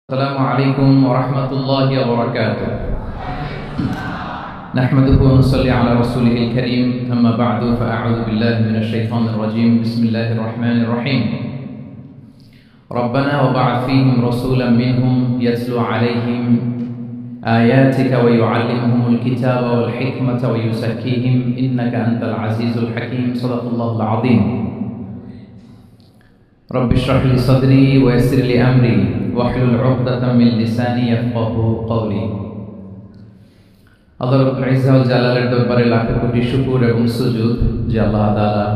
السلام عليكم ورحمة الله وبركاته. نحمده ونصلي على رسوله الكريم، أما بعد فأعوذ بالله من الشيطان الرجيم. بسم الله الرحمن الرحيم. ربنا وبعث فيهم رسولا منهم يتلو عليهم آياتك ويعلمهم الكتاب والحكمة ويزكيهم إنك أنت العزيز الحكيم. صدق الله العظيم. رب اشرح لي صدري ويسر لي أمري واحلل عقدة من لساني يفقهوا قولي. আল্লাহ রাব্বুল ইজ্জা ওয়াল জালালের দরবারে লাখ কোটি শুকর এবং সুজুদ যে আল্লাহ তাআলা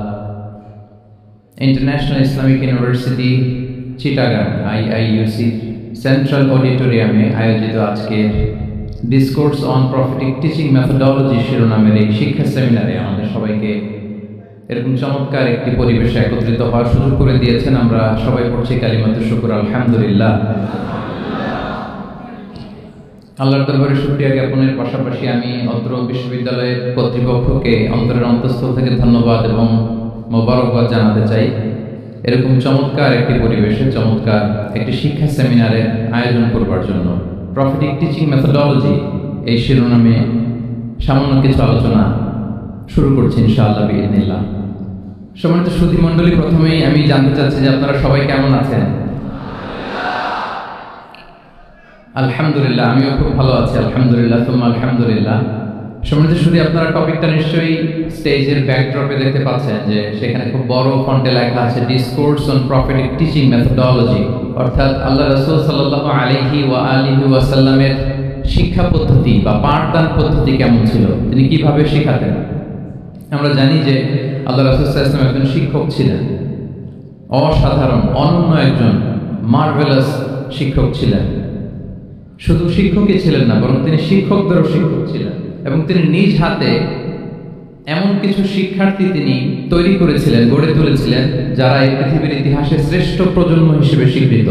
international Islamic university Chittagong IIUC central অডিটোরিয়ামে আয়োজিত আজকের discourse on prophetic teaching methodology শিরোনামের এই শিক্ষা সেমিনারে আমাদের সবাইকে এরকম চমৎকার একটি পরিবেশে একত্রিত হওয়ার সুযোগ করে দিয়েছেন। আমরা সবাই পড়ছি কালিমাতুশ শুকর আলহামদুলিল্লাহ। আল্লাহর দরবারে শুকরিয়া জ্ঞাপনের পাশাপাশি আমি অত্র বিশ্ববিদ্যালয়ের কর্তৃপক্ষকে অন্তরের অন্তঃস্থল থেকে ধন্যবাদ এবং মোবারকবাদ জানাতে চাই। এরকম চমৎকার একটি পরিবেশে চমৎকার একটি শিক্ষা সেমিনারের আয়োজন করবার জন্য। প্রফেটিক টিচিং মেথোডোলজি এই শিরোনামে সামান্য কিছু আলোচনা শুরু করছি ইনশাআল্লাহ বিইذنিল্লাহ। সম্মানিত সুধী মণ্ডলী, প্রথমেই আমি জানতে চাচ্ছি যে আপনারা সবাই কেমন আছেন? আলহামদুলিল্লাহ, আমিও খুব ভালো আছি আলহামদুলিল্লাহ তুম্মা আলহামদুলিল্লাহ। সম্মানিত সুধী, আপনারা টপিকটা নিশ্চয়ই স্টেজের ব্যাকড্রপে দেখতে পাচ্ছেন যে সেখানে খুব বড় ফন্টে লেখা আছে discourse on prophetic teaching methodology, অর্থাৎ আল্লাহ রাসূল সাল্লাল্লাহু আলাইহি ওয়া আলিহি ওয়াসাল্লামের শিক্ষা পদ্ধতি বা পাঠদান পদ্ধতি কেমন ছিল, তিনি কিভাবে শেখাতেন। আমরা জানি যে আল্লাহ রাসূল সাল্লাল্লাহু আলাইহি ওয়াসাল্লাম একজন শিক্ষক ছিলেন, অসাধারণ অনন্য একজন মার্ভেলাস শিক্ষক ছিলেন। শুধু শিক্ষকই ছিলেন না, বরং তিনি শিক্ষকদেরও শিক্ষক ছিলেন এবং তিনি নিজ হাতে এমন কিছু শিক্ষার্থী তিনি তৈরি করেছিলেন, গড়ে তুলেছিলেন যারা এই পৃথিবীর ইতিহাসে শ্রেষ্ঠ প্রজন্ম হিসেবে স্বীকৃত।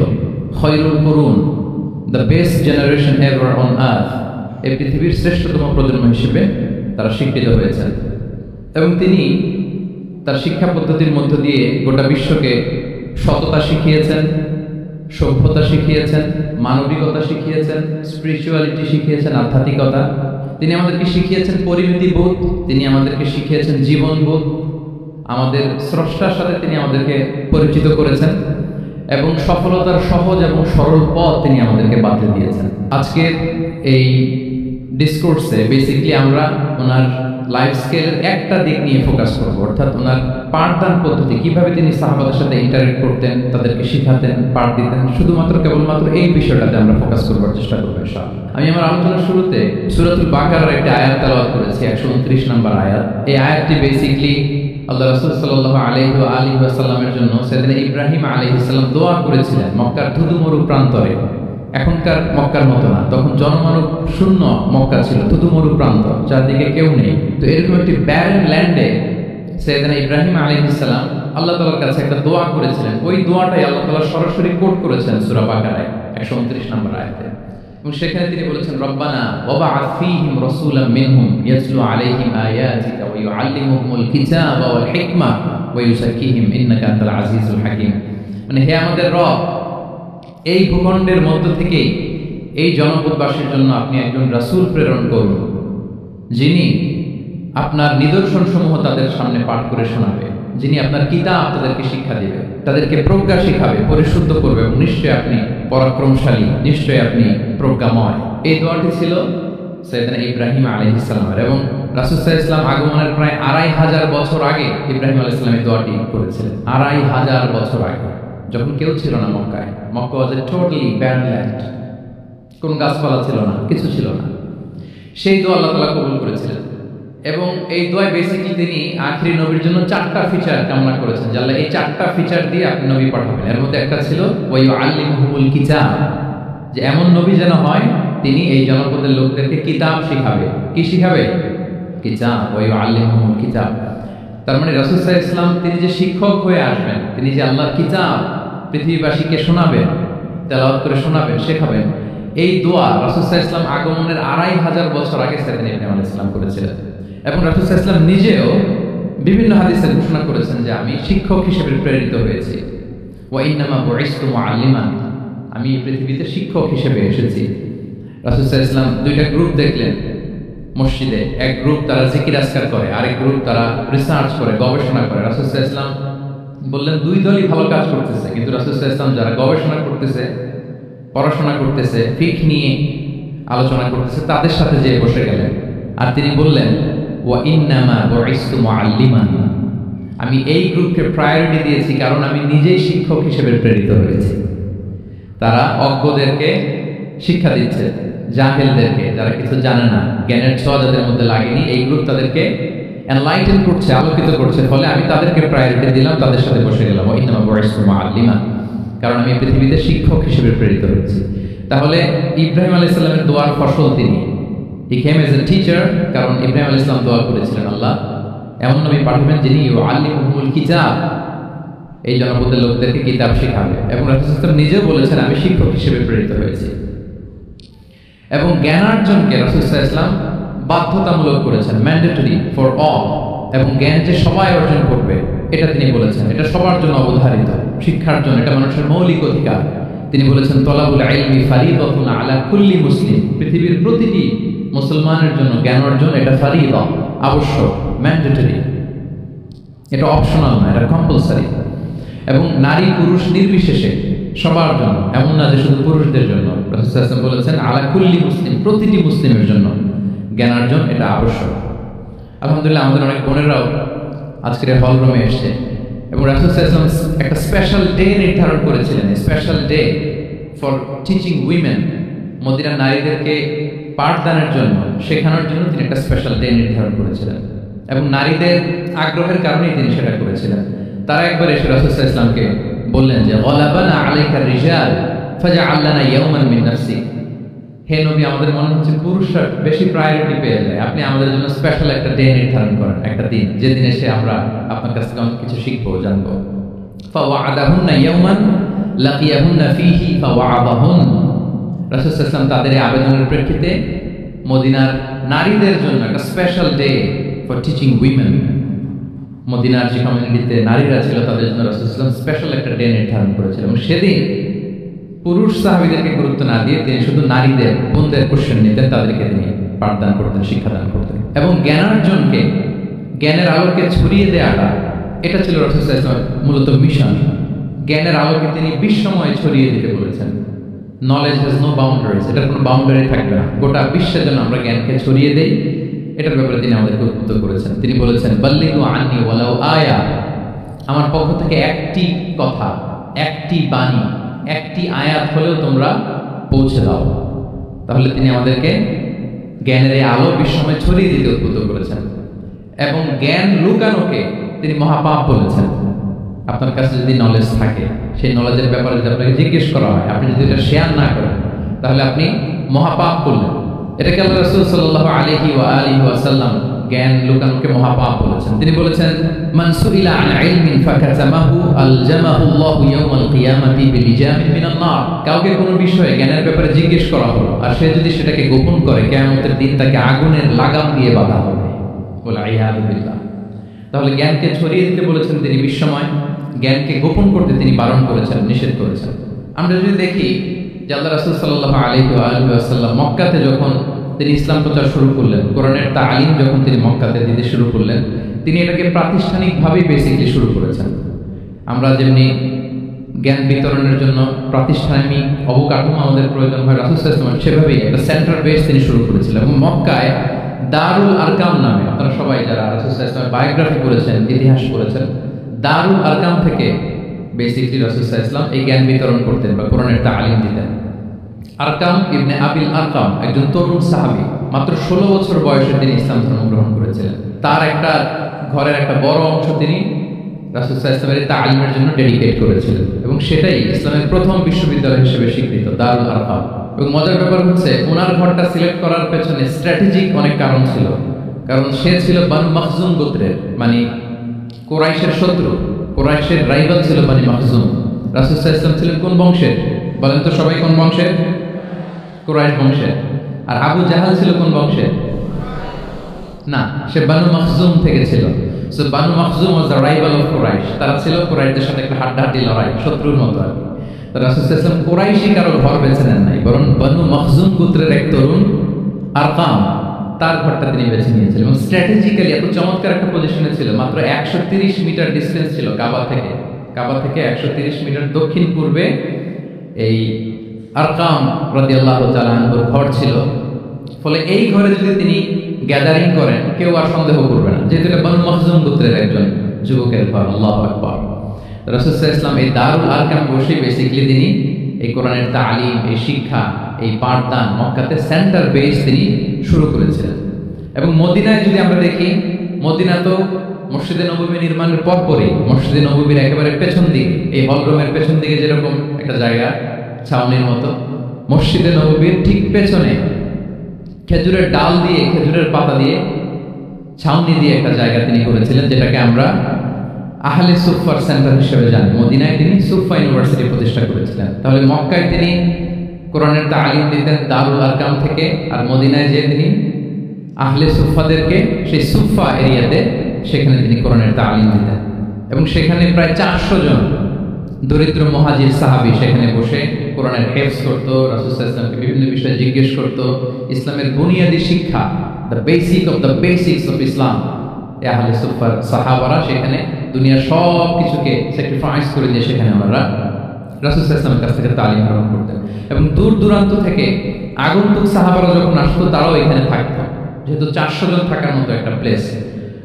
খয়রুল কুরুন, the best generation ever on earth, এই পৃথিবীর শ্রেষ্ঠতম প্রজন্ম হিসেবে তারা স্বীকৃত হয়েছেন। এবং তিনি তার শিক্ষা পদ্ধতির মধ্য দিয়ে গোটা বিশ্বকে সততা শিখিয়েছেন, সভ্যতা শিখিয়েছেন, মানবিকতা শিখিয়েছেন, স্পিরিচুয়ালিটি শিখিয়েছেন, আধ্যাত্মিকতা। তিনি আমাদেরকে শিখিয়েছেন পরিমিতিবোধ, তিনি আমাদেরকে শিখিয়েছেন জীবনবোধ, আমাদের স্রষ্টার সাথে তিনি আমাদেরকে পরিচিত করেছেন এবং সফলতার সহজ এবং সরল পথ তিনি আমাদেরকে বাতলে দিয়েছেন। আজকের এই ডিসকোর্সে বেসিক্যালি আমরা ওনার লাইফ স্কেলের একটা দিক নিয়ে ফোকাস করবো, অর্থাৎ ওনার পাঠদান পদ্ধতি, কিভাবে তিনি সাহাবাদের সাথে ইন্টারেক্ট করতেন, তাদেরকে শিখাতেন, পাঠ দিতেন। শুধুমাত্র কেবলমাত্র এই বিষয়টাতে আমরা ফোকাস করবার চেষ্টা করবো ইনশাআল্লাহ। আমি আমার আলোচনার শুরুতে সূরাতুল বাকারার একটা আয়াত তেলাওয়াত করেছি, 129 নম্বর আয়াত। এই আয়াতটি বেসিক্যালি আল্লাহ রাসূল সাল্লাল্লাহু আলাইহি ওয়া আলিহি ওয়াসাল্লামের জন্য সাইয়েদনা ইব্রাহিম আলাইহিস সালাম দোয়া করেছিলেন মক্কার ধুধুমরু প্রান্তরে। এখনকার মক্কার মতো না, তখন জনমানব শূন্য মক্কা ছিল, ধুধুমরু প্রান্ত, চারদিকে কেউ নেই। তো এরকম একটি ব্যারেন ল্যান্ডে সাইয়েদনা ইব্রাহিম আলাইহিস সালাম আল্লাহ তাআলার কাছে একটা দোয়া করেছিলেন। ওই দোয়াটাই আল্লাহ তাআলা সরাসরি কোট করেছেন সূরা বাকারায় 129 নম্বর আয়াতে। এবং সেখানে তিনি বলেছেন, রব্বানা ওয়াবআথ ফীহিম রাসূলাম মিনহুম ইয়াতলু আলাইহিম আয়াতিকা ওয়া ইউআল্লিমুহুমুল কিতাবা ওয়াল হিকমা ওয়া ইউযাক্কিহিম ইন্নাকা আনতাল আজিজুল হাকীম। মানে হে আমাদের রব, এই ভূখণ্ডের মধ্য থেকে এই জনপদবাসীর জন্য আপনি একজন রাসূল প্রেরণ করুন, যিনি আপনার নিদর্শন সমূহ তাদের সামনে পাঠ করে শোনাবে, যিনি আপনার কিতাব তাদেরকে শিক্ষা দিবে, তাদেরকে প্রজ্ঞা শিখাবে, পরিশুদ্ধ করবে এবং নিশ্চয়ই আপনি পরাক্রমশালী, নিশ্চয়ই আপনি প্রজ্ঞাময়। এই দোয়াটি ছিল সাইয়েদনা ইব্রাহিম আলাইহিস সালামের। এবং রাসূল সাল্লাল্লাহু আলাইহি ওয়াসাল্লাম আগমনের প্রায় 2500 বছর আগে ইব্রাহিম আলাইহিস সালাম এই দোয়াটি করেছিলেন। 2500 বছর আগে, যখন কেউ ছিল না মক্কায়। মক্কা ওয়াজ এ টোটালি ব্যারন ল্যান্ড, কোন গাছপালা ছিল না, কিছু ছিল না। সেই দোয়া আল্লাহ তাআলা কবুল করেছিলেন এবং এই দোয়ায় বেসিক্যালি তিনি আখিরি নবীর জন্য 4টা ফিচার কামনা করেছেন, যে আল্লাহ এই 4টা ফিচার দিয়ে আপনি নবী পাঠাবেন। এর মধ্যে একটা ছিল ওয়া ইউআল্লিমুহুমুল কিতাব, যে এমন নবী যেন হয় তিনি এই জনপদের লোকদেরকে কিতাব শিখাবে। কি শিখাবে? কিতাব। ওয়া ইউআল্লিমুহুমুল কিতাব, তার মানে রাসূল সাল্লাল্লাহু আলাইহি ওয়াসাল্লাম তিনি যে শিক্ষক হয়ে আসবেন, তিনি যে আল্লাহর কিতাব পৃথিবীবাসীকে শোনাবেন, তেলাওয়াত করে শোনাবেন, শেখাবেন। এই দোয়া রাসূল সাল্লাল্লাহু আলাইহি ওয়াসাল্লাম আগমনের 2500 বছর আগে সাইয়েদনা ইব্রাহিম আলাইহিস সালাম করেছিলেন। এবং রাসূল সাল্লাল্লাহু আলাইহি ওয়াসাল্লাম নিজেও বিভিন্ন হাদিসে ঘোষণা করেছেন যে আমি শিক্ষক হিসেবে প্রেরিত হয়েছি। ওয়া ইন্নামা বুইসতু মুআল্লিমান, আমি এই পৃথিবীতে শিক্ষক হিসেবে এসেছি। রাসূল সাল্লাল্লাহু আলাইহি ওয়াসাল্লাম দুইটা গ্রুপ দেখলেন মসজিদে, এক গ্রুপ তারা জিকির আজকার করে, আরেক গ্রুপ তারা রিসার্চ করে, গবেষণা করে। রাসূল সাল্লাল্লাহু আলাইহি ওয়াসাল্লাম বললেন দুই দলই ভালো কাজ করতেছে, কিন্তু রাসূল সাল্লাল্লাহু আলাইহি ওয়াসাল্লাম যারা গবেষণা করতেছে, পড়াশোনা করতেছে, ফিকহ নিয়ে আলোচনা করতেছে, তাদের সাথে যেয়ে বসে গেলেন। আর তিনি বললেন ওয়া ইন্নামা বুইসতু মুআল্লিমান, আমি এই গ্রুপকে প্রায়োরিটি দিয়েছি কারণ আমি নিজেই শিক্ষক হিসেবে প্রেরিত হয়েছি। তারা অজ্ঞদেরকে শিক্ষা দিচ্ছে, জাহেলদেরকে, যারা কিছু জানে না, জ্ঞানের ছোঁয়া যাদের মধ্যে লাগেনি, এই গ্রুপ তাদেরকে এনলাইটেন করছে, আলোকিত করছে। ফলে আমি তাদেরকে প্রায়োরিটি দিলাম, তাদের সাথে বসে গেলাম। ওয়া ইন্নামা বুইসতু মুআল্লিমান, কারণ আমি পৃথিবীতে শিক্ষক হিসেবে প্রেরিত হয়েছি। তাহলে ইব্রাহিম আলাইহিস সালামের দোয়ার ফসল তিনি, হি কেম এজ এ টিচার, কারণ ইব্রাহিম আলাইহিস সালাম দোয়া করেছিলেন আল্লাহ এমন নবী পাঠাবেন যিনি ইউআল্লিমুহুমুল কিতাব, এই জনপদের লোকদেরকে কিতাব শেখাবে। এবং রাসূল সাল্লাল্লাহু আলাইহি ওয়াসাল্লাম নিজেও বলেছেন আমি শিক্ষক হিসেবে প্রেরিত হয়েছি। এবং জ্ঞানার্জনকে রাসূল সাল্লাল্লাহু আলাইহি ওয়াসাল্লাম বাধ্যতামূলক করেছেন, ম্যান্ডেটরি ফর অল। এবং জ্ঞান যে সবাই অর্জন করবে এটা তিনি বলেছেন, এটা সবার জন্য অবধারিত, শিক্ষার জন্য, এটা মানুষের মৌলিক অধিকার। তিনি বলেছেন তলাবুল ইলমি ফারিদাতুন আলা কুল্লি মুসলিম, পৃথিবীর প্রতিটি মুসলমানের জন্য জ্ঞান অর্জন এটা ফারিদা, আবশ্যক, ম্যান্ডেটরি, এটা অপশনাল না, এটা কম্পালসারি। এবং নারী পুরুষ নির্বিশেষে সবার জন্য, এমন না যে শুধু পুরুষদের জন্য। রাসূল সাল্লাল্লাহু আলাইহি ওয়াসাল্লাম বলেছেন আলা কুল্লি মুসলিম, প্রতিটি মুসলিমের জন্য জ্ঞানার্জন এটা আবশ্যক। আলহামদুলিল্লাহ আমাদের অনেক বোনেরাও আজকের হল রুমে এসছে এবং রাসূল সাল্লাল্লাহু আলাইহি ওয়াসাল্লাম একটা স্পেশাল ডে নির্ধারণ করেছিলেন, special day for teaching women, মদিনার নারীদেরকে পাঠদানের জন্য, শেখানোর জন্য তিনি একটা স্পেশাল ডে নির্ধারণ করেছিলেন। এবং নারীদের আগ্রহের কারণেই তিনি সেটা করেছিলেন। তারা একবার এসে রাসূল সাল্লাল্লাহু আলাইহি ওয়াসাল্লামকে বললেন যে গলাবানা আলাইকা রিজাল ফাজআল লানা ইয়াওমান মিন নাফসিক, হে নবী আমাদের মনে হচ্ছে পুরুষরা বেশি প্রায়োরিটি পেয়ে যায়, আপনি আমাদের জন্য স্পেশাল একটা ডে নির্ধারণ করেন, একটা দিন যেদিন এসে আমরা আপনার কাছ থেকে অনেক কিছু শিখবো, জানবো। ফাওয়াদাহুন্না ইয়াওমান লাকিয়াহুন্না ফীহি ফাওয়াদাহুন, রাসূল সাল্লাল্লাহু আলাইহি ওয়াসাল্লাম তাদের এই আবেদনের প্রেক্ষিতে মদিনার নারীদের জন্য একটা special day for teaching women, মদিনার যে কমিউনিটিতে নারীরা ছিল তাদের জন্য রাসূল সাল্লাল্লাহু আলাইহি ওয়াসাল্লাম স্পেশাল একটা ডে নির্ধারণ করেছিলেন। এবং সেদিন পুরুষ সাহাবীদেরকে গুরুত্ব না দিয়ে তিনি শুধু নারীদের, বোনদের কোশ্চেন নিতেন, তাদেরকে তিনি পাঠদান করতেন, শিক্ষাদান করতেন। এবং জ্ঞানার্জনকে, জ্ঞানের আলোকে ছড়িয়ে দেওয়াটা, এটা ছিল রাসূল সাল্লাল্লাহু আলাইহি ওয়াসাল্লাম মূলত মিশন। জ্ঞানের আলোকে তিনি বিশ্বময় ছড়িয়ে দিতে বলেছেন। নলেজ হ্যাজ নো বাউন্ডারিজ, এটার কোনো বাউন্ডারি থাকবে না, গোটা বিশ্বের জন্য আমরা জ্ঞানকে ছড়িয়ে দেই, এটার ব্যাপারে তিনি আমাদেরকে উদ্বুদ্ধ করেছেন। তিনি বলেছেন বাল্লিগু আন্নি ওয়ালাউ আয়া, আমার পক্ষ থেকে একটি কথা, একটি বাণী, একটি আয়াত হলেও তোমরা পৌঁছে দাও। তাহলে তিনি আমাদেরকে জ্ঞানের এই আলো বিশ্বময় ছড়িয়ে দিতে উদ্বুদ্ধ করেছেন। এবং জ্ঞান লুকানোকে তিনি মহাপাপ বলেছেন। আপনার কাছে যদি নলেজ থাকে, সেই নলেজের ব্যাপারে যদি আপনাকে জিজ্ঞেস করা হয়, আপনি যদি এটা শেয়ার না করেন, তাহলে আপনি মহাপাপ করলেন। এটাকে আল্লাহ রাসূল সাল্লাল্লাহু আলাইহি ওয়া আলিহি ওয়াসাল্লাম জ্ঞান লুকানোকে মহাপাপ বলেছেন। তিনি বলেছেন মান সুইলা আন ইলমিন ফাকাতামাহু আলজামাহুল্লাহু ইয়াওমাল কিয়ামাতি বিলিজামিন মিনান নার, কাউকে কোনো বিষয়ে জ্ঞানের ব্যাপারে জিজ্ঞেস করা হলো আর সে যদি সেটাকে গোপন করে, কিয়ামতের দিন তাকে আগুনের লাগাম দিয়ে বাঁধা হবে। ওয়া ইয়াযু বিল্লাহ। তাহলে জ্ঞানকে ছড়িয়ে দিতে বলেছেন তিনি বিশ্বময়, জ্ঞানকে গোপন করতে তিনি বারণ করেছেন, নিষেধ করেছেন। আমরা যদি দেখি যে আল্লাহ রাসূল সাল্লাল্লাহু আলাইহি ওয়া আলিহি ওয়াসাল্লাম মক্কাতে যখন তিনি ইসলাম প্রচার শুরু করলেন, কোরআনের তালিম যখন তিনি মক্কাতে দিতে শুরু করলেন, তিনি এটাকে প্রাতিষ্ঠানিকভাবেই বেসিক্যালি শুরু করেছেন। আমরা যেমনি জ্ঞান বিতরণের জন্য প্রাতিষ্ঠানিক অবকাঠামো আমাদের প্রয়োজন হয়, রাসূল সাল্লাল্লাহু আলাইহি ওয়াসাল্লাম সেভাবেই একটা সেন্টার বেস তিনি শুরু করেছিলেন। এবং মক্কায় দারুল আরকাম নামে, আপনারা সবাই যারা রাসূল সাল্লাল্লাহু আলাইহি ওয়াসাল্লামের বায়োগ্রাফি করেছেন, ইতিহাস করেছেন, দারুল আরকাম থেকে বেসিক্যালি রাসূল সাল্লাল্লাহু আলাইহি ওয়াসাল্লাম এই জ্ঞান বিতরণ করতেন বা কোরআনের তালিম দিতেন। আরকাম ইবনে আবিল আরকাম একজন তরুণ সাহাবী, মাত্র 16 বছর বয়সে তিনি ইসলাম ধর্ম গ্রহণ করেছিলেন। তার একটা ঘরের একটা বড় অংশ তিনি রাসূল সাল্লাল্লাহু আলাইহি ওয়াসাল্লামের তালিমের জন্য ডেডিকেট করেছিলেন এবং সেটাই ইসলামের প্রথম বিশ্ববিদ্যালয় হিসেবে স্বীকৃত, দারুল আরকাম। এবং মজার ব্যাপার হচ্ছে ওনার ঘরটা সিলেক্ট করার পেছনে স্ট্র্যাটেজিক অনেক কারণ ছিল। কারণ সে ছিল বানু মাখজুম গোত্রের, মানে কুরাইশের শত্রু, কুরাইশের রাইভাল ছিল বানু মাখজুম। রাসূল সাল্লাল্লাহু আলাইহি ওয়াসাল্লাম ছিলেন কোন বংশের? বলেন তো সবাই, কোন বংশের? কুরাইশ বংশের। আর আবু জাহাল ছিল কোন বংশের? না, সে বানু মাখজুম থেকে ছিল। So Banu Makhzum was the rival of Quraish. তারা ছিল কুরাইশদের সাথে একটা হাড্ডাহাড্ডি লড়াই, শত্রুর মতো আর কি। রাসূল সাল্লাল্লাহু আলাইহি ওয়াসাল্লাম কুরাইশি কারো ঘর বেছে নেন নাই, বরং বনু মখজুম গোত্রের এক তরুণ আরকাম, তার ঘরটা তিনি বেছে নিয়েছিলেন। এবং স্ট্র্যাটেজিক্যালি এত চমৎকার একটা পজিশনে ছিল, মাত্র 130 মিটার ডিসটেন্স ছিল কাবা থেকে। কাবা থেকে 130 মিটার দক্ষিণ পূর্বে এই আরকাম রাদিয়াল্লাহু তাআলা আনহুর ঘর ছিল। ফলে এই ঘরে যদি তিনি গ্যাদারিং করেন, কেউ আর সন্দেহ করবে না, যেহেতু এটা বনু মখজুম গোত্রের একজন যুবকের ঘর। আল্লাহু আকবার। রাসূল সাল্লাল্লাহু আলাইহি ওয়াসাল্লাম এই দারুল আরকাম বসে বেসিক্যালি তিনি এই কোরআনের তালিম, এই শিক্ষা, এই পাঠদান মক্কাতে সেন্টার বেস তিনি শুরু করেছিলেন। এবং মদিনায় যদি আমরা দেখি, মদিনা তো মসজিদে নববী নির্মাণের পরপরই মসজিদে নববীর একেবারে পেছন দিকে, এই হলরুমের পেছন দিকে যেরকম একটা জায়গা ছাউনির মতো, মসজিদে নববীর ঠিক পেছনে খেজুরের ডাল দিয়ে, খেজুরের পাতা দিয়ে ছাউনি দিয়ে একটা জায়গা তিনি করেছিলেন, যেটাকে আমরা আহলে সুফার সেন্টার হিসেবে জানি। মদিনায় তিনি সুফা ইউনিভার্সিটি প্রতিষ্ঠা করেছিলেন। তাহলে মক্কায় তিনি কোরআনের তালিম দিতেন দারুল আরকাম থেকে, আর মদিনায় যে তিনি আহলে সুফাদেরকে সেই সুফা এরিয়াতে, সেখানে তিনি কোরআনের তালিম দিতেন। এবং সেখানে প্রায় 400 জন দরিদ্র মুহাজির সাহাবী সেখানে বসে কোরআনের হেফজ করতো, রাসূল সাল্লাল্লাহু আলাইহি ওয়াসাল্লামকে বিভিন্ন বিষয়ে জিজ্ঞেস করতো। ইসলামের বুনিয়াদী শিক্ষা, the basic of the basics of Islam, আহলে সুফার সাহাবারা সেখানে দুনিয়ার সব কিছুকে স্যাক্রিফাইস করে দিয়ে সেখানে আমরা রাসূল সাল্লাল্লাহু আলাইহি ওয়াসাল্লামের কাছ থেকে তালিম গ্রহণ করতেন। এবং দূর দূরান্ত থেকে আগন্তুক সাহাবারা যখন আসতো, তারাও এখানে থাকতো, যেহেতু 400 জন থাকার মতো একটা প্লেস।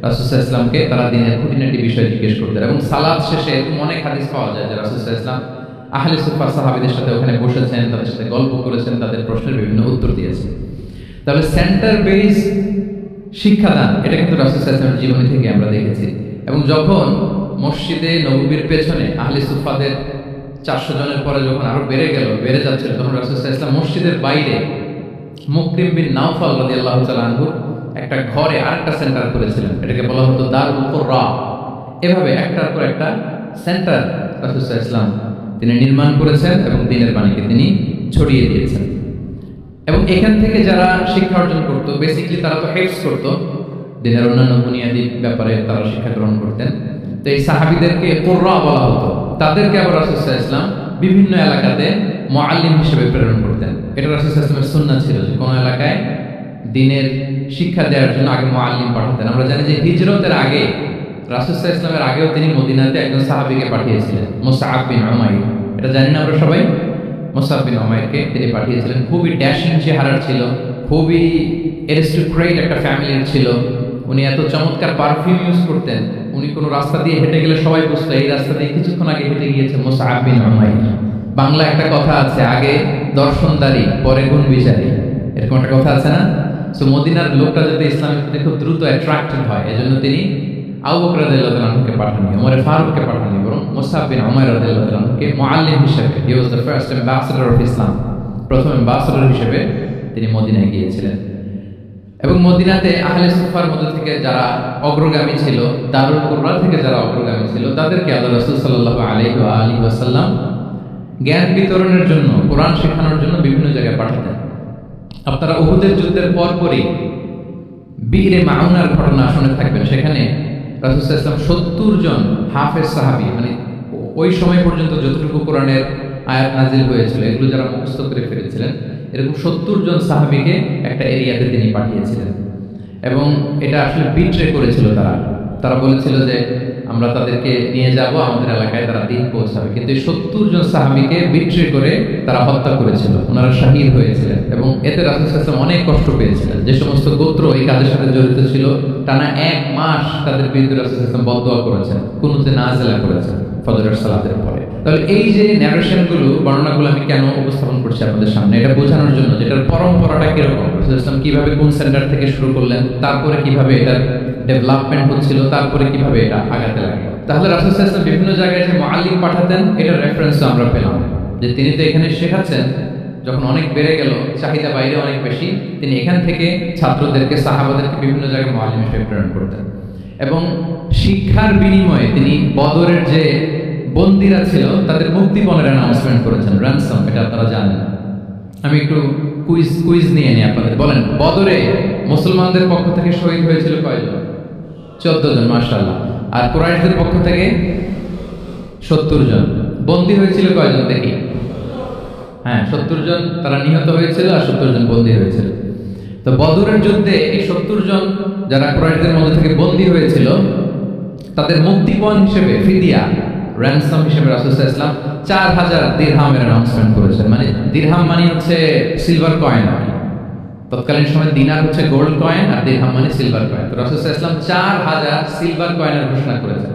রাসূল সাল্লাল্লাহু আলাইহি ওয়াসাল্লামকে তারা দিনের খুঁটিনাটি বিষয় জিজ্ঞেস করতেন। এবং সালাত শেষে এরকম অনেক হাদিস পাওয়া যায় যে রাসূল সাল্লাল্লাহু আলাইহি ওয়াসাল্লাম আহলে সুফার সাহাবীদের সাথে ওখানে বসেছেন, তাদের সাথে গল্প করেছেন, তাদের প্রশ্নের বিভিন্ন উত্তর দিয়েছেন। তাহলে সেন্টার বেস শিক্ষাদান, এটা কিন্তু রাসূল সাল্লাল্লাহু আলাইহি ওয়াসাল্লামের জীবনী থেকে আমরা দেখেছি। এবং যখন মসজিদে নববীর পেছনে আহলে সুফাদের 400 জনের পরে যখন আরো বেড়ে যাচ্ছিল, তখন রাসূল সাল্লাল্লাহু আলাইহি ওয়াসাল্লাম মসজিদের বাইরে মুকরিম বিন নাওফাল রাদিয়াল্লাহু তাআলা আনহু একটা ঘরে আরেকটা সেন্টার করেছিলেন, এটাকে বলা হতো দারুল কুররা। এভাবে একটার পর একটা সেন্টার রাসূল সাল্লাল্লাহু আলাইহি ওয়াসাল্লাম তিনি নির্মাণ করেছেন এবং দ্বীনের বাণীকে তিনি ছড়িয়ে দিয়েছেন। এবং এখান থেকে যারা শিক্ষা অর্জন করতো, বেসিক্যালি তারা তো হেফজ করতো, দ্বীনের অন্যান্য বুনিয়াদী ব্যাপারে তারা শিক্ষা গ্রহণ করতেন। তো এই সাহাবীদেরকে কুররা বলা হতো। তাদেরকে আবার রাসূল সাল্লাল্লাহু আলাইহি ওয়াসাল্লাম বিভিন্ন এলাকাতে মুআল্লিম হিসেবে প্রেরণ করতেন। এটা রাসূল সাল্লাল্লাহু আলাইহি ওয়াসাল্লামের সুন্নাহ ছিল যে কোনো এলাকায় দ্বীনের শিক্ষা দেওয়ার জন্য আগে মুআল্লিম পাঠাতেন। আমরা জানি যে হিজরতের আগে রাসূল সাল্লাল্লাহু আলাইহি ওয়াসাল্লামের আগেও তিনি মদিনাতে একজন সাহাবীকে পাঠিয়েছিলেন, মুসআব বিন উমাইর। এটা জানি না আমরা সবাই? মুসআব বিন উমাইরকে তিনি পাঠিয়েছিলেন। খুবই ড্যাশিং চেহারার ছিল, খুবই অ্যারিস্টোক্রেট একটা ফ্যামিলির ছিল। উনি এত চমৎকার পারফিউম ইউজ করতেন, উনি কোনো রাস্তা দিয়ে হেঁটে গেলে সবাই বুঝতো এই রাস্তা দিয়ে কিছুক্ষণ আগে হেঁটে গিয়েছে মুসআব বিন উমাইর। বাংলা একটা কথা আছে, আগে দর্শনদারি পরে গুণ বিচারী, এরকম একটা কথা আছে না? সো মদিনার লোকটা যাতে ইসলামের প্রতি খুব দ্রুত অ্যাট্রাক্টেড হয়, এজন্য তিনি আবু বকর রাদিয়াল্লাহু তাআলা আনহুকে পাঠাননি, ওমর ফারুককে পাঠাননি, বরং মুসআব বিন উমাইর রাদিয়াল্লাহু তাআলা আনহুকে মুআল্লিম হিসেবে, he was the first ambassador of Islam, প্রথম অ্যাম্বাসেডর হিসেবে তিনি মদিনায় গিয়েছিলেন। এবং মদিনাতে আহলে সুফার মধ্যে থেকে যারা অগ্রগামী ছিল, দারুল কুররা থেকে যারা অগ্রগামী ছিল, তাদেরকে আল্লাহ রাসূল সাল্লাল্লাহু আলাইহি ওয়াসাল্লাম জ্ঞান বিতরণের জন্য, কোরআন শেখানোর জন্য বিভিন্ন জায়গায় পাঠাতেন। আপনারা উহুদের যুদ্ধের পরপরই বীরে মাউনার ঘটনা শুনে থাকবেন। সেখানে রাসূল সাল্লাল্লাহু আলাইহি ওয়াসাল্লাম 70 জন হাফেজ সাহাবী, মানে ওই সময় পর্যন্ত যতটুকু কোরআনের আয়াত নাজিল হয়েছিল এগুলো যারা মুখস্থ করে ফেলেছিলেন, এরকম 70 জন সাহাবীকে একটা এরিয়াতে তিনি পাঠিয়েছিলেন। এবং এটা আসলে বিট্রে করেছিল তারা বলেছিল যে আমরা তাদেরকে নিয়ে যাব আমাদের এলাকায়, তারা দিন পৌঁছাবে। কিন্তু এই 70 জন সাহাবীকে বিট্রে করে তারা হত্যা করেছিল, ওনারা শহীদ হয়েছিলেন। এবং এতে রাসূল সাল্লাল্লাহু আলাইহি ওয়াসাল্লাম অনেক কষ্ট পেয়েছিলেন। যে সমস্ত গোত্র এই কাজের সাথে জড়িত ছিল, টানা 1 মাস তাদের বিরুদ্ধে রাসূল সাল্লাল্লাহু আলাইহি ওয়াসাল্লাম বদদোয়া করেছেন, কুনুতে নাজিলা করেছেন ফজরের সালাতের পরে। তাহলে এই যে ন্যারেশনগুলো, বর্ণনাগুলো আমি কেন উপস্থাপন করছি আপনাদের সামনে, এটা বোঝানোর জন্য যেটার পরম্পরাটা কিরকম, রাসূল সাল্লাল্লাহু আলাইহি ওয়াসাল্লাম কিভাবে কোন সেন্টার থেকে শুরু করলেন, তারপরে কিভাবে এটার ডেভেলপমেন্ট হচ্ছিল, তারপরে কিভাবে এটা আগাতে লাগলো। তাহলে রাসূল সাল্লাল্লাহু আলাইহি ওয়াসাল্লাম বিভিন্ন জায়গায় যে মুআল্লিম পাঠাতেন, এটার রেফারেন্স আমরা পেলাম যে তিনি তো এখানে শেখাচ্ছেন। যখন অনেক বেড়ে গেল, চাহিদা বাইরে অনেক বেশি, তিনি এখান থেকে ছাত্রদেরকে, সাহাবাদেরকে বিভিন্ন জায়গায় মুআল্লিম হিসেবে প্রেরণ করতেন। এবং শিক্ষার বিনিময়ে তিনি বদরের যে বন্দীরা ছিল তাদের মুক্তিপণের অ্যানাউন্সমেন্ট করেছেন, র্যানসম, এটা আপনারা জানেন। আমি একটু কুইজ নিয়ে নিই আপনাদের। বলেন, বদরে মুসলমানদের পক্ষ থেকে শহীদ হয়েছিল কয়জন? 14 জন, মাশাআল্লাহ। আর কুরাইশদের পক্ষ থেকে 70 জন। বন্দী হয়েছিল কয়জন দেখি? হ্যাঁ, 70 জন তারা নিহত হয়েছিল আর 70 জন বন্দী হয়েছিল। তো বদরের যুদ্ধে এই 70 জন যারা কুরাইশদের মধ্যে থেকে বন্দী হয়েছিল তাদের মুক্তিপণ হিসেবে ফিদিয়া, র্যানসাম হিসেবে রাসূল সাল্লাল্লাহু আলাইহি ওয়াসাল্লাম 4000 দিরহামের অ্যানাউন্সমেন্ট করেছেন। মানে দিরহাম মানে হচ্ছে সিলভার কয়েন। তৎকালীন সময় দিনার হচ্ছে গোল্ড কয়েন আর দিরহাম মানে সিলভার কয়েন। তো রাসূল সাল্লাল্লাহু আলাইহি ওয়াসাল্লাম 4000 সিলভার কয়েনের ঘোষণা করেছেন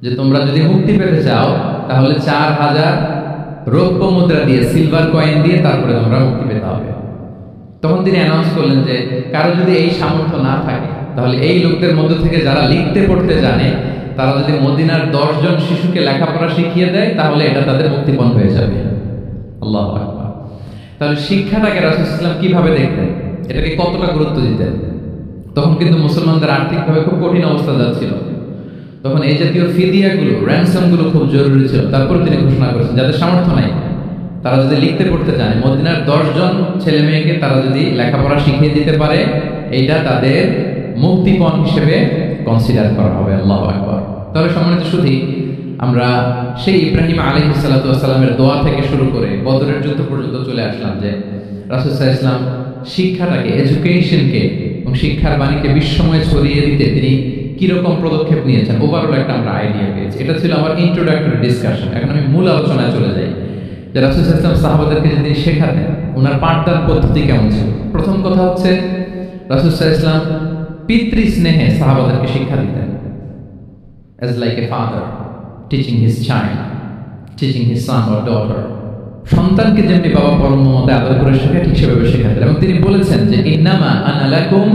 যে তোমরা যদি মুক্তি পেতে চাও তাহলে 4000 রৌপ্য মুদ্রা দিয়ে, সিলভার কয়েন দিয়ে তারপরে তোমরা মুক্তি পেতে হবে। তখন তিনি অ্যানাউন্স করলেন যে কারো যদি এই সামর্থ্য না থাকে তাহলে এই লোকদের মধ্য থেকে যারা লিখতে পড়তে জানে তারা যদি মদিনার 10 জন শিশুকে লেখাপড়া শিখিয়ে দেয় তাহলে এটা তাদের মুক্তিপণ হয়ে যাবে। আল্লাহু আকবার। তাহলে শিক্ষাটাকে রাসূল সাল্লাল্লাহু আলাইহি ওয়াসাল্লাম কিভাবে দেখতেন, এটাকে কতটা গুরুত্ব দিতেন? তখন কিন্তু মুসলমানদের আর্থিকভাবে খুব কঠিন অবস্থা যাচ্ছিল। তখন এই জাতীয় ফিদিয়াগুলো, র্যানসামগুলো খুব জরুরি ছিল। তারপর তিনি ঘোষণা করেছেন যাদের সামর্থ্য নাই তারা যদি লিখতে পড়তে জানে, মদিনার 10 জন ছেলে মেয়েকে তারা যদি লেখাপড়া শিখিয়ে দিতে পারে এইটা তাদের মুক্তিপণ হিসেবে কনসিডার করা হবে। আল্লাহু আকবার। তাহলে সম্মানিত সুধী, আমরা সেই ইব্রাহিম আলাইহিস সালাতু ওয়াস সালামের দোয়া থেকে শুরু করে বদরের যুদ্ধ পর্যন্ত চলে আসলাম যে রাসূল সাল্লাল্লাহু আলাইহি ওয়াসাল্লাম শিক্ষাটাকে, এডুকেশনকে এবং শিক্ষার বাণীকে বিশ্বময় ছড়িয়ে দিতে তিনি কিরকম পদক্ষেপ নিয়েছেন ওভারঅল একটা আমরা আইডিয়া পেয়েছি। এটা ছিল আমার ইন্ট্রোডাক্টরি ডিসকাশন। এখন আমি মূল আলোচনায় চলে যাই যে রাসূল সাল্লাল্লাহু আলাইহি ওয়াসাল্লাম সাহাবাদেরকে যদি শেখাতেন ওনার পাঠদান পদ্ধতি কেমন ছিল। প্রথম কথা হচ্ছে রাসূল সাল্লাল্লাহু আলাইহি ওয়াসাল্লাম পিতৃ স্নেহে সাহাবাদেরকে শিক্ষা দিতেন, as like a father teaching his child, teaching his son or daughter। সন্তানকে যেমনি বাবা পরম মমতায় আদর করে শেখায় ঠিক সেভাবে শেখাতেন। এবং তিনি বলেছেন যে ইন্নামা আনা লাকুম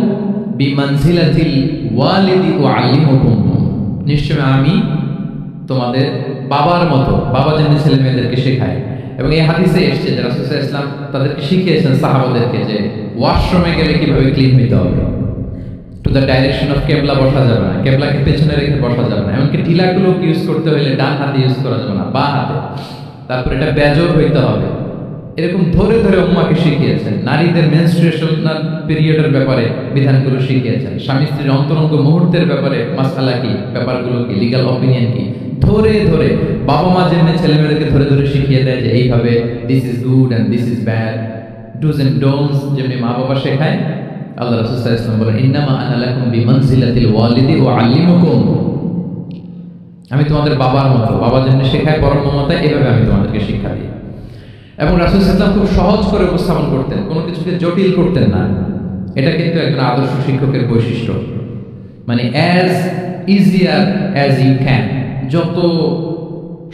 বিমানজিলাতিল ওয়ালিদি উআল্লিমুকুম, নিশ্চয় আমি তোমাদের বাবার মতো, বাবা যেমনি ছেলে মেয়েদেরকে শেখায়। এবং এই হাদিসে এসেছে যে রাসূল সাল্লাল্লাহু আলাইহি ওয়াসাল্লাম তাদেরকে শিখিয়েছেন সাহাবাদেরকে যে ওয়াশরুমে গেলে কিভাবে ক্লিন হতে হবে, টু দ্য ডাইরেকশন অফ কেবলা বসা যাবে না, কেবলাকে পেছনে রেখে বসা যাবে না, এমনকি ঢিলাগুলো ইউজ করতে হলে ডান হাতে ইউজ করা যাবে না, বা হাতে। তারপর এটা বেজোর হইতে হবে। এরকম ধরে ধরে উম্মাকে শিখিয়েছেন। নারীদের মেনস্ট্রুয়েশনাল পিরিয়ডের ব্যাপারে বিধানগুলো শিখিয়েছেন। স্বামী স্ত্রীর অন্তরঙ্গ মুহূর্তের ব্যাপারে মাসআলা কি, ব্যাপারগুলো কি, লিগ্যাল অপিনিয়ন কি, ধরে ধরে বাবা মা যেমনি ছেলে মেয়েদেরকে ধরে ধরে শিখিয়ে দেয় যে এইভাবে this is good and this is bad, do's and don'ts যেমনি মা বাবা শেখায়, আল্লাহ রাসূল সাল্লাল্লাহু আলাইহি ওয়াসাল্লাম বলেন ইন্নামা আনা লাকুম বিমানজিলাতিল ওয়ালিদি উআল্লিমুকুম, আমি তোমাদের বাবার মতো, বাবা যেমনি শেখায় পরম মমতায় এভাবে আমি তোমাদেরকে শিক্ষা দিই। এবং রাসূল সাল্লাল্লাহু আলাইহি ওয়াসাল্লাম খুব সহজ করে উপস্থাপন করতেন, কোনো কিছুকে জটিল করতেন না। এটা কিন্তু একজন আদর্শ শিক্ষকের বৈশিষ্ট্য। মানে as easier as you can, যত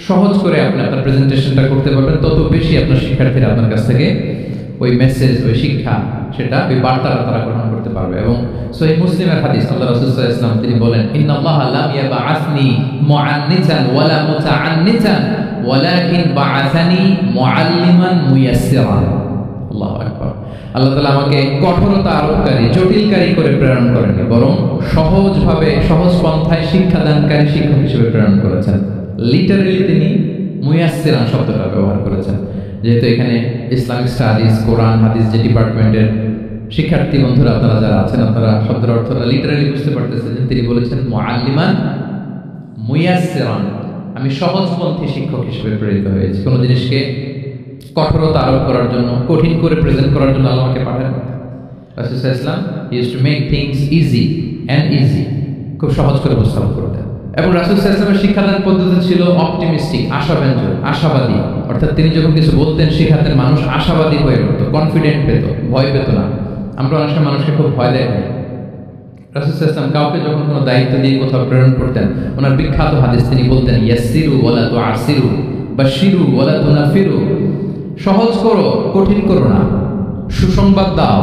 সহজ করে আপনি আপনার প্রেজেন্টেশনটা করতে পারবেন তত বেশি আপনার শিক্ষার্থীরা আপনার কাছ থেকে ওই মেসেজ, ওই শিক্ষা, সেটা ওই বার্তাটা তারা গ্রহণ করতে পারবে। এবং সহিহ মুসলিমের হাদিস, আল্লাহ রাসূল সাল্লাল্লাহু আলাইহি ওয়াসাল্লাম তিনি বলেন ইন্নাল্লাহা লাম ইয়াবআসনি মুআন্নিসান ওয়ালা মুতাআন্নিসান ওয়ালাকিন বাআসানি মুআল্লিমান মুয়াসসিরান। আল্লাহু আকবার। আল্লাহ তাআলা আমাকে কঠোরতা আরোপকারী, জটিলকারী করে প্রেরণ করেননি, বরং সহজভাবে, সহজ পন্থায় শিক্ষাদানকারী শিক্ষক হিসেবে প্রেরণ করেছেন। লিটারালি তিনি মুয়াসসিরান শব্দটা ব্যবহার করেছেন। যেহেতু এখানে ইসলামিক স্টাডিজ, কোরআন, হাদিস যে ডিপার্টমেন্টের শিক্ষার্থী বন্ধুরা আপনারা যারা আছেন, আপনারা শব্দের অর্থটা লিটারালি বুঝতে পারতেছেন। তিনি বলেছেন মুআল্লিমান মুয়াসসিরান, আমি সহজপন্থী শিক্ষক হিসেবে প্রেরিত হয়েছি। কোনো জিনিসকে কঠোরতা আরোপ করার জন্য, কঠিন করে প্রেজেন্ট করার জন্য আল্লাহ আমাকে পাঠান। রাসূল সাল্লাল্লাহু আলাইহি ওয়াসাল্লাম used to make things easy and easy, খুব সহজ করে উপস্থাপন করতেন। এবং রাসূল সাল্লাল্লাহু আলাইহি ওয়াসাল্লামের শিক্ষাদান পদ্ধতি ছিল অপটিমিস্টিক, আশাব্যঞ্জক, আশাবাদী। অর্থাৎ তিনি যখন কিছু বলতেন, শেখাতেন, মানুষ আশাবাদী হয়ে উঠত, কনফিডেন্ট পেত, ভয় পেত না। আমরা অনেক সময় মানুষকে খুব ভয় দেখাই। রাসূল সাল্লাল্লাহু আলাইহি ওয়াসাল্লাম কাউকে যখন কোনো দায়িত্ব দিয়ে কোথাও প্রেরণ করতেন, ওনার বিখ্যাত হাদিস তিনি বলতেন ইয়াসসিরু ওয়ালা তুআসসিরু বাশশিরু ওয়ালা তুনাফিরু, সহজ করো, কঠিন করো না, সুসংবাদ দাও,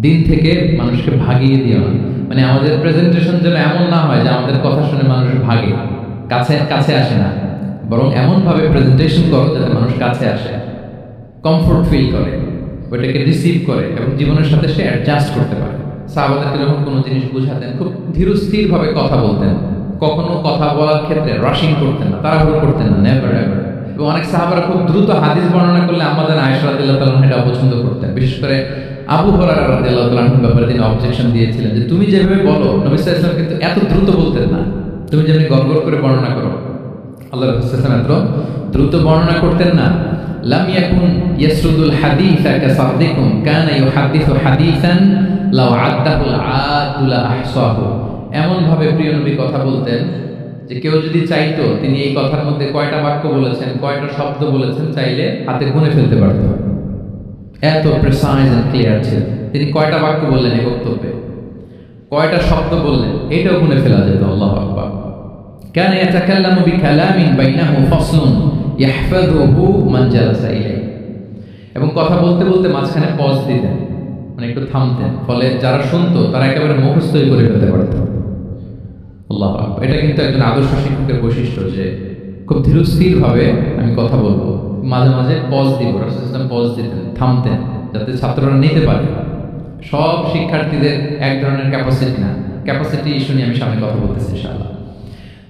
দিন থেকে মানুষকে ভাগিয়ে দিও না। মানে আমাদের প্রেজেন্টেশন যেন এমন না হয় যে আমাদের কথা শুনে মানুষ ভাগে, কাছে কাছে আসে না, বরং এমনভাবে প্রেজেন্টেশন করো যাতে মানুষ কাছে আসে, কমফোর্ট ফিল করে, ওইটাকে রিসিভ করে এবং জীবনের সাথে সে অ্যাডজাস্ট করতে পারে। সাহাবাদেরকে যখন কোনো জিনিস বুঝাতেন খুব ধীরস্থিরভাবে কথা বলতেন, কখনো কথা বলার ক্ষেত্রে রাশিং করতেন না, তাড়াহুড়ো করতেন না, নেভার এভার। এবং অনেক সাহাবারা খুব দ্রুত হাদিস বর্ণনা করলে আমাদের আয়েশা রাদিয়াল্লাহু তাআলা এটা অপছন্দ করতেন। বিশেষ করে আবু হুরায়রা রাদিয়াল্লাহু তাআলার ব্যাপারে তিনি অবজেকশন দিয়েছিলেন যে তুমি যেভাবে বলো, নবী সাল্লাল্লাহু আলাইহি ওয়াসাল্লাম কিন্তু এত দ্রুত বলতেন না, তুমি যেমনি গড়গড় করে বর্ণনা করো, আল্লাহ রাসূল সাল্লাল্লাহু আলাইহি ওয়াসাল্লাম এত দ্রুত বর্ণনা করতেন না। লাম ইয়াকুন ইয়াসরুদুল হাদিসা কাসারদিকুম কানা ইউহাদ্দিসু হাদিসান লাউ আদ্দাহুল আদুলা আহসাহু। এমন ভাবে প্রিয় নবী কথা বলতেন যে কেউ যদি চাইতো তিনি এই কথার মধ্যে কয়টা বাক্য বলেছেন, কয়টা শব্দ বলেছেন, চাইলে হাতে গুনে ফেলতে পারত। এত প্রিসাইজ এন্ড ক্লিয়ার ছিল। তিনি কয়টা বাক্য বললেন এই বক্তব্যে, কয়টা শব্দ বললেন, এটাও গুনে ফেলা যেত। আল্লাহু আকবার। কানা ইয়াতাকাল্লামু বিকালামিন বাইনাহু ফাসলুন ইয়াহফাযুহু মান জালাসা ইলাইহি। এবং কথা বলতে বলতে মাঝখানে পজ দিতেন, মানে একটু থামতেন, ফলে যারা শুনতো তারা একেবারে মুখস্থই করে ফেলতে পারত। আল্লাহু আকবার। এটা কিন্তু একজন আদর্শ শিক্ষকের বৈশিষ্ট্য যে খুব ধীরস্থির ভাবে আমি কথা বলবো, মাঝে মাঝে পজ দিব। রাসূল পজ দিতেন, থামতেন, যাতে ছাত্ররা নিতে পারে। সব শিক্ষার্থীদের এক ধরনের ক্যাপাসিটি না, ক্যাপাসিটি ইস্যু নিয়ে আমি সামনে কথা বলতেছি ইনশাআল্লাহ।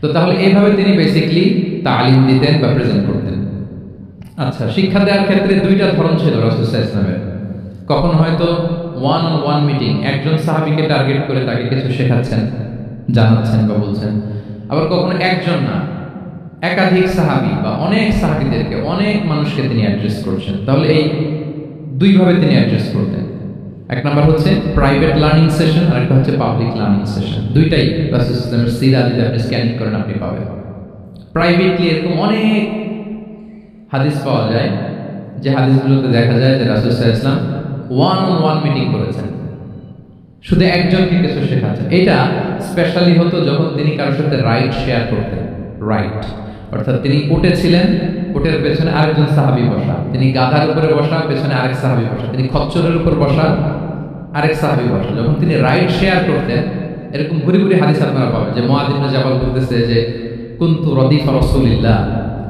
তো তাহলে এইভাবে তিনি বেসিক্যালি তালিম দিতেন বা প্রেজেন্ট করতেন। আচ্ছা, শিক্ষা দেওয়ার ক্ষেত্রে দুইটা ধরন ছিল রাসূল সাল্লাল্লাহু আলাইহি ওয়াসাল্লামের। কখনো হয়তো ওয়ান অন ওয়ান মিটিং, একজন সাহাবীকে টার্গেট করে তাকে কিছু শেখাচ্ছেন, জানাচ্ছেন বা বলছেন। আবার কখনো একজন না, একাধিক সাহাবী বা অনেক সাহাবীদেরকে, অনেক মানুষকে তিনি অ্যাড্রেস করছেন। তাহলে এই দুইভাবে তিনি অ্যাড্রেস করতেন। এক নাম্বার হচ্ছে প্রাইভেট লার্নিং সেশন, আর একটা হচ্ছে পাবলিক লার্নিং সেশন। দুইটাই রাসূল সাল্লাল্লাহু আলাইহি ওয়াসাল্লামের সিরা যদি আপনি স্ক্যানিং করেন আপনি পাবেন। প্রাইভেটলি এরকম অনেক হাদিস পাওয়া যায় যে হাদিসগুলোতে দেখা যায় যে রাসূল সাল্লাল্লাহু আলাইহি ওয়াসাল্লাম ওয়ান অন ওয়ান মিটিং করেছেন, শুধু একজনকে কিছু শেখাচ্ছেন। এটা স্পেশালি হতো যখন তিনি কারোর সাথে রাইট শেয়ার করতেন। রাইট অর্থাৎ তিনি উটে ছিলেন, উটের পেছনে আরেকজন সাহাবী বসা, তিনি গাধার উপরে বসা, পেছনে আরেক সাহাবী বসা, তিনি খচ্চরের উপর বসা, আরেক সাহাবী বসা। যখন তিনি রাইট শেয়ার করতেন, এরকম ঘুরি ঘুরি হাদিস আপনারা পাবেন যে মুআয ইবনে জাবাল বলতেছে যে কুনতু রদিফা রাসূলিল্লাহ,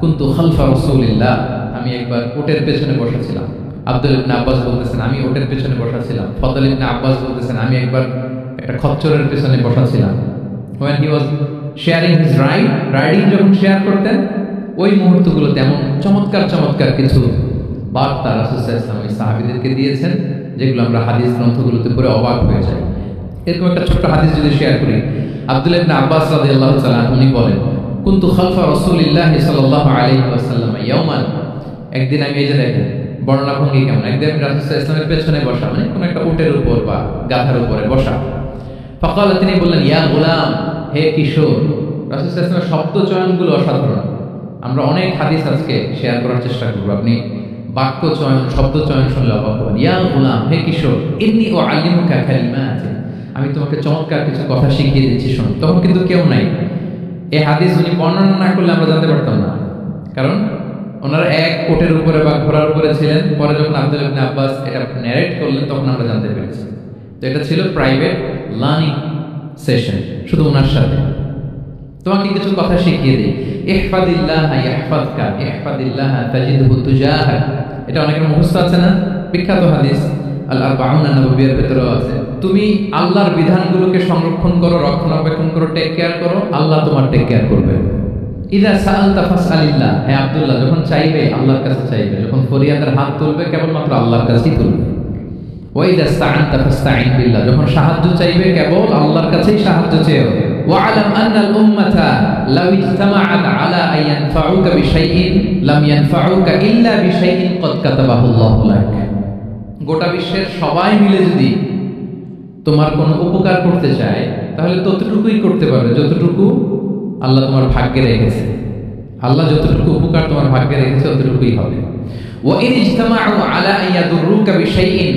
কুনতু খালফা রাসূলিল্লাহ, আমি একবার উটের পেছনে বসা ছিলাম। আব্দুল ইবনে আব্বাস বলতেছেন আমি উটের পেছনে বসা ছিলাম। ফদল ইবনে আব্বাস বলতেছেন আমি একবার একটা খচ্চরের পেছনে বসা ছিলাম। when he was sharing his riding যখন শেয়ার করতেন, ওই মুহূর্তগুলোতে এমন চমৎকার চমৎকার কিছু বার্তা রাসূল সাল্লাল্লাহু আলাইহি ওয়াসাল্লাম সাহাবীদেরকে দিয়েছেন যেগুলো আমরা হাদিস গ্রন্থগুলোতে পড়ে অবাক হয়ে যাই। এরকম একটা ছোট্ট হাদিস যদি শেয়ার করি, আব্দুল্লাহ ইবনে আব্বাস রাদিয়াল্লাহু তাআলা উনি বলেন কুনতু খালফা রাসূলিল্লাহি সাল্লাল্লাহু আলাইহি ওয়াসাল্লাম ইয়াওমান। একদিন আমি এই যে দেখেন বর্ণনা ভঙ্গি কেমন, একদিন রাসূল সাল্লাল্লাহু আলাইহি ওয়াসাল্লামের পেছনে বসা, মানে কোন একটা উটের উপর বা গাধার উপরে বসা। ফাকালা, তিনি বললেন ইয়া গোলাম, হে কিশোর। রাসূল সাল্লাল্লাহু আলাইহি ওয়াসাল্লামের শব্দ চয়নগুলো অসাধারণ। আমরা অনেক হাদিস আজকে শেয়ার করার চেষ্টা করব, আপনি বাক্য চয়ন, শব্দ চয়ন শুনলে অবাক হবেন। ইয়া গোলাম, হে কিশোর, ইন্নী উআল্লিমুকা কালিমাত, আমি তোমাকে চমৎকার কিছু কথা শিখিয়ে দিচ্ছি, শোন। তখন কিন্তু কেউ নাই। এই হাদিস উনি বর্ণনা না করলে আমরা জানতে পারতাম না, কারণ ওনারা এক কোটের উপরে বা ঘোড়ার উপরে ছিলেন। পরে যখন আব্দুল্লাহ ইবনে আব্বাস এটা ন্যারেট করলেন তখন আমরা জানতে পেরেছি। তো এটা ছিল প্রাইভেট লার্নিং সেশন, শুধু ওনার সাথে। তোমাকে কিছু কথা শিখিয়ে দিই। ইহফাদিল্লাহ ইয়াহফাযকা, ইহফাদিল্লাহ তাজিদহু তুজাহাক। এটা অনেকের মুখস্থ আছে না, বিখ্যাত হাদিস আল আরবাউন আন-নববিয়ার ভিতরেও আছে। তুমি আল্লাহর বিধানগুলোকে সংরক্ষণ করো, রক্ষণাবেক্ষণ করো, টেক কেয়ার করো, আল্লাহ তোমার টেক কেয়ার করবে। ইযা সাআলতা ফাসআলিল্লাহ, হে আব্দুল্লাহ, যখন চাইবে আল্লাহর কাছে চাইবে, যখন ফরিয়াদের হাত তুলবে কেবলমাত্র আল্লাহর কাছেই তুলবে। ওয়া ইযা ইসতাআনতা ফাসতাঈন বিল্লাহ, যখন সাহায্য চাইবে কেবল আল্লাহর কাছেই সাহায্য চেও। ওয়া আলাম আন্নাল উম্মাতা লাউ ইজতামাআত আলা আন ইয়ানফাউকা বিশাইইন লাম ইয়ানফাউকা ইল্লা বিশাইইন ক্বাদ কাতাবাহু আল্লাহু লাক। গোটা বিশ্বের সবাই মিলে যদি তোমার কোনো উপকার করতে চায় তাহলে ততটুকুই করতে পারবে যতটুকু আল্লাহ তোমার ভাগ্যে রেখেছে। আল্লাহ যতটুকু উপকার তোমার ভাগ্যে রেখেছে ততটুকুই হবে। ওয়া ইন ইজতামাউ আলা আন ইয়াদুররুকা বিশাইইন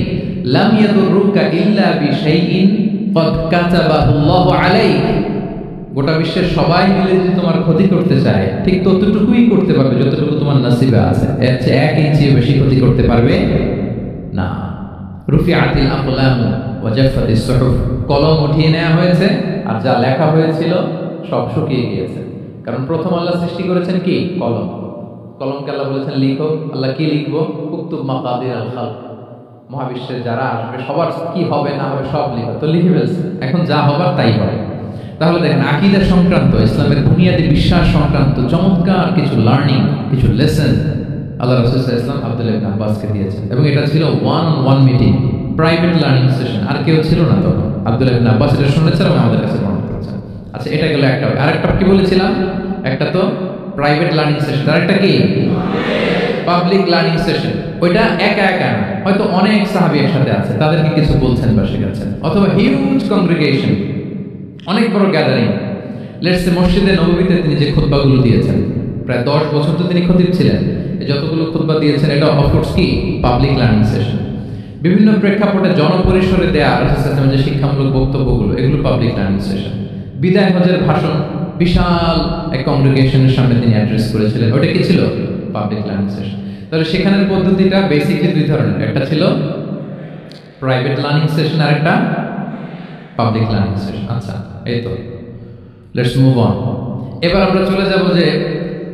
লাম ইয়াদুররুকা ইল্লা বিশাইইন ক্বাদ কাতাবাহু আল্লাহু আলাইক। গোটা বিশ্বের সবাই মিলে যদি তোমার ক্ষতি করতে চায় ঠিক ততটুকুই করতে পারবে যতটুকু তোমার নসিবে আছে। এর চেয়ে 1 ইঞ্চি বেশি ক্ষতি করতে পারবে না। রুফিআতিল আকলাম ওয়া জাফাতিস সুহুফ, কলম উঠিয়ে নেওয়া হয়েছে আর যা লেখা হয়েছিল সব শুকিয়ে গিয়েছে। কারণ প্রথম আল্লাহ সৃষ্টি করেছেন কি? কলম। কলমকে আল্লাহ বলেছেন লিখো। আল্লাহ কি লিখবো? উক্তুব মাকাদির আল খালক, মহাবিশ্বের যারা আসবে সবার কি হবে না হবে সব লিখো। তো লিখে ফেলছে, এখন যা হবার তাই হবে। তাহলে দেখেন আকীদা সংক্রান্ত, ইসলামের বুনিয়াদী বিশ্বাস সংক্রান্ত চমৎকার কিছু লার্নিং, কিছু লেসন আল্লাহ রাসূল সাল্লাল্লাহু আলাইহি ওয়াসাল্লাম আব্দুল্লাহ ইবনে আব্বাসকে দিয়েছেন। এবং এটা ছিল one on one meeting, private learning session. আর কেউ ছিল না তখন। আব্দুল্লাহ ইবনে আব্বাস এটা শুনেছেন এবং আমাদের কাছে বর্ণনা করেছেন। আচ্ছা, এটা গেল একটা। আরেকটা কি বলেছিলাম? একটা তো প্রাইভেট লার্নিং সেশন, আরেকটা কি পাবলিক লার্নিং সেশন, ওইটা একা একা না, হয়তো অনেক সাহাবী একসাথে আছে, তাদেরকে কিছু বলছেন বা শেখাচ্ছেন, অথবা হিউজ কংগ্রিগেশন, অনেক বড় গ্যাদারিং। লেটস সে মসজিদে নববীতে তিনি যে খুতবাগুলো দিয়েছেন, প্রায় 10 বছর তো তিনি খতিব ছিলেন, যতগুলো খুতবা দিয়েছেন এটা অফকোর্স কি পাবলিক লার্নিং সেশন। বিভিন্ন প্রেক্ষাপটে জনপরিসরে দেয়া রাসূলের যে শিক্ষামূলক বক্তব্যগুলো, এগুলো পাবলিক লার্নিং সেশন। বিদায় হজের ভাষণ বিশাল এক কংগ্রিগেশনের সামনে তিনি অ্যাড্রেস করেছিলেন, ওটা কি ছিল? Public learning session. তাহলে সেখানের পদ্ধতিটা বেসিকলি দুই ধরনের, একটা ছিল প্রাইভেট লার্নিং সেশন আর একটা পাবলিক লার্নিং সেশন। আচ্ছা, এই তো, লেটস মুভ অন। এবার আমরা চলে যাব যে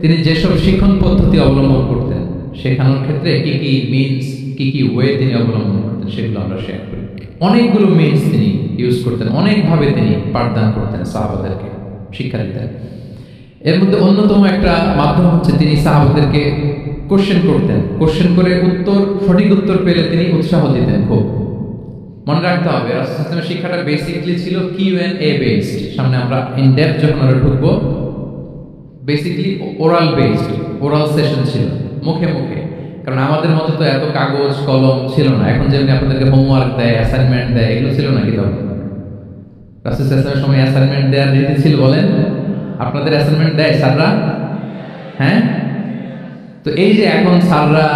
তিনি যেসব শিক্ষণ পদ্ধতি অবলম্বন করতেন, শেখানোর ক্ষেত্রে কি কি মিনস, কি কি ওয়ে তিনি অবলম্বন করতেন, সেগুলো আমরা শেয়ার করি। অনেকগুলো মিনস তিনি ইউজ করতেন, অনেকভাবে তিনি পাঠদান করতেন, সাহাবাদেরকে শিক্ষা দিতেন। এর মধ্যে অন্যতম একটা মাধ্যম হচ্ছে তিনি সাহাবাদেরকে কোশ্চেন করতেন, কোশ্চেন করে সঠিক উত্তর পেলে তিনি উৎসাহ দিতেন খুব। মনে রাখতে হবে রাসূলের শিক্ষাটা বেসিক্যালি ছিল Q&A বেসড। সামনে আমরা ইন ডেপথ যখন আমরা ঢুকবো, basically oral based, oral session ছিল, মুখে মুখে। কারণ আমাদের মতো তো এত কাগজ কলম ছিল না, এখন যেমনি আপনাদেরকে হোমওয়ার্ক দেয়, অ্যাসাইনমেন্ট দেয়, এগুলো ছিল না। কি তখন রাসূলের সময় অ্যাসাইনমেন্ট দেওয়ার রীতি ছিল? বলেন, আপনাদের অ্যাসাইনমেন্ট দেয় স্যাররা? হ্যাঁ, তো এই যে এখন স্যাররা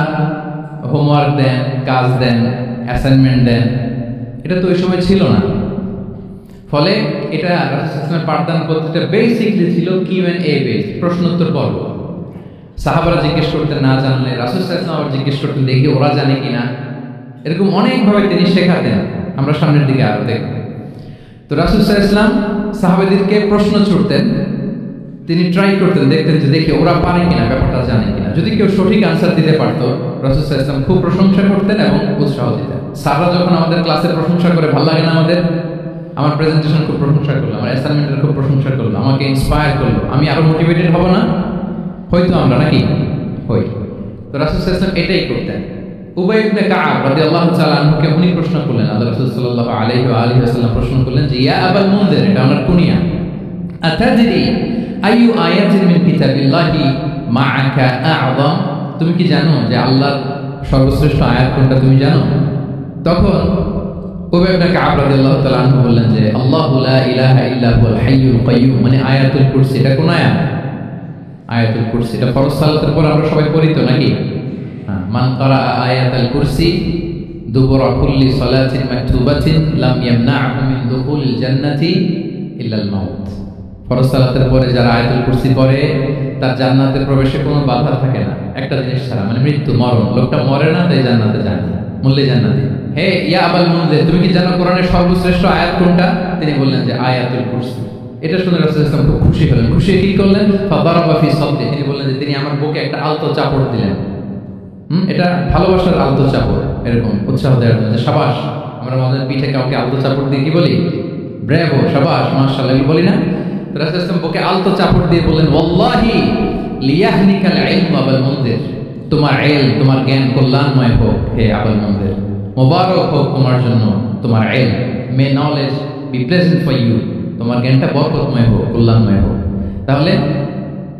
হোমওয়ার্ক দেন, কাজ দেন, অ্যাসাইনমেন্ট দেন, এটা তো ওই সময় ছিল না। ফলে এটা রাসূলের পাঠদান পদ্ধতিটা বেসিক্যালি ছিল Q&A বেসড, প্রশ্নোত্তর পর্ব। সাহাবারা জিজ্ঞেস করতেন, না জানলে রাসূল সাল্লাল্লাহু আলাইহি ওয়াসাল্লাম জিজ্ঞেস করতেন, দেখি ওরা জানে কিনা। এরকম অনেকভাবে তিনি শেখাতেন, আমরা সামনের দিকে আরো দেখব। তো রাসূল সাল্লাল্লাহু আলাইহি ওয়াসাল্লাম সাহাবাদেরকে প্রশ্ন ছুড়তেন, তিনি ট্রাই করতেন, দেখতেন যে দেখি ওরা পারে কিনা, ব্যাপারটা জানে কিনা। যদি কেউ সঠিক আনসার দিতে পারতো, রাসূল সাল্লাল্লাহু আলাইহি ওয়াসাল্লাম খুব প্রশংসা করতেন এবং উৎসাহ দিতেন। স্যাররা যখন আমাদের ক্লাসের প্রশংসা করে, ভালো লাগে না আমাদের? আমার প্রেজেন্টেশন খুব প্রশংসা করলো, আমার অ্যাসাইনমেন্টের খুব প্রশংসা করলো, আমাকে ইন্সপায়ার করলো, আমি আরো মোটিভেটেড হব না? হয়তো আমরা নাকি হই। তো রাসূল সাল্লাল্লাহু আলাইহি ওয়াসাল্লাম এটাই করতেন। উবাই ইবনে কাব রাদিয়াল্লাহু তাআলা আনহুকে উনি প্রশ্ন করলেন, আল্লাহ রাসূল সাল্লাল্লাহু আলাইহি ওয়া আলিহি ওয়াসাল্লাম প্রশ্ন করলেন যে, ইয়া আবাল মুনজির, এটা আমার কুনিয়া, আতাদরি আইয়ু আয়াতিন মিন কিতাবিল্লাহি মাআকা আ'যাম, তুমি কি জানো যে আল্লাহর সর্বশ্রেষ্ঠ আয়াত কোনটা, তুমি জানো? তখন উবাই ইবনে কাব রাদিয়াল্লাহু তাআলা আনহু বললেন যে, আল্লাহু লা ইলাহা ইল্লা হুয়াল হাইয়ুল কাইয়্যুম, মানে আয়াতুল কুরসি। এটা কোন আয়াত? আয়াতুল কুরসি। এটা ফরজ সালাতের পর আমরা সবাই পড়ি তো নাকি? মান ক্বারা আয়াতুল কুরসি দুবুরা কুল্লি সালাতিন মাকতুবাতিন লাম ইয়ামনা'হু মিন দুখুলিল জান্নাতি ইল্লাল মাউত। ফরজ সালাতের পরে যারা আয়াতুল কুরসি পড়ে, তার জান্নাতে প্রবেশে কোনো বাধা থাকে না, একটা জিনিস ছাড়া, মানে মৃত্যু, মরণ। লোকটা মরে না, তাই জান্নাতে যায় না, মূল্যে জান্নাতি। হে ইয়া আবাল মুনজির, তুমি কি জানো কোরআনের সর্বশ্রেষ্ঠ আয়াত কোনটা? তিনি বললেন যে আয়াতুল কুরসি। এটা শুনে রাসূল সাল্লাল্লাহু আলাইহি ওয়াসাল্লাম খুব খুশি হলেন। খুশি কি করলেন? ফাদারাবা ফি সাদরি, তিনি বললেন যে তিনি আমার বুকে একটা আলতো চাপড় দিলেন। এটা ভালোবাসার আলতো চাপড়, এরকম উৎসাহ দেওয়ার জন্য, শাবাশ। আমরা আমাদের পিঠে কাউকে আলতো চাপড় দিয়ে কি বলি? ব্রাভো, শাবাশ, মাশাআল্লাহ, এগুলো বলি না? তো রাসূল সাল্লাল্লাহু আলাইহি ওয়াসাল্লাম বুকে আলতো চাপড় দিয়ে বললেন, ওয়াল্লাহি লিয়াহনিকাল ইলমু আবাল মুনজির, তোমার ইলম, তোমার জ্ঞান কল্যাণময় হোক হে আবাল মুনজির, মোবারক হোক তোমার জন্য তোমার ইলম, may knowledge be pleasant for you, তোমার জ্ঞানটা বরকতময় হোক, কল্যাণময় হোক। তাহলে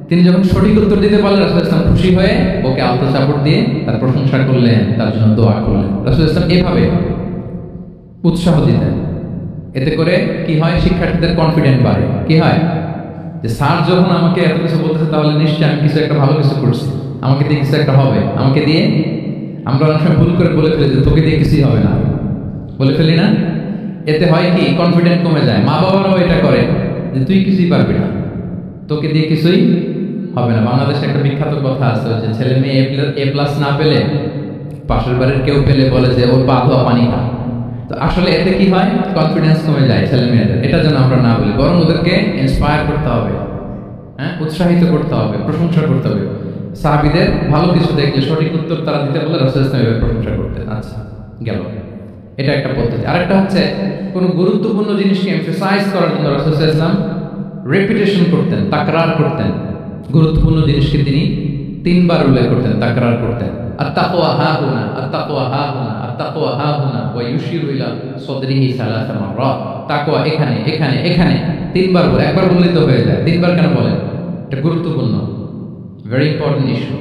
তিনি যখন সঠিক উত্তর দিতে পারলেন, রাসূল সাল্লাল্লাহু আলাইহি ওয়াসাল্লাম খুশি হয়ে ওকে আলতো চাপড় দিয়ে তার প্রশংসা করলেন, তার জন্য দোয়া করলেন। রাসূল সাল্লাল্লাহু আলাইহি ওয়াসাল্লাম এভাবে উৎসাহ দিতেন। এতে করে কি হয়? শিক্ষার্থীদের কনফিডেন্ট বাড়ে। কি হয়? যে স্যার যখন আমাকে এত কিছু বলতেছে, তাহলে নিশ্চয়ই আমি কিছু একটা ভালো কিছু করছি, আমাকে দিয়ে কিছু একটা হবে, আমাকে দিয়ে। আমরা অনেক সময় ভুল করে বলে ফেলি যে তোকে দিয়ে কিছুই হবে না, বলে ফেলি না? এতে হয় কি? কনফিডেন্ট কমে যায়। মা বাবারাও এটা করে যে তুই কিছুই পারবি না, তোকে দিয়ে কিছুই হবে না। বাংলাদেশে একটা বিখ্যাত কথা আছে যে ছেলে মেয়ে এ প্লাস না পেলে পাশের বাড়ির কেউ পেলে বলে যে ওর পা ধোয়া পানি খা। তো আসলে এতে কি হয়? কনফিডেন্স কমে যায় ছেলে মেয়েদের। এটা যেন আমরা না বলি, বরং ওদেরকে ইন্সপায়ার করতে হবে, হ্যাঁ, উৎসাহিত করতে হবে, প্রশংসা করতে হবে। সাহাবীদের ভালো কিছু দেখলে সঠিক উত্তর তারা দিতে বলে রাসূল সাল্লাল্লাহু আলাইহি ওয়াসাল্লাম প্রশংসা করতেন। আচ্ছা, গেল, এটা একটা পদ্ধতি। আরেকটা হচ্ছে কোনো গুরুত্বপূর্ণ জিনিসকে এমফাসাইজ করার জন্য রাসূল সাল্লাল্লাহু আলাইহি ওয়াসাল্লাম রেপিটেশন করতেন, তাকরার করতেন। গুরুত্বপূর্ণ জিনিসকে তিনি 3 বার উল্লেখ করতেন, তাকরার করতেন। আত-তাকওয়া হাহুনা, আত-তাকওয়া হাহুনা, আত-তাকওয়া হাহুনা ওয়া ইউশিরু ইলা সাদরিহি 3 মাররাত। তাকওয়া এখানে, এখানে, এখানে 3 বার বলে, একবার বললেই তো হয়ে যায়। 3 বার কেন বলেন? এটা গুরুত্বপূর্ণ, ভেরি ইম্পর্টেন্ট ইস্যু।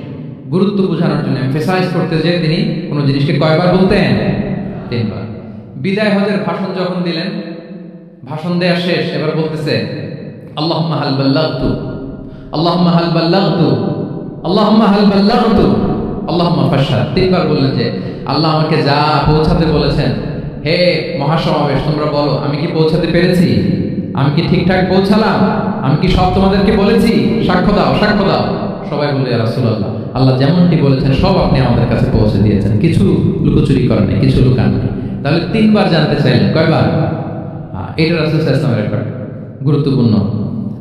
গুরুত্ব বোঝানোর জন্য এমফেসাইজ করতে যে তিনি কোনো জিনিসকে কয়বার বলতেন? 3 বার। বিদায় হজের ভাষণ যখন দিলেন, ভাষণ দেয়া শেষ, এবার বলতেছে আল্লাহুম্মা হাল বাল্লাগতু, আল্লাহুম্মা হাল বাল্লাগতু, আল্লাহুম্মা হাল বাল্লাগতু, আল্লাহুম্মা ফাশহাদ। 3 বার বললেন যে আল্লাহ আমাকে যা পৌঁছাতে বলেছেন, হে মহাসমাবেশ তোমরা বলো আমি কি পৌঁছাতে পেরেছি? আমি কি ঠিকঠাক পৌঁছালাম? আমি কি সব তোমাদেরকে বলেছি? সাক্ষ্য দাও, সাক্ষ্য দাও। সবাই বলে ইয়া রাসূলুল্লাহ, আল্লাহ যেমনটি বলেছেন সব আপনি আমাদের কাছে পৌঁছে দিয়েছেন, কিছু লুকোচুরি করেন নাই, কিছু লুকান নাই। তাহলে 3 বার জানতে চাইলেন, কয়বার? এটা রাসূল সাল্লাল্লাহু আলাইহি ওয়াসাল্লামের একটা গুরুত্বপূর্ণ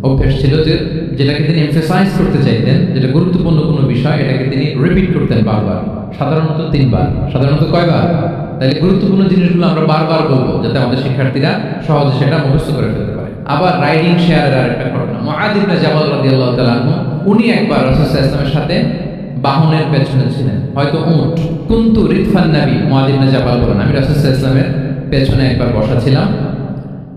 অভ্যাস ছিল, যে যেটাকে তিনি এমফাসাইজ করতে চাইতেন, যেটা গুরুত্বপূর্ণ কোনো বিষয়, এটাকে তিনি রিপিট করতেন বারবার, সাধারণত 3 বার। সাধারণত কয়বার? তাহলে গুরুত্বপূর্ণ জিনিসগুলো আমরা বারবার বলবো, যাতে আমাদের শিক্ষার্থীরা সহজে সেটা মুখস্থ করে ফেলতে পারে। আবার রাইডিং শেয়ারের আরেকটা ঘটনা, মুআয ইবনে জাবাল রাদিয়াল্লাহু তাআলা আনহু, উনি একবার রাসূল সাল্লাল্লাহু আলাইহি ওয়াসাল্লামের সাথে বাহনের পেছনে ছিলেন, হয়তো উট। কুনতু রিদফান নবী, মুআয ইবনে জাবাল বলেন, আমি রাসূল সাল্লাল্লাহু আলাইহি ওয়াসাল্লামের পেছনে একবার বসা ছিলাম।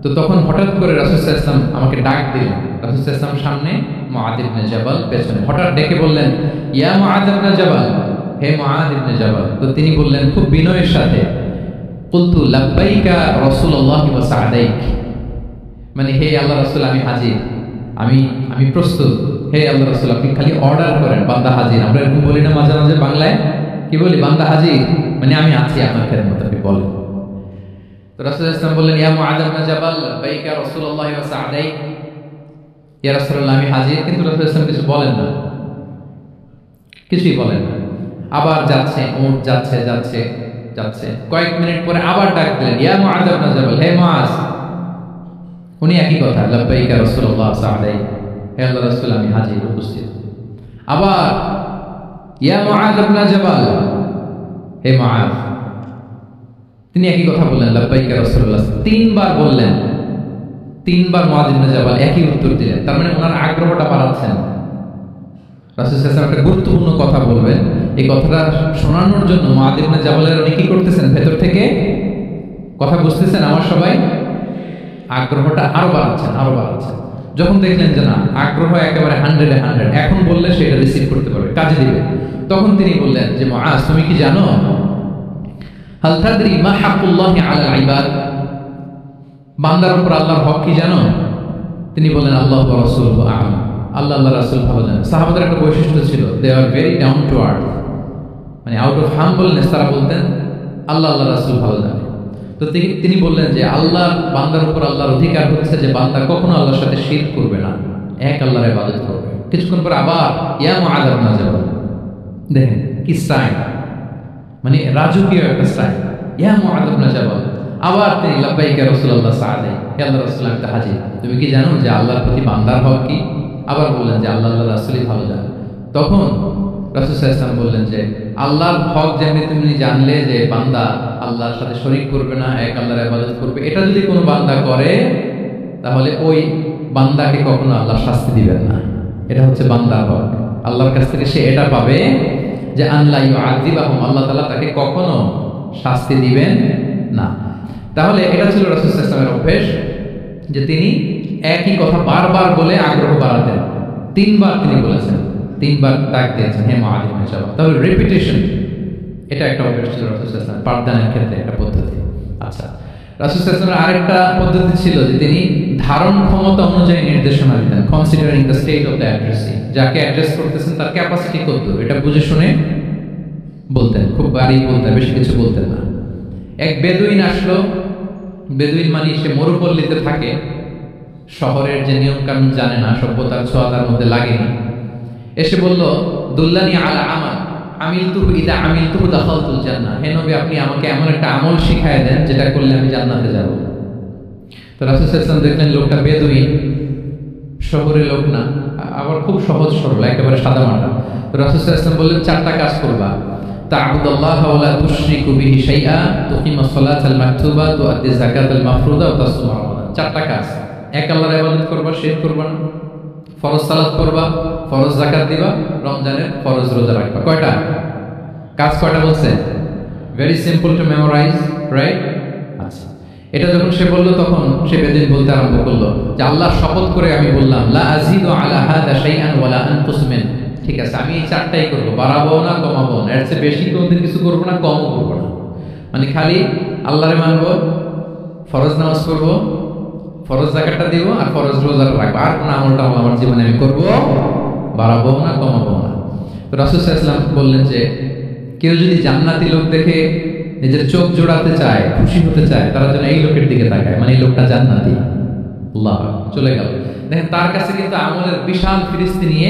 তো তখন হঠাৎ করে রাসূল সাল্লাল্লাহু আলাইহি ওয়াসাল্লাম আমাকে ডাক দিলেন। রাসূল সাল্লাল্লাহু আলাইহি ওয়াসাল্লাম সামনে, মুআয ইবনে জাবাল পেছনে। হঠাৎ ডেকে বললেন, ইয়া মুআয ইবনে জাবাল, হে মুআয ইবনে জাবাল। তো তিনি বললেন খুব বিনয়ের সাথে, কুলতু লাব্বাইকা রাসূলুল্লাহ ওয়া সা'দাইক, মানে হে আল্লাহ রাসূল আমি হাজির, আমি প্রস্তুত। হে আল্লাহ রাসূল আপনি খালি অর্ডার করেন, বান্দা হাজির। আমরা এরকম বলি না মাঝে মাঝে বাংলায়, কি বলি? বান্দা হাজির, মানে আমি আছি আপনার খেদমতে, আপনি বলেন। তো রাসূল সাল্লাল্লাহু আলাইহি ওয়াসাল্লাম বললেন, ইয়া মুআয ইবনে জাবাল লাব্বাইকা রাসূলুল্লাহ ওয়া সা'দাইক, ইয়া রাসূলুল্লাহ আমি হাজির। কিন্তু রাসূল সাল্লাল্লাহু আলাইহি ওয়াসাল্লাম কিছু বলেন না, কিছুই বলেন না। আবার যাচ্ছে, উট যাচ্ছে যাচ্ছে যাচ্ছে, কয়েক মিনিট পরে আবার ডাক দিলেন, ইয়া মুআয ইবনে জাবাল, হে মুআয। উনি একই কথা, লাব্বাইকা রাসূলুল্লাহ সা'দাইক, হে আল্লাহর রাসূল আমি হাজির, উপস্থিত। আবার ইয়া মুআয ইবনে জাবাল, হে মুআয। তিনি একই কথা বললেন, লাব্বাইকা রাসূলুল্লাহ। 3 বার বললেন, 3 বার মুআয ইবনে জাবাল একই উত্তর দিলেন। তার মানে ওনার আগ্রহটা বাড়াচ্ছেন। রাসূল সাল্লাল্লাহু আলাইহি ওয়াসাল্লাম একটা গুরুত্বপূর্ণ কথা বলবেন, এই কথাটা শোনানোর জন্য মুআয ইবনে জাবালের উনি কি করতেছেন? ভেতর থেকে কথা বুঝতেছেন আমার সবাই? আগ্রহটা আরো বাড়াচ্ছেন, আরো বাড়াচ্ছেন। যখন দেখলেন যে না, আগ্রহ একেবারে 100-এ 100, এখন বললে সেটা রিসিভ করতে পারবে, কাজে দিবে, তখন তিনি বললেন যে মুআয তুমি কি জানো, হাল তাদরি মা হাক্কুল্লাহি আলাল ইবাদ, বান্দার উপর আল্লাহর হক কি জানো? তিনি বললেন আল্লাহু ওয়া রাসূলুহু আ'লাম, আল্লাহ আল্লাহ রাসূল ভালো জানেন। সাহাবাদের একটা বৈশিষ্ট্য ছিল, they are very down to earth, মানে আউট অফ হাম্বলনেস তারা বলতেন আল্লাহ আল্লাহ রাসূল ভালো জানেন। তো তিনি বললেন যে আল্লাহর বান্দার উপর আল্লাহর অধিকার হচ্ছে যে বান্দা কখনো আল্লাহর সাথে শিরক করবে না, এক আল্লাহর ইবাদত করবে। কিছুক্ষণ পর আবার ইয়া মুআয ইবনে জাবাল, দেখেন কি সাইন, মানে রাজকীয় একটা সাইন, ইয়া মুআয ইবনে জাবাল। আবার তিনি লাব্বাইকা রাসূলুল্লাহ সা'দাইক, হে আল্লাহর রাসূল আমি হাজির, তুমি কি জানো যে আল্লাহর প্রতি বান্দার হক কি? আবার বললেন যে আল্লাহ আল্লাহ রাসূলই ভালো জানেন। তখন রাসূল সাল্লাল্লাহু আলাইহি ওয়াসাল্লাম বললেন যে আল্লাহর হক যেমনি তুমি জানলে যে বান্দা আল্লাহর সাথে শরীক করবে না, এক আল্লাহর ইবাদত করবে, এটা যদি কোনো বান্দা করে তাহলে ওই বান্দাকে কখনো আল্লাহ শাস্তি দিবেন না। এটা হচ্ছে বান্দার হক, আল্লাহর কাছ থেকে সে এটা পাবে যে আল্লাহ ইউআযিবাহুম, আল্লাহ তাআলা তাকে কখনো শাস্তি দিবেন না। তাহলে এটা ছিল রাসূল সাল্লাল্লাহু আলাইহি ওয়াসাল্লামের অভ্যাস, যে তিনি একই কথা বারবার বলে আগ্রহ বাড়াতেন। 3 বার তিনি বলেছেন, 3 বার ডাক দিয়েছেন হে মুআয ইবনে জাবাল। তাহলে রিপিটেশন এটা একটা অভ্যাস ছিল রাসূল সাল্লাল্লাহু আলাইহি ওয়াসাল্লাম, পাঠদানের ক্ষেত্রে একটা পদ্ধতি। আচ্ছা, রাসূল সাল্লাল্লাহু আলাইহি ওয়াসাল্লামের আরেকটা পদ্ধতি ছিল যে তিনি ধারণ ক্ষমতা অনুযায়ী নির্দেশনা দিতেন, considering the state of the addressee, যাকে অ্যাড্রেস করতেছেন তার ক্যাপাসিটি কত, এটা বুঝে শুনে বলতেন, খুব বাড়ি বলতেন, বেশি কিছু বলতেন না। এক বেদুইন আসলো, বেদুইন মানে সে মরুপল্লীতে থাকে, শহরের যে নিয়ম কানুন জানে না, সভ্যতার ছোঁয়া তার মধ্যে লাগেনি। এসে বলল, দুল্লানি আলা আমাল আমিলতুহু ইদা আমিলতুহু দাখালতুল জান্নাহ, হে নবী আপনি আমাকে এমন একটা আমল শিখায় দেন যেটা করলে আমি জান্নাতে যাব। তো রাসূল সাল্লাল্লাহু আলাইহি ওয়াসাল্লাম দেখলেন লোকটা বেদুইন, শহরের লোক না, আবার খুব সহজ সরল, একেবারে সাদামাটা। তো রাসূল সাল্লাল্লাহু আলাইহি ওয়াসাল্লাম বললেন 4টা কাজ করবা, তা'বুদাল্লাহ ওয়া লা তুশরিকু বিহি শাইআ, তুকিমাস সালাতাল মাকতুবা, তুআদ্দি যাকাতাল মাফরুদা ওয়া তাসুমা রমাদান। 4টা কাজ, এক আল্লাহর ইবাদত করবা, শিরক করবা না, ফরজ সালাত করবা, ফরজ যাকাত দিবা, রমজানের ফরজ রোজা রাখবা। কয়টা কাজ? কয়টা বলছে? Very simple to memorise, right? আচ্ছা, এটা যখন সে বলল তখন সে বেদিন বলতে আরম্ভ করলো যে আল্লাহর শপথ করে আমি বললাম, লা আযীদু আলা হাযা শাইআন ওয়া লা আনকুসু মিন, ঠিক আছে আমি এই চারটাই করবো, বাড়াবো না কমাবো না, এর চেয়ে বেশি কোনোদিন কিছু করবো না, কমও করবো না। মানে খালি আল্লাহরে মানবো, ফরজ নামাজ পড়বো, ফরজ যাকাতটা দিব, আর ফরজ রোজাটা রাখবো, আর কোনো আমলটা আমার জীবনে আমি করবো, বাড়াবো না কমাবো না। তো রাসূল সাল্লাল্লাহু আলাইহি ওয়াসাল্লাম বললেন যে কেউ যদি জান্নাতি লোক দেখে নিজের চোখ জোড়াতে চায়, খুশি হতে চায়, তারা যেন এই লোকের দিকে তাকায়, মানে এই লোকটা জান্নাতি। আল্লাহ, চলে গেল। দেখেন তার কাছে কিন্তু আমলের বিশাল ফিরিস্তি নিয়ে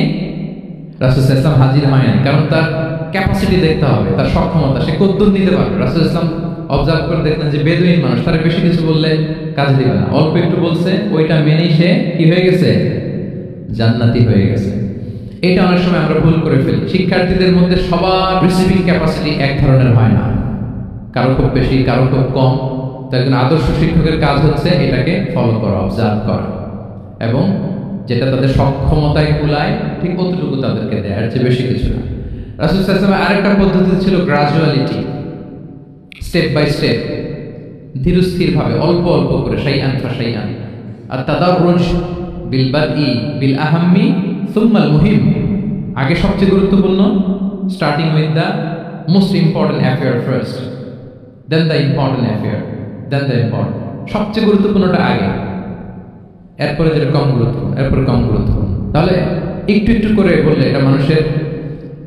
রাসূল সাল্লাল্লাহু আলাইহি ওয়াসাল্লাম হাজির হয়নি, কারণ তার ক্যাপাসিটি দেখতে হবে, তার সক্ষমতা, সে কদ্দুর নিতে পারবে। রাসূল সাল্লাল্লাহু আলাইহি ওয়াসাল্লাম অবজার্ভ করে দেখলেন যে বেদুইন মানুষ, তারা বেশি কিছু বললে কাজে দিবে না, অল্প একটু বলছে, ওইটা মেনেই সে কি হয়ে গেছে, জান্নাতি হয়ে গেছে। এটা অনেক সময় আমরা ভুল করে ফেলি। শিক্ষার্থীদের মধ্যে সবার রিসিভিং ক্যাপাসিটি এক ধরনের হয় না, কারো খুব বেশি, কারো খুব কম। তো একজন আদর্শ শিক্ষকের কাজ হচ্ছে এটাকে ফলো করা, অবজার্ভ করা, এবং যেটা তাদের সক্ষমতায় কুলায় ঠিক অতটুকু তাদেরকে দেয়, আর চেয়ে বেশি কিছু না। রাসূল সাল্লাল্লাহু আলাইহি ওয়াসাল্লাম আরেকটা পদ্ধতি ছিল গ্রাজুয়ালিটি, স্টেপ বাই স্টেপ, ধীরস্থির ভাবে, অল্প অল্প করে, শাইআন ফাশাইআন। আর তাদাররুজ বিল বাদই বিল আহাম্মি সুম্মাল মুহিম, আগে সবচেয়ে গুরুত্বপূর্ণ, starting with the most important affair first, then the important affair, then the important. সবচেয়ে গুরুত্বপূর্ণটা আগে, এরপরে যেটা কম গুরুত্বপূর্ণ, এরপরে কম গুরুত্বপূর্ণ। তাহলে একটু একটু করে বললে এটা মানুষের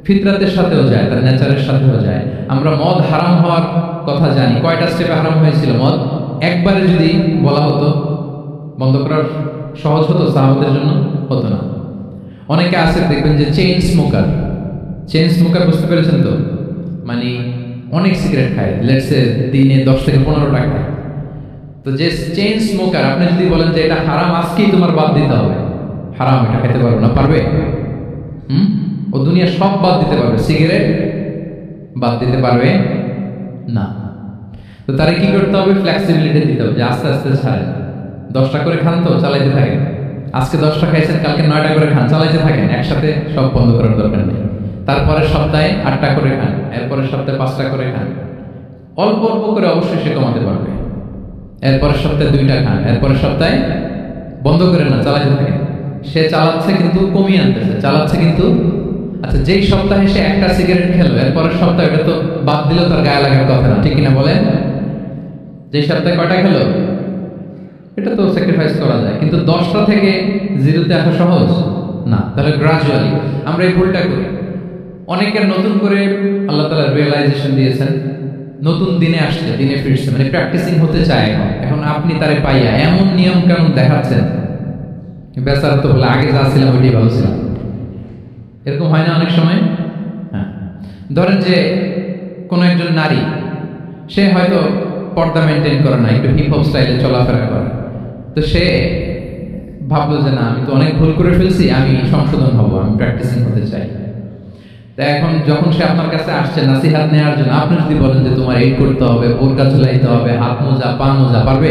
ফিতরাতের সাথেও যায়, তার নেচারের সাথেও যায়। আমরা মদ হারাম হওয়ার কথা জানি, কয়টা স্টেপে হারাম হয়েছিল মদ? একবারে যদি বলা হতো বন্ধ করার সহজ হতো সাহাবাদের জন্য? হতো না। অনেকে আছে দেখবেন যে চেইন স্মোকার, চেইন স্মোকার বুঝতে পেরেছেন তো? মানে অনেক সিগারেট খায়, লেটস সে দিনে 10 থেকে 15টা খায়। তো যে চেইন স্মোকার, আপনি যদি বলেন যে এটা হারাম, আজকেই তোমার বাদ দিতে হবে, হারাম, এটা খেতে পারবে না, পারবে? ও দুনিয়া সব বাদ দিতে পারবে, সিগারেট বাদ দিতে পারবে না। তো তারা কি করতে হবে? ফ্লেক্সিবিলিটি দিতে হবে, যে আস্তে আস্তে ছাড়েন। 10টা করে খান তো চালাইতে থাকেন, আজকে 10টা খাইছেন, কালকে 9টা করে খান, চালাইতে থাকেন, একসাথে সব বন্ধ করার দরকার নেই। তারপরে সপ্তাহে 8টা করে খান, এরপরে সপ্তাহে 5টা করে খান, অল্প অল্প করে অবশ্যই সে কমাতে পারবে। এরপরের সপ্তাহে 2টা খান, এরপরের সপ্তাহে বন্ধ করে না, চালাইতে থাকেন। সে চালাচ্ছে কিন্তু কমিয়ে আনতেছে, চালাচ্ছে কিন্তু। আচ্ছা, যেই সপ্তাহে সে একটা সিগারেট খেলো, এরপরের সপ্তাহে এটা তো বাদ দিলেও তার গায়ে লাগার কথা না, ঠিক কিনা বলেন? যে সপ্তাহে কয়টা খেলো এটা তো স্যাক্রিফাইস করা যায়, কিন্তু 10টা থেকে 0-তে আসা সহজ না। তাহলে গ্রাজুয়ালি আমরা এই ভুলটা করি। অনেকের নতুন করে আল্লাহ তাআলা রিয়েলাইজেশন দিয়েছেন, নতুন দিনে আসছে, দিনে ফিরছে, মানে প্র্যাকটিসিং হতে চায়। এখন আপনি তারে পাইয়া এমন নিয়ম কেমন দেখাচ্ছেন, বেচারা তো বলে আগে যা ছিলাম ওইটাই ভালো ছিলাম। এরকম হয় না অনেক সময়? হ্যাঁ, ধরেন যে কোনো একজন নারী, সে হয়তো পর্দা মেনটেন করে না, একটু হিপ হপ স্টাইলে চলাফেরা করে, তো সে ভাবলো যে না, আমি তো অনেক ভুল করে ফেলছি, আমি সংশোধন হবো, আমি প্র্যাকটিসিং হতে চাই। তা এখন যখন সে আপনার কাছে আসছে নাসিহাত নেওয়ার জন্য, আপনি যদি বলেন যে তোমার এই করতে হবে, বোরকা ঝুলাইতে হবে, হাত মোজা, পা মোজা, পারবে?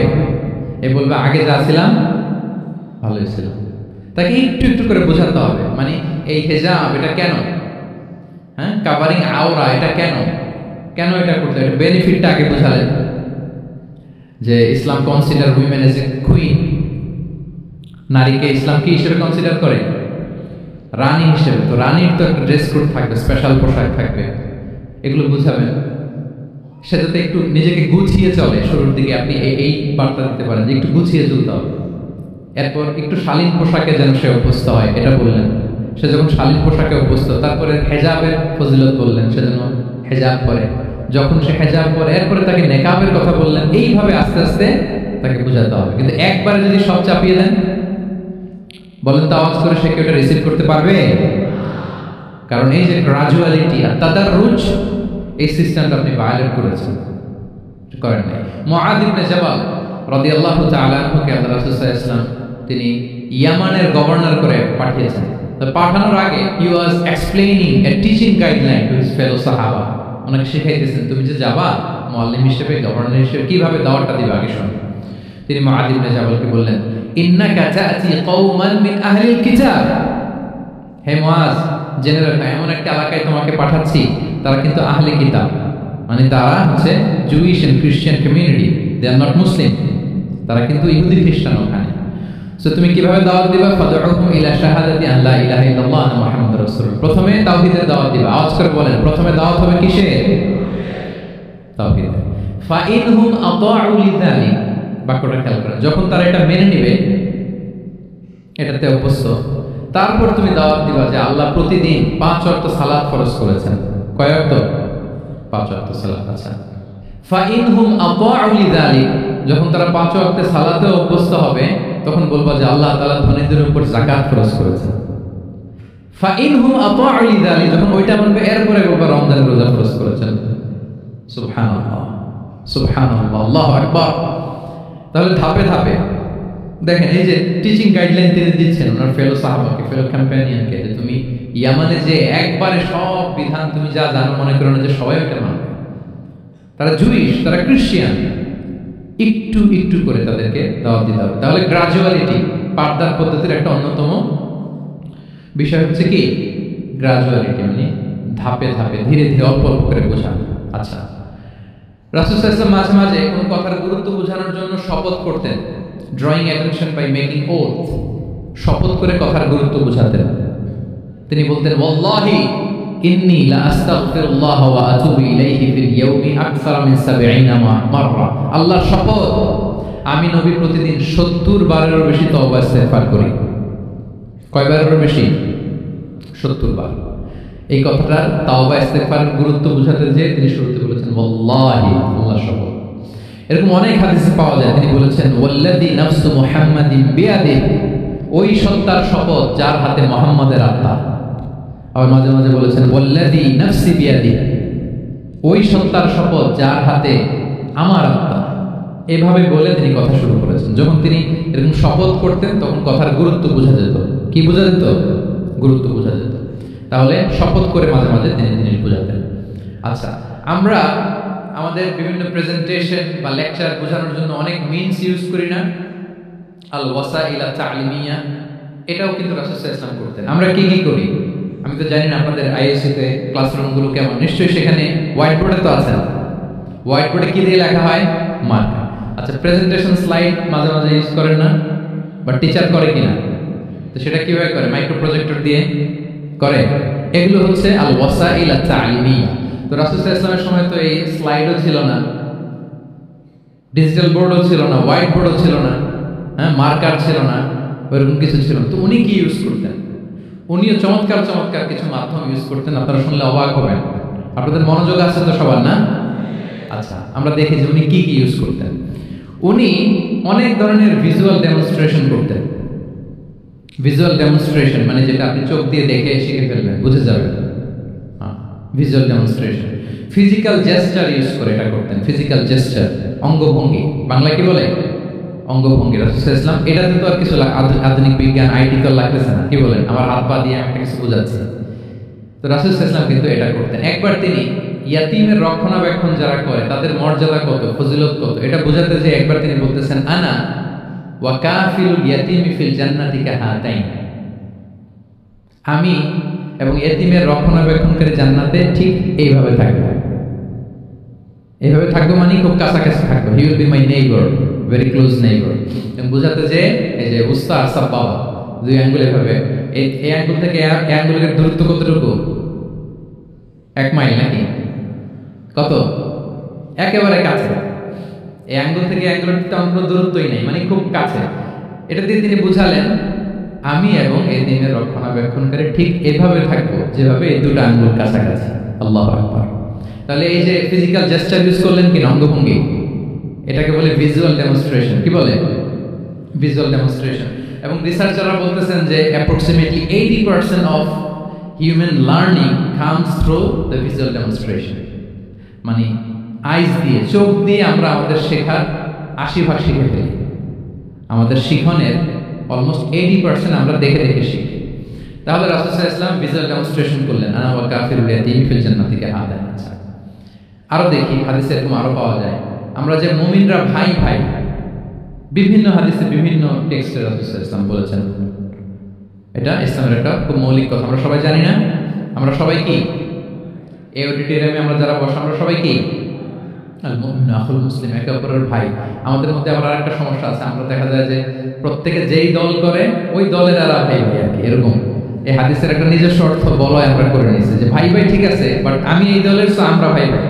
এ বলবে আগে যা ছিলাম ভালোই ছিল। তাকে একটু একটু করে বোঝাতে হবে, মানে এই হিজাব এটা কেন, হ্যাঁ, কাভারিং আওরা এটা কেন, কেন এটা করতে, এটা বেনিফিটটা আগে বোঝালেন। যে Islam consider women as a queen, নারীকে ইসলাম কি হিসেবে কনসিডার করে? রানী হিসেবে। তো রানীর তো একটা ড্রেস কোড থাকবে, স্পেশাল পোশাক থাকবে, এগুলো বুঝাবেন। সে যাতে একটু নিজেকে গুছিয়ে চলে, শুরুর দিকে আপনি এই বার্তা দিতে পারেন যে একটু গুছিয়ে চলতে হবে। এরপর একটু শালীন পোশাকে যেন সে অভ্যস্ত হয়, এটা বললেন। সে যখন শালীন পোশাকে অভ্যস্ত, তারপরে হেজাবের ফজিলত বললেন, সে যেন হেজাব পরে। যখন সে হেজাব পরে, এরপরে তাকে নেকাবের কথা বললেন। এইভাবে আস্তে আস্তে তাকে বোঝাতে হবে। কিন্তু একবারে যদি সব চাপিয়ে দেন, বলেন তো আওয়াজ করে, সে কি ওটা রিসিভ করতে পারবে? কারণ এই যে গ্রাজুয়ালিটি আর তাদাররুজ, এই সিস্টেমটা আপনি ভায়োলেট করেছেন, করেন নাই। মুআয ইবনে জাবাল রাদিয়াল্লাহু তাআলা আনহুকে আল্লাহ রাসূল সাল্লাল্লাহু আলাইহি ওয়াসাল্লাম তিনি ইয়ামানের গভর্নর করে পাঠিয়েছেন। তো পাঠানোর আগে he was explaining a teaching guideline to his fellow সাহাবা। ওনাকে শিখাইতেছেন, তুমি যে যাবা মুআল্লিম হিসেবে, গভর্নর হিসেবে, কিভাবে দাওয়াতটা দিবা আগে শোনো। তিনি মুআয ইবনে জাবালকে বললেন, ইন্নাকা তা'তি কওমান মিন আহলিল কিতাব, হে মুআয, জেনে রাখো এমন একটা এলাকায় তোমাকে পাঠাচ্ছি, তারা কিন্তু আহলে কিতাব, মানে তারা হচ্ছে জুইশ এন্ড খ্রিস্টান কমিউনিটি, দে আর নট মুসলিম, তারা কিন্তু ইহুদি খ্রিস্টান। ওখানে সো তুমি কিভাবে দাওয়াত দিবা? ফাদউহুম ইলা শাহাদাতি আন লা ইলাহা ইল্লাল্লাহ ওয়া মুহাম্মাদুর রাসূলুল্লাহ। প্রথমে তাওহীদের দাওয়াত দিবা। আওয়াজ করে বলেন, প্রথমে দাওয়াত হবে কিসে? তাওহীদ। ফাইনহুম আতাউ লিযালিক, বাক্যটা খেয়াল করেন, যখন তারা এটা মেনে নেবে, এটাতে অভ্যস্ত, তারপর তুমি দাওয়াত দিবা যে আল্লাহ প্রতিদিন 5 ওয়াক্ত সালাত ফরজ করেছেন। কয় ওয়াক্ত? 5 ওয়াক্ত সালাত। আচ্ছা, ফাইনহুম আতাউ লিযালিক, যখন তারা 5 ওয়াক্তে সালাতে অভ্যস্ত হবে, তখন বলবা যে আল্লাহ তাআলা ধনীদের উপর যাকাত ফরজ করেছেন। ফাইনহুম আতাউ লিযালিক, যখন ওইটা মানবে, এরপরে বলবা রমজানের রোজা ফরজ করেছেন। সুবহানাল্লাহ, সুবহানাল্লাহ, আল্লাহু আকবার। তাহলে ধাপে ধাপে দেখেন, এই যে টিচিং গাইডলাইন তিনি দিচ্ছেন ওনার ফেলো সাহাবাকে, ফেলো কম্প্যানিয়নকে, যে তুমি ইয়ামানে যে একবারে সব বিধান তুমি যা জানো মনে করো না যে সবাই ওটা মানবে। তারা জুইশ, তারা খ্রিস্টিয়ান, একটু একটু করে তাদেরকে দাওয়াত দিতে হবে। তাহলে গ্রাজুয়ালিটি পাঠদান পদ্ধতির একটা অন্যতম বিষয় হচ্ছে কি? গ্রাজুয়ালিটি, মানে ধাপে ধাপে ধীরে ধীরে অল্প অল্প করে বোঝানো। আচ্ছা, রাসূল সাল্লাল্লাহু আলাইহি ওয়াসাল্লাম মাঝে মাঝে কোন কথার গুরুত্ব বোঝানোর জন্য শপথ করতেন, drawing attention by making oath, শপথ করে কথার গুরুত্ব বোঝাতেন। তিনি বলতেন, ওয়াল্লাহি ইন্নী লা আস্তাগফিরুল্লাহ ওয়া আতুবু ইলাইহি ফিল ইয়াউমি আকসারা মিন ৭০ মাররা। আল্লাহর শপথ, আমি নবী প্রতিদিন ৭০ বারেরও বেশি তওবা ইস্তেগফার করি। কয়বারেরও বেশি? ৭০ বার। এই কথাটার তাওবা ইস্তেগফারের গুরুত্ব বোঝাতে যে তিনি শুরুতে বলেছেন ওয়াল্লাহি, আল্লাহর শপথ। এরকম অনেক হাদিসে পাওয়া যায়, তিনি বলেছেন ওয়াল্লাযী নাফসু মুহাম্মাদিন বিয়াদিহি, ওই সত্তার শপথ যার হাতে মুহাম্মাদের আত্মা। আবার মাঝে মাঝে বলেছেন ওয়াল্লাযী নাফসি বিয়াদিহি, ওই সত্তার শপথ যার হাতে আমার আত্মা। এভাবে বলে তিনি কথা শুরু করেছেন। যখন তিনি এরকম শপথ করতেন তখন কথার গুরুত্ব বোঝা যেত। কি বোঝা যেত? গুরুত্ব বোঝা যেত। তাহলে শপথ করে মাঝে মাঝে তিনি জিনিস বোঝাতেন। আচ্ছা, আমরা আমাদের বিভিন্ন প্রেজেন্টেশন বা লেকচার বোঝানোর জন্য অনেক মিনস ইউজ করি না? আল ওয়াসাইলা তালিমিয়া, এটাও কিন্তু রাসূল সাল্লাল্লাহু আলাইহি ওয়াসাল্লাম করতেন। আমরা কি কি করি? আমি তো জানি না আপনাদের আইএসসি তে ক্লাসরুমগুলো কেমন, নিশ্চয়ই সেখানে হোয়াইট বোর্ডে তো আছে। হোয়াইট বোর্ডে কি দিয়ে লেখা হয়? মার্কার। আচ্ছা, প্রেজেন্টেশন স্লাইড মাঝে মাঝে ইউজ করেন না? বা টিচার করে কিনা? তো সেটা কিভাবে করে? মাইক্রো প্রজেক্টর দিয়ে করে। এগুলো হচ্ছে আল ওয়াসাইলা তালিমিয়া। তো রাসূল সাল্লাল্লাহু আলাইহি ওয়াসাল্লামের সময় তো এই স্লাইডও ছিল না, ডিজিটাল বোর্ডও ছিল না, হোয়াইট বোর্ডও ছিল না, হ্যাঁ, মার্কার ছিল না, ওইরকম কিছু ছিল না। তো উনি কি ইউজ করতেন? উনিও চমৎকার চমৎকার কিছু মাধ্যম ইউজ করতেন, আপনারা শুনলে অবাক হবেন। আপনাদের মনোযোগ আছে তো সবার, না? আচ্ছা, আমরা দেখি যে উনি কি কি ইউজ করতেন। উনি অনেক ধরনের ভিজুয়াল ডেমনস্ট্রেশন করতেন। ভিজুয়াল ডেমনস্ট্রেশন মানে যেটা আপনি চোখ দিয়ে দেখে শিখে ফেলবেন, বুঝে যাবেন। Visual demonstration. Physical gesture use করে এটা করতেন। ফিজিক্যাল জেস্টার, অঙ্গভঙ্গি, বাংলা কি বলে? অঙ্গভঙ্গি। রাসূল সাল্লাল্লাহু আলাইহি ওয়াসাল্লাম, এটাতে তো আর কিছু আধুনিক বিজ্ঞান আইটি তো লাগতেছে না, কি বলেন? আমার হাত পা দিয়ে একটা কিছু বোঝাচ্ছি। তো রাসূল সাল্লাল্লাহু আলাইহি ওয়াসাল্লাম কিন্তু এটা করতেন। একবার তিনি ইয়াতীমের রক্ষণাবেক্ষণ যারা করে তাদের মর্যাদা কত, ফজিলত কত, এটা বোঝাতে যে একবার তিনি বলতেছেন, আনা ওয়া কাফিলুল ইয়াতীমি ফিল জান্নাতি কাহাতাইন, আমি এবং এতিমের রক্ষণাবেক্ষণকারী জান্নাতে ঠিক এইভাবে থাকবো। এইভাবে থাকবো মানে খুব কাছাকাছি থাকবো। He will be my neighbour, very close neighbour. এবং বোঝাতে যে এই যে উস্তা আর সাব্বাবা, দুই আঙ্গুল এভাবে, এই আঙ্গুল থেকে এই আঙ্গুলের দূরত্ব কতটুকু? 1 মাইল নাকি কত? একেবারে কাছে। এই আঙ্গুল থেকে এই আঙ্গুলের তেমন কোনো দূরত্বই নেই, মানে খুব কাছে। এটা দিয়ে তিনি বুঝালেন আমি এবং এই দিনের রক্ষণাবেক্ষণকারী ঠিক এভাবে থাকবো যেভাবে এই দুটো আঙ্গুল কাছাকাছি। আল্লাহু আকবার। তাহলে এই যে ফিজিক্যাল জেস্টার ইউজ করলেন কিনা, অঙ্গভঙ্গি, এটাকে বলে ভিজুয়াল ডেমনস্ট্রেশন। কি বলে? Visual demonstration. এবং রিসার্চাররা বলতেছেন যে approximately 80% of human learning comes through the visual demonstration. মানে আইজ দিয়ে, চোখ দিয়ে আমরা আমাদের শেখার 80% শিখে ফেলি। আমাদের শিখনের অলমোস্ট 80% আমরা দেখে দেখে শিখি। তাহলে রাসূল সাল্লাল্লাহু আলাইহি ওয়াসাল্লাম ভিজুয়াল ডেমনস্ট্রেশন করলেন, আনা ওয়া কাফিরুল ইয়াতীম ফিল জান্নাতি কাহাতাইন। আচ্ছা, আরো দেখি হাদিসে এরকম আরো পাওয়া যায়। আমরা যে মুমিনরা ভাই ভাই, বিভিন্ন হাদিসে বিভিন্ন টেক্সটে রাসূল সাল্লাল্লাহু আলাইহি ওয়াসাল্লাম বলেছেন। এটা ইসলামের একটা খুব মৌলিক কথা, আমরা সবাই জানি না? আমরা সবাই কি এই অডিটোরিয়ামে আমরা যারা বসে আমরা সবাই কি আল মুমিনু আখুল মুসলিম, একে অপরের ভাই। আমাদের মধ্যে আবার আরেকটা সমস্যা আছে, আমরা দেখা যায় যে প্রত্যেকে যেই দল করে ওই দলের আর ভাই ভাই আর কি, এরকম। এই হাদিসের একটা নিজস্ব অর্থ বলয় আমরা করে নিয়েছি যে ভাই ভাই ঠিক আছে, বাট আমি এই দলের, তো আমরা ভাই ভাই।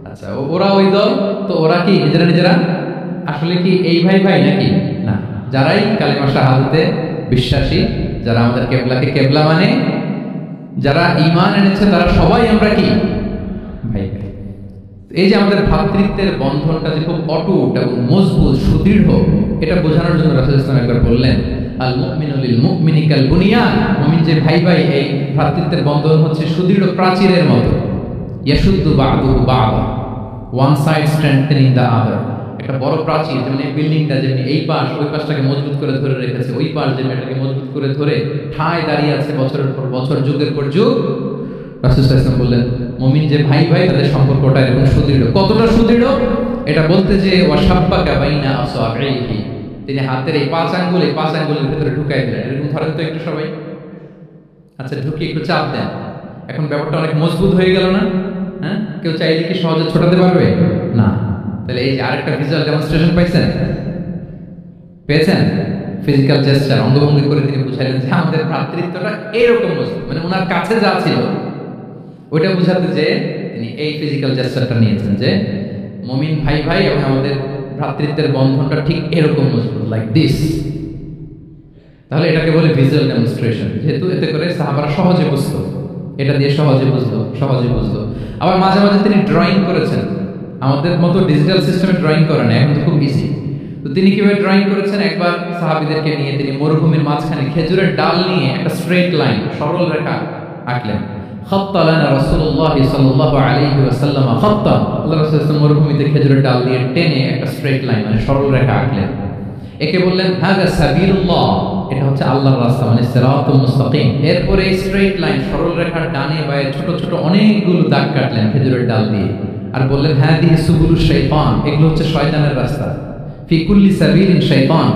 আচ্ছা, ওরা ওই দল, তো ওরা কি নিজেরা নিজেরা আসলে কি এই ভাই ভাই নাকি? না, যারাই কালিমা শাহাদাতে বিশ্বাসী, যারা আমাদের কেবলাকে কেবলা মানে, যারা ঈমান এনেছে, তারা সবাই আমরা কি ভাই ভাই। এই যে আমাদের ভ্রাতৃত্বের বন্ধনটা যে খুব অটুট এবং মজবুত সুদৃঢ়, এটা বোঝানোর জন্য রাসূল সাল্লাল্লাহু আলাইহি ওয়াসাল্লাম একবার বললেন, আল মুমিনু লিল মুমিনি কাল বুনিয়ান, মুমিন যে ভাই ভাই, এই ভ্রাতৃত্বের বন্ধন হচ্ছে সুদৃঢ় প্রাচীরের মতো। ইয়াশুদ্দু বা'দুহু বা'দা, one side strengthening the other. একটা বড় প্রাচীর, যেমন এই বিল্ডিংটা যেমনি এই পাশ ওই পাশটাকে মজবুত করে ধরে রেখেছে, ওই পাশ যেমনি এটাকে মজবুত করে ধরে ঠায় দাঁড়িয়ে আছে বছরের পর বছর, যুগের পর যুগ। রাসূল সাল্লাল্লাহু আলাইহি ওয়াসাল্লাম বললেন, মুমিন যে ভাই ভাই, তাদের সম্পর্কটা এরকম সুদৃঢ়। কতটা সুদৃঢ় এটা বলতে যে ওয়াশাব্বাকা বাইনা আসওয়াবিহি, তিনি হাতের এই পাঁচ আঙ্গুলের ভিতরে ঢুকাই দিলেন। এরকম ধরেন তো একটু সবাই, আচ্ছা ঢুকিয়ে একটু চাপ দেন, এখন ব্যাপারটা অনেক মজবুত হয়ে গেল না? হ্যাঁ, কেউ চাইলে কি সহজে ছোটাতে পারবে না? তাহলে এই যে আরেকটা ভিজুয়াল ডেমনস্ট্রেশন পেয়েছেন, ফিজিক্যাল জেস্টার, অঙ্গভঙ্গি করে তিনি বুঝাইলেন যে আমাদের ভ্রাতৃত্বটা এরকম মজবুত, মানে ওনার কাছে যা ছিল ওইটা বুঝাতে যে তিনি এই ফিজিক্যাল জেস্টারটা নিয়েছেন যে মুমিন ভাই ভাই এবং আমাদের ভ্রাতৃত্বের বন্ধনটা ঠিক এরকম মজবুত, লাইক দিস। তাহলে এটাকে বলে ভিজুয়াল ডেমনস্ট্রেশন, যেহেতু এতে করে সাহাবারা সহজে বুঝতো, এটা দিয়ে সহজে বুঝতো। আবার মাঝে মাঝে তিনি ড্রয়িং করেছেন, আমাদের মতো ডিজিটাল সিস্টেমে ড্রয়িং করে না, এখন তো খুব ইজি। তো তিনি কিভাবে ড্রয়িং করেছেন, একবার সাহাবীদেরকে নিয়ে তিনি মরুভূমির মাঝখানে খেজুরের ডাল নিয়ে একটা স্ট্রেট লাইন, সরল রেখা আঁকলেন। খাত্তা লানা রাসূলুল্লাহ সাল্লাল্লাহু আলাইহি ওয়াসাল্লাম খাত্তা, আল্লাহর রাসূল মরুভূমিতে খেজুরের ডাল দিয়ে টেনে একটা স্ট্রেট লাইন, মানে সরল রেখা আঁকলেন। একে বললেন হাযা সাবিলুল্লাহ, এটা হচ্ছে আল্লাহর রাস্তা, মানে সিরাতুল মুস্তাকিম। এরপরে এই স্ট্রেট লাইন, সরল রেখার ডানে বায়ে ছোট ছোট অনেকগুলো দাগ কাটলেন খেজুরের ডাল দিয়ে, আর বললেন হাদিহি সুবুলুশ শাইতান, এগুলো হচ্ছে শয়তানের রাস্তা। ফি কুল্লি সাবিলিন শাইতান,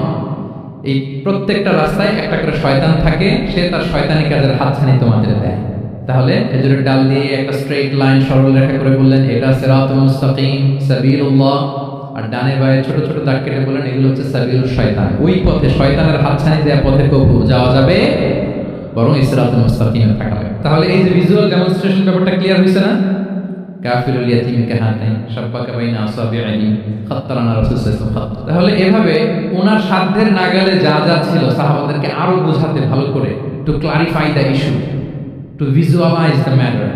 এই প্রত্যেকটা রাস্তায় একটা করে শয়তান থাকে, সে তার শয়তানি কাজের হাতছানি তোমাদের দেয়। তাহলে খেজুরের ডাল দিয়ে একটা স্ট্রেট লাইন, সরল রেখা করে বললেন এটা সিরাতুল মুস্তাকিম, সাবিলুল্লাহ, আর ডানে বায়ে ছোট ছোট দাগ কেটে বললেন এগুলো হচ্ছে সাবিলুশ শাইতান, ওই পথে শয়তানের হাতছানি দেওয়া পথে কবু যাওয়া যাবে, বরং সিরাতুল মুস্তাকিমে থাকা হবে। তাহলে এই যে ভিজুয়াল ডেমনস্ট্রেশন ব্যাপারটা ক্লিয়ার হয়েছে না? কাফিরুল ইয়াতীম কাহাতাইন শাব্বাকা বাইনা আসাবিহি খাত্তারানা রাসূল সাল্লাল্লাহু আলাইহি ওয়াসাল্লাম। তাহলে এভাবে ওনার সাধ্যের নাগালে যা যা ছিল সাহাবাদেরকে আরো বোঝাতে, ভালো করে to clarify the issue, to visualise the matter,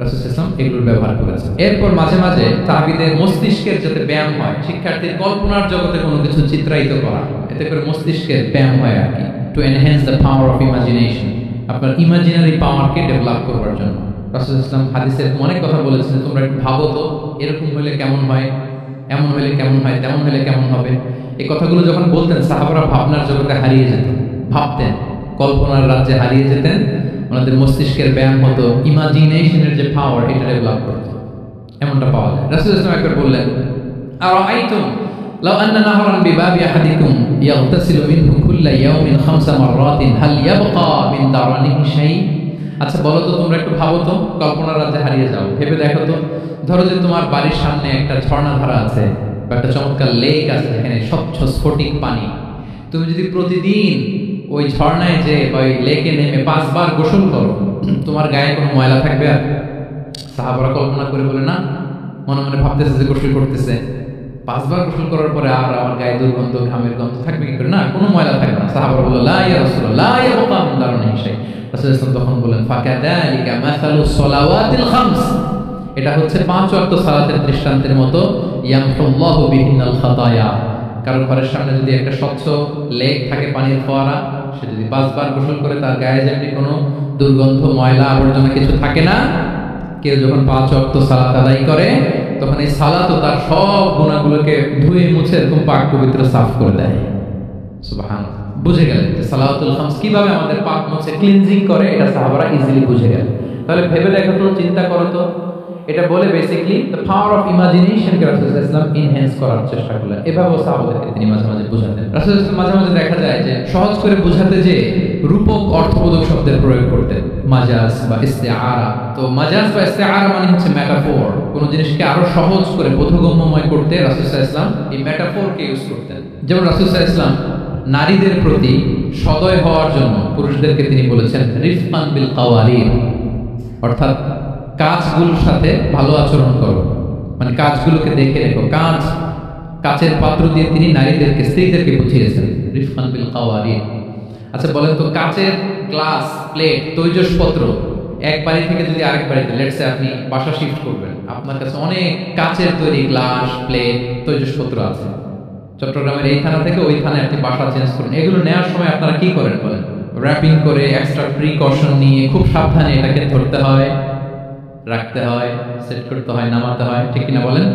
রাসূল সাল্লাল্লাহু আলাইহি ওয়াসাল্লাম এগুলোর ব্যবহার করেছেন। এরপর মাঝে মাঝে তাহাবীদের মস্তিষ্কের যাতে ব্যায়াম হয়, শিক্ষার্থীর কল্পনার জগতে কোনো কিছু চিত্রায়িত করা, এতে করে মস্তিষ্কের ব্যায়াম হয় আর কি, to enhance the power of imagination, আপনার ইমাজিনারি পাওয়ারকে ডেভেলপ করবার জন্য। রাসূল সাল্লাল্লাহু আলাইহি ওয়াসাল্লাম হাদিসে অনেক কথা বলেছেন, তোমরা একটু ভাবো তো, এরকম হলে কেমন হয়, এমন হলে কেমন হয়, তেমন হলে কেমন হবে। এই কথাগুলো যখন বলতেন সাহাবারা ভাবনার জগতে হারিয়ে যেতেন, ভাবতেন, কল্পনার রাজ্যে হারিয়ে যেতেন, ওনাদের মস্তিষ্কের ব্যায়াম হতো, ইমাজিনেশনের যে পাওয়ার এটা ডেভেলপ করতো, এমনটা পাওয়া যায়। রাসূল সাল্লাল্লাহু আলাইহি ওয়াসাল্লাম একবার বললেন, আরাআইতুম লাউ আন্না নাহরান বিবাবি আহাদিকুম ইয়াগতাসিলু মিনহু কুল্লা ইয়াউমিন 5 মাররাতিন হাল ইয়াবকা মিন দারানিহি শাই। আচ্ছা বলো তো, তোমরা একটু ভাবো তো, কল্পনার রাজ্যে হারিয়ে যাও, ভেবে দেখো তো, ধরো যে তোমার বাড়ির সামনে একটা ঝর্ণাধারা আছে বা একটা চমৎকার লেক আছে যেখানে স্বচ্ছ স্ফটিক পানি, তুমি যদি প্রতিদিন ওই ঝর্ণায় যে বা ওই লেকে নেমে 5 বার গোসল করো, তোমার গায়ে কোনো ময়লা থাকবে? আর সাহাবারা কল্পনা করে বলে না, মনে মনে ভাবতেছে যে গোসল করতেছে, 5 বার গোসল করার পরে আর আমার গায়ে দুর্গন্ধ, ঘামের গন্ধ থাকবে কি করে? না, কোনো ময়লা থাকবে না। সাহাবারা বলল লা ইয়া রাসূলুল্লাহ লা ইয়াবকা মিন দারানিহি শাই। রাসূল তখন বলেন ফাকাযালিকা মাসালুস সালাওয়াতিল খামস, এটা হচ্ছে 5 ওয়াক্ত সালাতের দৃষ্টান্তের মতো, ইয়ামহুল্লাহু বিহিনাল খাতায়া। কারণ ঘরের সামনে যদি একটা স্বচ্ছ লেক থাকে, পানির ফোয়ারা, সে যদি 5 বার গোসল করে তার গায়ে যেমনি কোনো দুর্গন্ধ, ময়লা, আবর্জনা কিছু থাকে না, কেউ যখন 5 ওয়াক্ত সালাত আদায় করে তখন এই সালাতও তার সব গুনাহগুলোকে ধুয়ে মুছে এরকম পাক পবিত্র সাফ করে দেয়। সুবহানাল্লাহ। বুঝে গেলেন যে সালাওয়াতুল খামস কিভাবে আমাদের পাক মুছে ক্লিনজিং করে, এটা সাহাবারা ইজিলি বুঝে গেলেন। তাহলে ভেবে দেখো তো, চিন্তা করো তো, এটা বলে basically the power of imagination কে রাসূল সাল্লাল্লাহু আলাইহি ওয়াসাল্লাম এনহ্যান্স করার চেষ্টা করলেন। এভাবে সাহাবাদেরকে তিনি মাঝে মাঝে বোঝাতেন। রাসূল সাল্লাল্লাহু আলাইহি ওয়াসাল্লাম মাঝে মাঝে দেখা যায় যে সহজ করে বোঝাতে যে রূপক অর্থবোধক শব্দের প্রয়োগ করতেন, মাজাজ বা ইস্তিআরা। তো মাজাজ বা ইস্তিআরা মানে হচ্ছে মেটাফোর, কোন কোন জিনিসকে আরো সহজ করে বোধগম্যময় করতে রাসূল সাল্লাল্লাহু আলাইহি ওয়াসাল্লাম এই মেটাফোরকে ইউজ করতেন। যেমন রাসূল সাল্লাল্লাহু আলাইহি ওয়াসাল্লাম নারীদের প্রতি সদয় হওয়ার জন্য পুরুষদেরকে তিনি বলেছেন রিফকান বিল কাওয়ারির, অর্থাৎ কাজগুলোর সাথে ভালো আচরণ করো, মানে কাজগুলোকে দেখে রেখো। কাচের পাত্র দিয়ে তিনি নারীদেরকে, স্ত্রীদেরকে বুঝিয়েছেন রিফকান বিল কাওয়ারির। আচ্ছা বলেন তো, কাচের গ্লাস, প্লেট, তৈজসপত্র এক বাড়ি থেকে যদি আরেক বাড়িতে, লেটস সে আপনি বাসা শিফট করবেন, আপনার কাছে অনেক কাচের তৈরি গ্লাস, প্লেট, তৈজসপত্র আছে। চট্টগ্রামের এই থানা থেকে ওই থানায় আপনি বাসা চেঞ্জ করুন, এগুলো নেওয়ার সময় আপনারা কি করেন বলেন? র্যাপিং করে, এক্সট্রা প্রিকশন নিয়ে খুব সাবধানে এটাকে ধরতে হয়, রাখতে হয়, সেট করতে হয়, নামাতে হয়, ঠিক কিনা বলেন?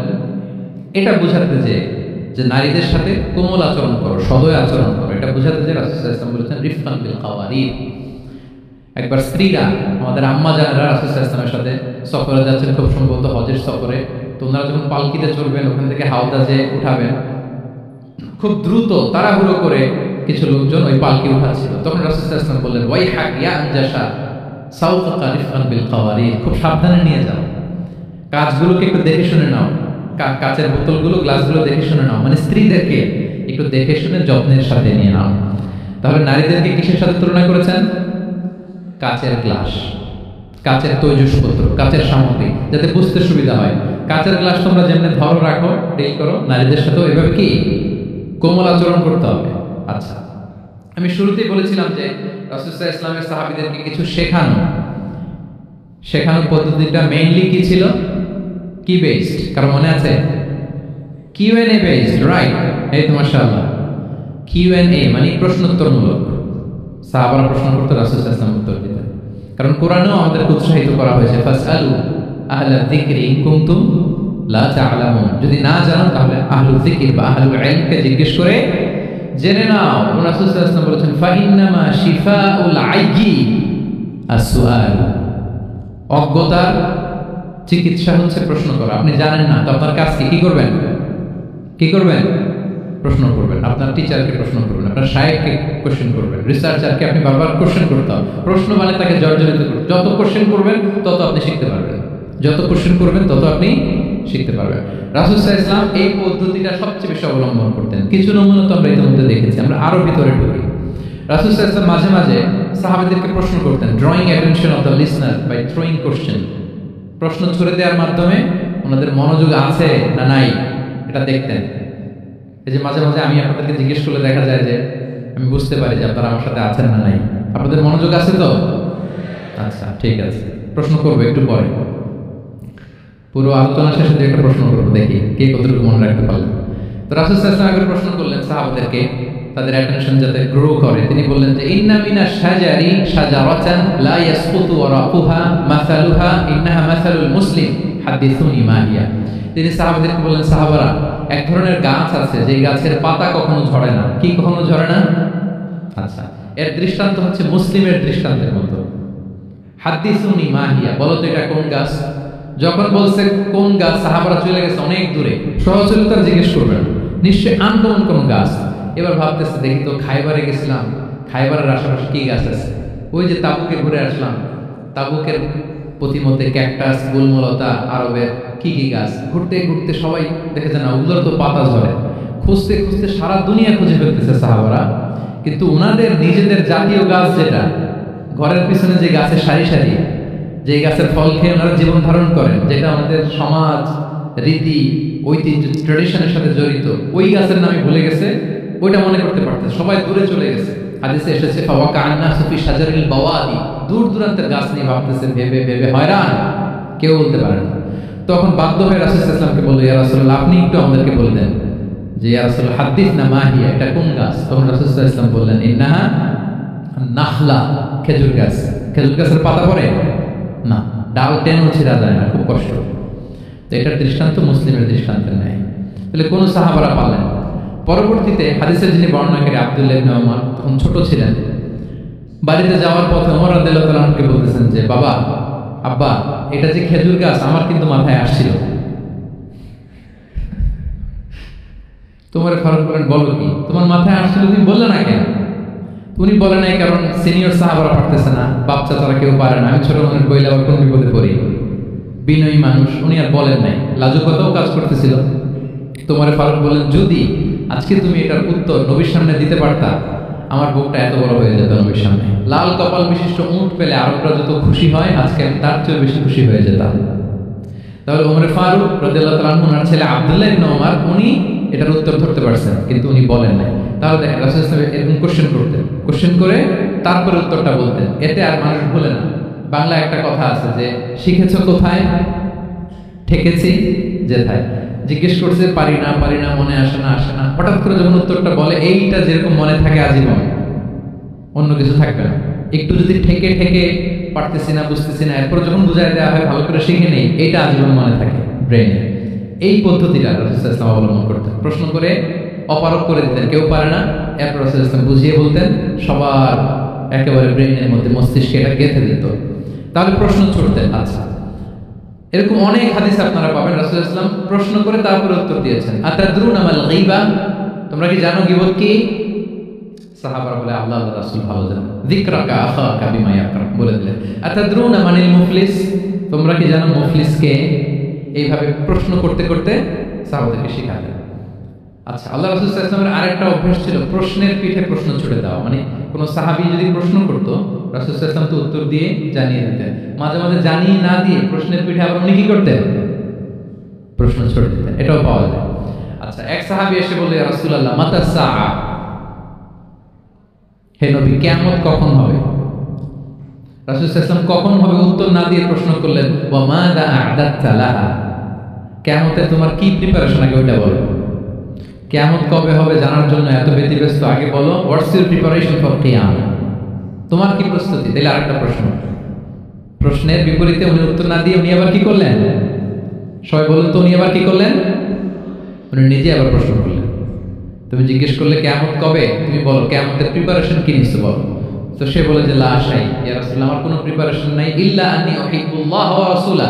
এটা বোঝাতে যে নারীদের সাথে কোমল আচরণ করো, সদয় আচরণ করো, এটা বোঝাতে যে রাসূল সাল্লাল্লাহু আলাইহি ওয়াসাল্লাম বলেছেন রিফকান বিল কাওয়ারির। একবার স্ত্রীরা, আমাদের আম্মা জানেরা রাসূল সাল্লাল্লাহু আলাইহি ওয়াসাল্লামের সাথে সফরে যাচ্ছেন, খুব সম্ভবত হজের সফরে। তো ওনারা যখন পালকিতে চড়বেন, ওখান থেকে হাওদাজে উঠাবেন, খুব দ্রুত তাড়াহুড়ো করে কিছু লোকজন ওই পালকি উঠাচ্ছিল। তখন রাসূল সাল্লাল্লাহু আলাইহি ওয়াসাল্লাম বললেন ওয়াইহাক ইয়া আনজাশা সাউকাকা রিফকান বিল কাওয়ারির, খুব সাবধানে নিয়ে যাও, কাজগুলোকে একটু দেখে শুনে নাও, কাচের বোতলগুলো, গ্লাসগুলো দেখে শুনে নাও, মানে স্ত্রীদেরকে একটু দেখে শুনে যত্নের সাথে নিয়ে নাও। তাহলে নারীদেরকে কিসের সাথে তুলনা করেছেন? কাচের গ্লাস, কাচের তৈজসপত্র, কাচের সামগ্রী, যাতে বুঝতে সুবিধা হয়। কাচের গ্লাস তোমরা যেমনি ধরো, রাখো, ডিল করো, নারীদের সাথেও এভাবে কি কোমল আচরণ করতে হবে। আচ্ছা, আমি শুরুতেই বলেছিলাম যে রাসূল সাল্লাল্লাহু আলাইহি ওয়াসাল্লামের সাহাবীদেরকে কিছু শেখানোর পদ্ধতিটা মেইনলি কি ছিল? কি বেসড? কারণ মনে আছে? QnA based, right? এই তো মাশাআল্লাহ, কিউএনএ মানে প্রশ্নোত্তরমূলক। সাহাবারা প্রশ্ন করতে, রাসূল সাল্লাল্লাহু আলাইহি ওয়াসাল্লাম উত্তর দিতেন। কারণ কোরআনেও আমাদেরকে উৎসাহিত করা হয়েছে ফাসআলু আহলা যিকরি ইন কুনতুম লা তা'লামুন, যদি না জানো তাহলে আহলুল যিকর বা আহলুল ইলমকে জিজ্ঞেস করে জেনে নাও। রাসূল সাল্লাল্লাহু আলাইহি ওয়াসাল্লাম বলেছেন ফাইন্নামা শিফাউল আইয়ি আস-সুআল, অজ্ঞতার চিকিৎসা হচ্ছে প্রশ্ন করা। আপনি জানেন না তো আপনার কাজ কি করবেন? প্রশ্ন করবেন। আপনার টিচারকে প্রশ্ন করবেন, আপনার শায়েখকে কোশ্চেন করবেন, রিসার্চারকে আপনি বারবার কোশ্চেন করতে হবে। প্রশ্ন মানে তাকে জর্জরিত করবেন। যত কোশ্চেন করবেন তত আপনি শিখতে পারবেন, যত কোশ্চেন করবেন তত আপনি শিখতে পারবেন। রাসূল সাল্লাল্লাহু আলাইহি ওয়াসাল্লাম এই পদ্ধতিটা সবচেয়ে বেশি অবলম্বন করতেন। কিছু নমুনা তো আমরা ইতিমধ্যে দেখেছি। আমরা আরো ভিতরে ঢুকি। রাসূল সাল্লাল্লাহু আলাইহি ওয়াসাল্লাম মাঝে মাঝে সাহাবাদেরকে প্রশ্ন করতেন, drawing attention of the listener by throwing question. প্রশ্ন ছুড়ে দেওয়ার মাধ্যমে ওনাদের মনোযোগ আছে না নাই এটা দেখতেন। এই যে মাঝে মাঝে আমি আপনাদেরকে জিজ্ঞেস করলে দেখা যায় যে আমি বুঝতে পারি যে আপনারা আমার সাথে আছেন না নাই। আপনাদের মনোযোগ আছে তো? আচ্ছা, ঠিক আছে, প্রশ্ন করবো একটু পরে। পুরো আলোচনা শেষে যে একটা প্রশ্ন করবো, দেখি কে কতটুকু মনে রাখতে পারলেন। তো রাসূল সাল্লাল্লাহু আলাইহি ওয়াসাল্লাম প্রশ্ন করলেন সাহাবাদেরকে, তাদের অ্যাটেনশন যাতে গ্রো করে। তিনি বললেন যে ইন্না মিনাশ শাজারি শাজারাতান লা ইয়াসকুতু ওয়ারাকুহা মাসালুহা ইন্নাহা মাসালুল মুসলিম হাদিসুনি মা হিয়া। তিনি সাহাবাদেরকে বললেন, সাহাবারা, এক ধরনের গাছ আছে যে গাছের পাতা কখনো ঝরে না। কি কখনো ঝরে না? আচ্ছা, এর দৃষ্টান্ত হচ্ছে মুসলিমের দৃষ্টান্তের মতো। হাদিসুনি মা হিয়া, বলো তো এটা কোন গাছ? যখন বলছে কোন গাছ, সাহাবারা চলে গেছে অনেক দূরে, সহজলতা জিজ্ঞেস করবেন, নিশ্চয়ই আনকমন কোন গাছ। এবার ভাবতেছে, দেখি তো খাইবারে গেছিলাম, খাইবারের আশেপাশে কি গাছ আছে? ওই যে তাবুকে ঘুরে আসলাম, তাবুকের প্রতিমধ্যে ক্যাকটাস, গুলমলতা, আরবের কি কি গাছ। ঘুরতে ঘুরতে সবাই দেখেছে না, ওগুলোর তো পাতা ঝরে। খুঁজতে খুঁজতে সারা দুনিয়া খুঁজে ফেলতেছে সাহাবারা, কিন্তু ওনাদের নিজেদের জাতীয় গাছ যেটা, ঘরের পিছনে যে গাছের সারি সারি, যে গাছের ফল খেয়ে ওনারা জীবন ধারণ করেন, যেটা আমাদের সমাজ, রীতি, ঐতিহ্য, ট্র্যাডিশনের সাথে জড়িত, ওই গাছের নামে ভুলে গেছে, ওইটা মনে করতে পারতেছে। সবাই দূরে চলে গেছে। হাদিসে এসেছে ফাওয়াকা আন্নাসু ফি শাজারিল বাওয়াদি, দূর দূরান্তের গাছ নিয়ে ভাবতেছে, ভেবে ভেবে হয়রান, কেউ বলতে পারে না। তখন বাধ্য হয়ে রাসূল সাল্লাল্লাহু আলাইহি ওয়াসাল্লামকে বলল, ইয়া রাসূলুল্লাহ, আপনি একটু আমাদেরকে বলে দেন যে ইয়া রাসূলুল্লাহ হাদিসনা মা হিয়া, এটা কোন গাছ? তখন রাসূল সাল্লাল্লাহু আলাইহি ওয়াসাল্লাম বললেন, ইন্নাহা নাখলা, খেজুর গাছ। খেজুর গাছের পাতা পড়ে না, ডাল টেনেও ছিঁড়া যায় না, খুব কষ্ট। তো এটার দৃষ্টান্ত মুসলিমের দৃষ্টান্তের নেয়। তাহলে কোন সাহাবারা পালেন? পরবর্তীতে হাদিসের যিনি বর্ণনাকারী আব্দুল্লাহ ইবনে ওমর, তখন ছোট ছিলেন, বাড়িতে যাওয়ার পথে ওমর রাদিয়াল্লাহু তাআলা আনহুকে বলতেছেন যে, বাবা, আব্বা, এটা যে খেজুর গাছ আমার কিন্তু মাথায় আসছিল। তোমার ফারুক বলেন, বলো কি তোমার মাথায় আসছিল, তুমি বললে না কেন? উনি বলে নাই কারণ সিনিয়র সাহাবারা পারতেছে না, বাচ্চা তারা কেউ পারে না, আমি ছোট মানুষ বইলে আবার কোন বিপদে পড়ি। বিনয়ী মানুষ, উনি আর বলেন নাই, লাজুকতাও কাজ করতেছিল। তোমার ফারুক বলেন, যদি আজকে তুমি এটার উত্তর নবীর সামনে দিতে পারতা, আমার বুকটা এত বড় হয়ে যেত নবীর সামনে। লাল কপাল বিশিষ্ট উট পেলে আরবরা যত খুশি হয়, আজকে আমি তার চেয়ে বেশি খুশি হয়ে যেতাম। তাহলে ওমর ফারুক রাদিয়াল্লাহু তাআলা আনহু, ওনার ছেলে আব্দুল্লাহ ইবনে ওমর, উনি এটার উত্তর ধরতে পারছেন, কিন্তু উনি বলেন নাই। তাহলে দেখেন রাসূল সাল্লাল্লাহু আলাইহি ওয়াসাল্লাম এরকম কোশ্চেন করতেন, কোশ্চেন করে তারপরে উত্তরটা বলতেন, এতে আর মানুষ ভুলে না। বাংলা একটা কথা আছে যে, শিখেছো কোথায়, ঠেকেছি যেথায়। জিজ্ঞেস করছে, পারি না মনে আসে না, হঠাৎ করে যখন উত্তরটা বলে, এইটা যেরকম মনে থাকে আজীবন, অন্য কিছু থাকবে না। একটু যদি ঠেকে পারতেছি না, বুঝতেছি না, এরপর যখন বুঝাই দেওয়া হয়, ভালো করে শিখে নেই, এইটা আজীবন মনে থাকে ব্রেনে। এই পদ্ধতিটা রাসূল সাল্লাল্লাহু আলাইহি ওয়াসাল্লাম অবলম্বন করতেন। প্রশ্ন করে অপারগ করে দিতেন, কেউ পারে না, এরপর রাসূল সাল্লাল্লাহু আলাইহি ওয়াসাল্লাম বুঝিয়ে বলতেন, সবার একেবারে ব্রেনের মধ্যে, মস্তিষ্কে এটা গেঁথে দিত। তাহলে প্রশ্ন ছুটতেন। আচ্ছা, এরকম অনেক হাদিস আপনারা পাবেন রাসূল সাল্লাল্লাহু আলাইহি ওয়াসাল্লাম প্রশ্ন করে তারপরে উত্তর দিয়েছেন। আতাদরুনা মাল গীবা, তোমরা কি জানো গীবত কি? সাহাবারা বলে, আল্লাহ রাসূল ভালো জানেন। যিকরাকা আখাকা বিমা ইয়াকরা, বলে দিলেন। আতাদরুনা মানিল মুফলিস, তোমরা কি জানো মুফলিস কে? এইভাবে প্রশ্ন করতে করতে সাহাবাদেরকে শিখাতেন। আচ্ছা, আল্লাহ রাসূল সাল্লাল্লাহু আলাইহি ওয়াসাল্লামের আরেকটা অভ্যাস ছিল, প্রশ্নের পিঠে প্রশ্ন ছুড়ে দেওয়া। মানে কোন সাহাবী যদি প্রশ্ন করতো, রাসূল সাল্লাল্লাহু আলাইহি ওয়াসাল্লাম তো উত্তর দিয়ে জানিয়ে দিতেন। মাঝে মাঝে জানিয়ে না দিয়ে প্রশ্নের পিঠে আবার উনি কি করতেন? প্রশ্ন ছুড়ে দিতেন। এটাও পাওয়া যায়। আচ্ছা, এক সাহাবী এসে বলে, ইয়া রাসূলুল্লাহ মাতা সাআ, হে নবী, কিয়ামত কখন হবে? রাসূল সাল্লাল্লাহু আলাইহি ওয়াসাল্লাম কখন হবে উত্তর না দিয়ে প্রশ্ন করলেন, ওয়া মাযা আ'দাততা লাহা, কিয়ামতে তোমার কি প্রিপারেশন, আগে ওইটা বলো। কিয়ামত কবে হবে জানার জন্য এত ব্যতিব্যস্ত, আগে বলো হোয়াটস ইউর প্রিপারেশন ফর কিয়ামত, তোমার কি প্রস্তুতি? তাহলে আরেকটা প্রশ্ন। প্রশ্নের বিপরীতে উনি উত্তর না দিয়ে উনি আবার কি করলেন? সবাই বলুন তো, উনি আবার কি করলেন? উনি নিজে আবার প্রশ্ন করলেন। তুমি জিজ্ঞেস করলে কিয়ামত কবে, তুমি বলো কিয়ামতের প্রিপারেশন কি নিছো বলো। তো সে বলে যে, লা শাই ইয়া রাসূলুল্লাহ, আমার কোনো প্রিপারেশন নাই, ইল্লা আন্নী উহিব্বুল্লাহ ওয়া রাসূলা,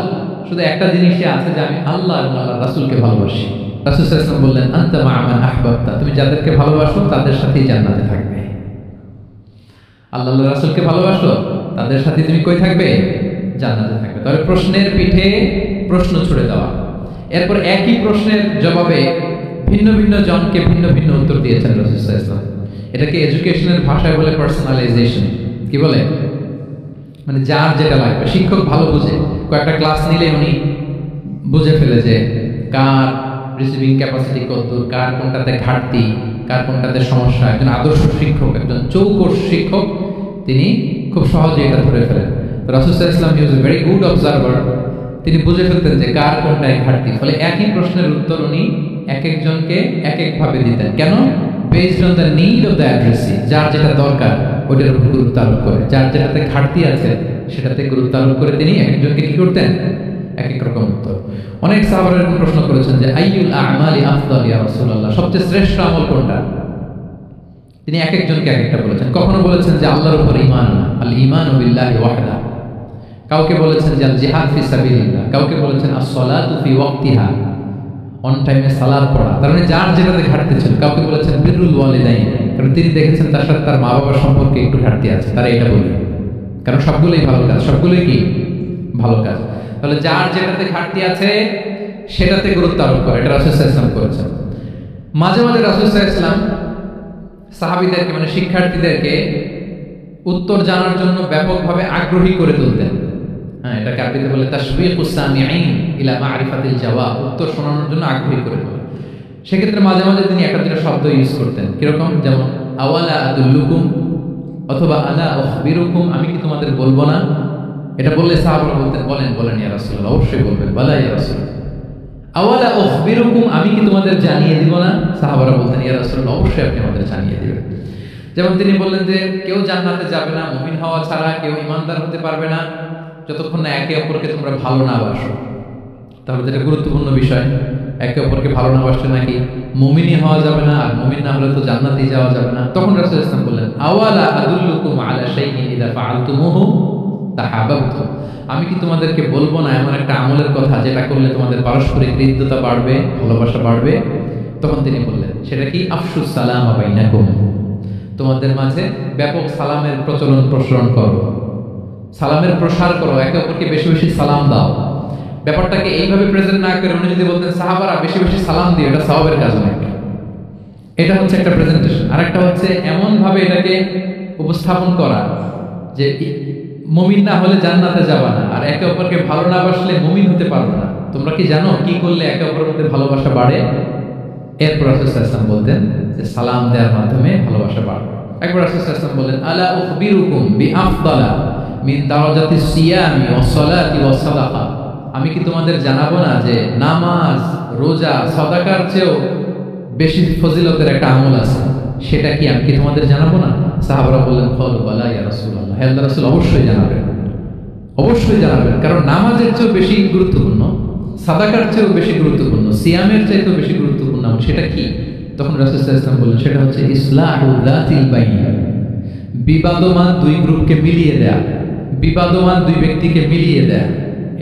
শুধু একটা জিনিসই আছে যে আমি আল্লাহ এবং আল্লাহর রাসূলকে ভালোবাসি। রাসূল সাল্লাল্লাহু আলাইহি ওয়াসাল্লাম বললেন, আনতা মা মান আহবাবতা, তুমি যাদেরকে ভালোবাসো তাদের সাথেই জান্নাতে থাকবে। আল্লাহ আল্লাহর রাসূলকে ভালোবাসো, তাদের সাথে তুমি কই থাকবে? জান্নাতে থাকবে। তাহলে প্রশ্নের পিঠে প্রশ্ন ছুড়ে দেওয়া। এরপর একই প্রশ্নের জবাবে ভিন্ন ভিন্ন জনকে ভিন্ন ভিন্ন উত্তর দিয়েছেন রাসূল সাল্লাল্লাহু আলাইহি ওয়াসাল্লাম। এটাকে এডুকেশনের ভাষায় বলে পার্সোনালাইজেশন। কি বলে? মানে যার যেটা লাগবে। শিক্ষক ভালো বুঝে, কয়েকটা ক্লাস নিলে উনি বুঝে ফেলে যে কার রিসিভিং ক্যাপাসিটি কতদূর, কার কোনটাতে ঘাটতি, কার কোনটাতে সমস্যা। একজন আদর্শ শিক্ষক, একজন চৌকস শিক্ষক, তিনি খুব সহজে এটা ধরে ফেলেন। রাসূল সাল্লাল্লাহু আলাইহি ওয়াসাল্লাম হি was a very good observer. তিনি বুঝে ফেলতেন যে কার কোনটায় ঘাটতি। ফলে একই প্রশ্নের উত্তর উনি এক একজনকে এক একভাবে দিতেন। কেন? Based on the need of the addressee, যার যেটা দরকার ওইটার উপর গুরুত্ব আরোপ করে, যার যেটাতে ঘাটতি আছে সেটাতে গুরুত্ব আরোপ করে তিনি এক একজনকে কি করতেন? এক এক রকম উত্তর। অনেক সাহাবারা এরকম প্রশ্ন করেছেন যে, আইয়ুল আ'মালি আফদাল ইয়া রাসূলুল্লাহ, সবচেয়ে শ্রেষ্ঠ আমল কোনটা? তিনি এক একজনকে এক একটা বলেছেন। কখনো বলেছেন যে আল্লাহর উপর ঈমান, আল ঈমানু বিল্লাহি ওয়াহদা। কাউকে বলেছেন যে আল জিহাদ ফি সাবিলিল্লাহ, কাউকে বলেছেন আস-সালাতু ফি ওয়াক্তিহা, অন টাইমে সালাত পড়া। তার মানে যার যেটাতে ঘাটতি ছিল। কাউকে বলেছেন বিররুল ওয়ালিদাইন, কারণ তিনি দেখেছেন তার সাথে তার মা বাবার সম্পর্কে একটু ঘাটতি আছে, তারা এটা বলবেন। কারণ সবগুলোই ভালো কাজ, সবগুলোই কি ভালো কাজ। তাহলে যার যেটাতে ঘাটতি আছে সেটাতে গুরুত্ব আরোপ করে, এটা রাসূল সাল্লাল্লাহু আলাইহি ওয়াসাল্লাম করেছেন। মাঝে মাঝে রাসূল সাল্লাল্লাহু আলাইহি ওয়াসাল্লাম সাহাবীদেরকে, মানে শিক্ষার্থীদেরকে উত্তর জানার জন্য ব্যাপকভাবে আগ্রহী করে তুলতেন। হ্যাঁ, এটাকে আরবিতে বলে তাশবিকুস সামিঈন ইলা মা'রিফাতিল জাওয়াব, উত্তর শোনানোর জন্য আগ্রহী করে তোলা। সেক্ষেত্রে মাঝে মাঝে তিনি একটা দুটো শব্দ ইউজ করতেন। কিরকম? যেমন আওয়ালা আদুল্লুকুম, অথবা আলা উখবিরুকুম, আমি কি তোমাদের বলবো না? এটা বললে সাহাবারা বলতেন, বলেন বলেন ইয়া রাসূলুল্লাহ, অবশ্যই বলবেন, বালা ইয়া রাসূলুল্লাহ। আওয়ালা উখবিরুকুম, আমি কি তোমাদের জানিয়ে দিব না? সাহাবারা বলতেন, ইয়া রাসূলুল্লাহ, অবশ্যই আপনি আমাদের জানিয়ে দিবেন। যেমন তিনি বললেন যে কেউ জান্নাতে যাবে না মুমিন হওয়া ছাড়া, কেউ ঈমানদার হতে পারবে না যতক্ষণ না একে অপরকে তোমরা ভালো না বাসো। তাহলে এটা গুরুত্বপূর্ণ বিষয়, একে অপরকে ভালো না বাসলে নাকি মুমিনই হওয়া যাবে না, আর মুমিন না হলে তো জান্নাতেই যাওয়া যাবে না। তখন রাসূল সাল্লাল্লাহু আলাইহি ওয়াসাল্লাম বললেন, আওয়ালা আদুল্লুকুম আলা শাইইন ইযা ফাআলতুমুহু তাহাবাবতুম, আমি কি তোমাদেরকে বলবো না এমন একটা আমলের কথা যেটা করলে তোমাদের পারস্পরিক হৃদ্যতা বাড়বে, ভালোবাসা বাড়বে? তখন তিনি বললেন, সেটা কি? আফশুস সালাম বাইনাকুম, তোমাদের মাঝে ব্যাপক সালামের প্রচলন প্রসারণ করো, সালামের প্রসার করো, একে অপরকে বেশি বেশি সালাম দাও। ব্যাপারটাকে এইভাবে প্রেজেন্ট না করে উনি যদি বলতেন সাহাবারা বেশি বেশি সালাম দিও, এটা সওয়াবের কাজ অনেক। এটা হচ্ছে একটা প্রেজেন্টেশন। আর একটা হচ্ছে এমন ভাবে এটাকে উপস্থাপন করা যে মুমিন না হলে জান্নাতে যাবা না, আর একে অপরকে ভালো না বাসলে মুমিন হতে পারবে না। তোমরা কি জানো কি করলে একে অপরের মধ্যে ভালোবাসা বাড়ে? এরপর রাসূল সাল্লাল্লাহু আলাইহি ওয়াসাল্লাম বলতেন যে সালাম দেওয়ার মাধ্যমে ভালোবাসা বাড়বে। একবার রাসূল সাল্লাল্লাহু আলাইহি ওয়াসাল্লাম বলেন, আলা উখবিরুকুম বিআফদালা মিন দারাজাতিস সিয়ামি ওয়াস সালাতি ওয়াস সাদাকা, আমি কি তোমাদের জানাবো না যে নামাজ, রোজা, সাদাকার চেয়েও বেশি ফজিলতের একটা আমল আছে, সেটা কি আমি কি তোমাদের জানাবো না? সাহাবারা বললেন, ক্বালু বালা ইয়া রাসূলুল্লাহ, হে আল্লাহর রাসূল অবশ্যই জানাবেন, অবশ্যই জানাবেন। কারণ নামাজের চেয়েও বেশি গুরুত্বপূর্ণ, সাদাকার চেয়েও বেশি গুরুত্বপূর্ণ, সিয়ামের চাইতেও বেশি গুরুত্বপূর্ণ আমল, সেটা কি? তখন রাসূল সাল্লাল্লাহু আলাইহি ওয়াসাল্লাম বললেন, সেটা হচ্ছে ইসলাহু যাতিল বাইন, বিবাদমান দুই গ্রুপকে মিলিয়ে দেয়া, বিবাদমান দুই ব্যক্তিকে মিলিয়ে দেয়া।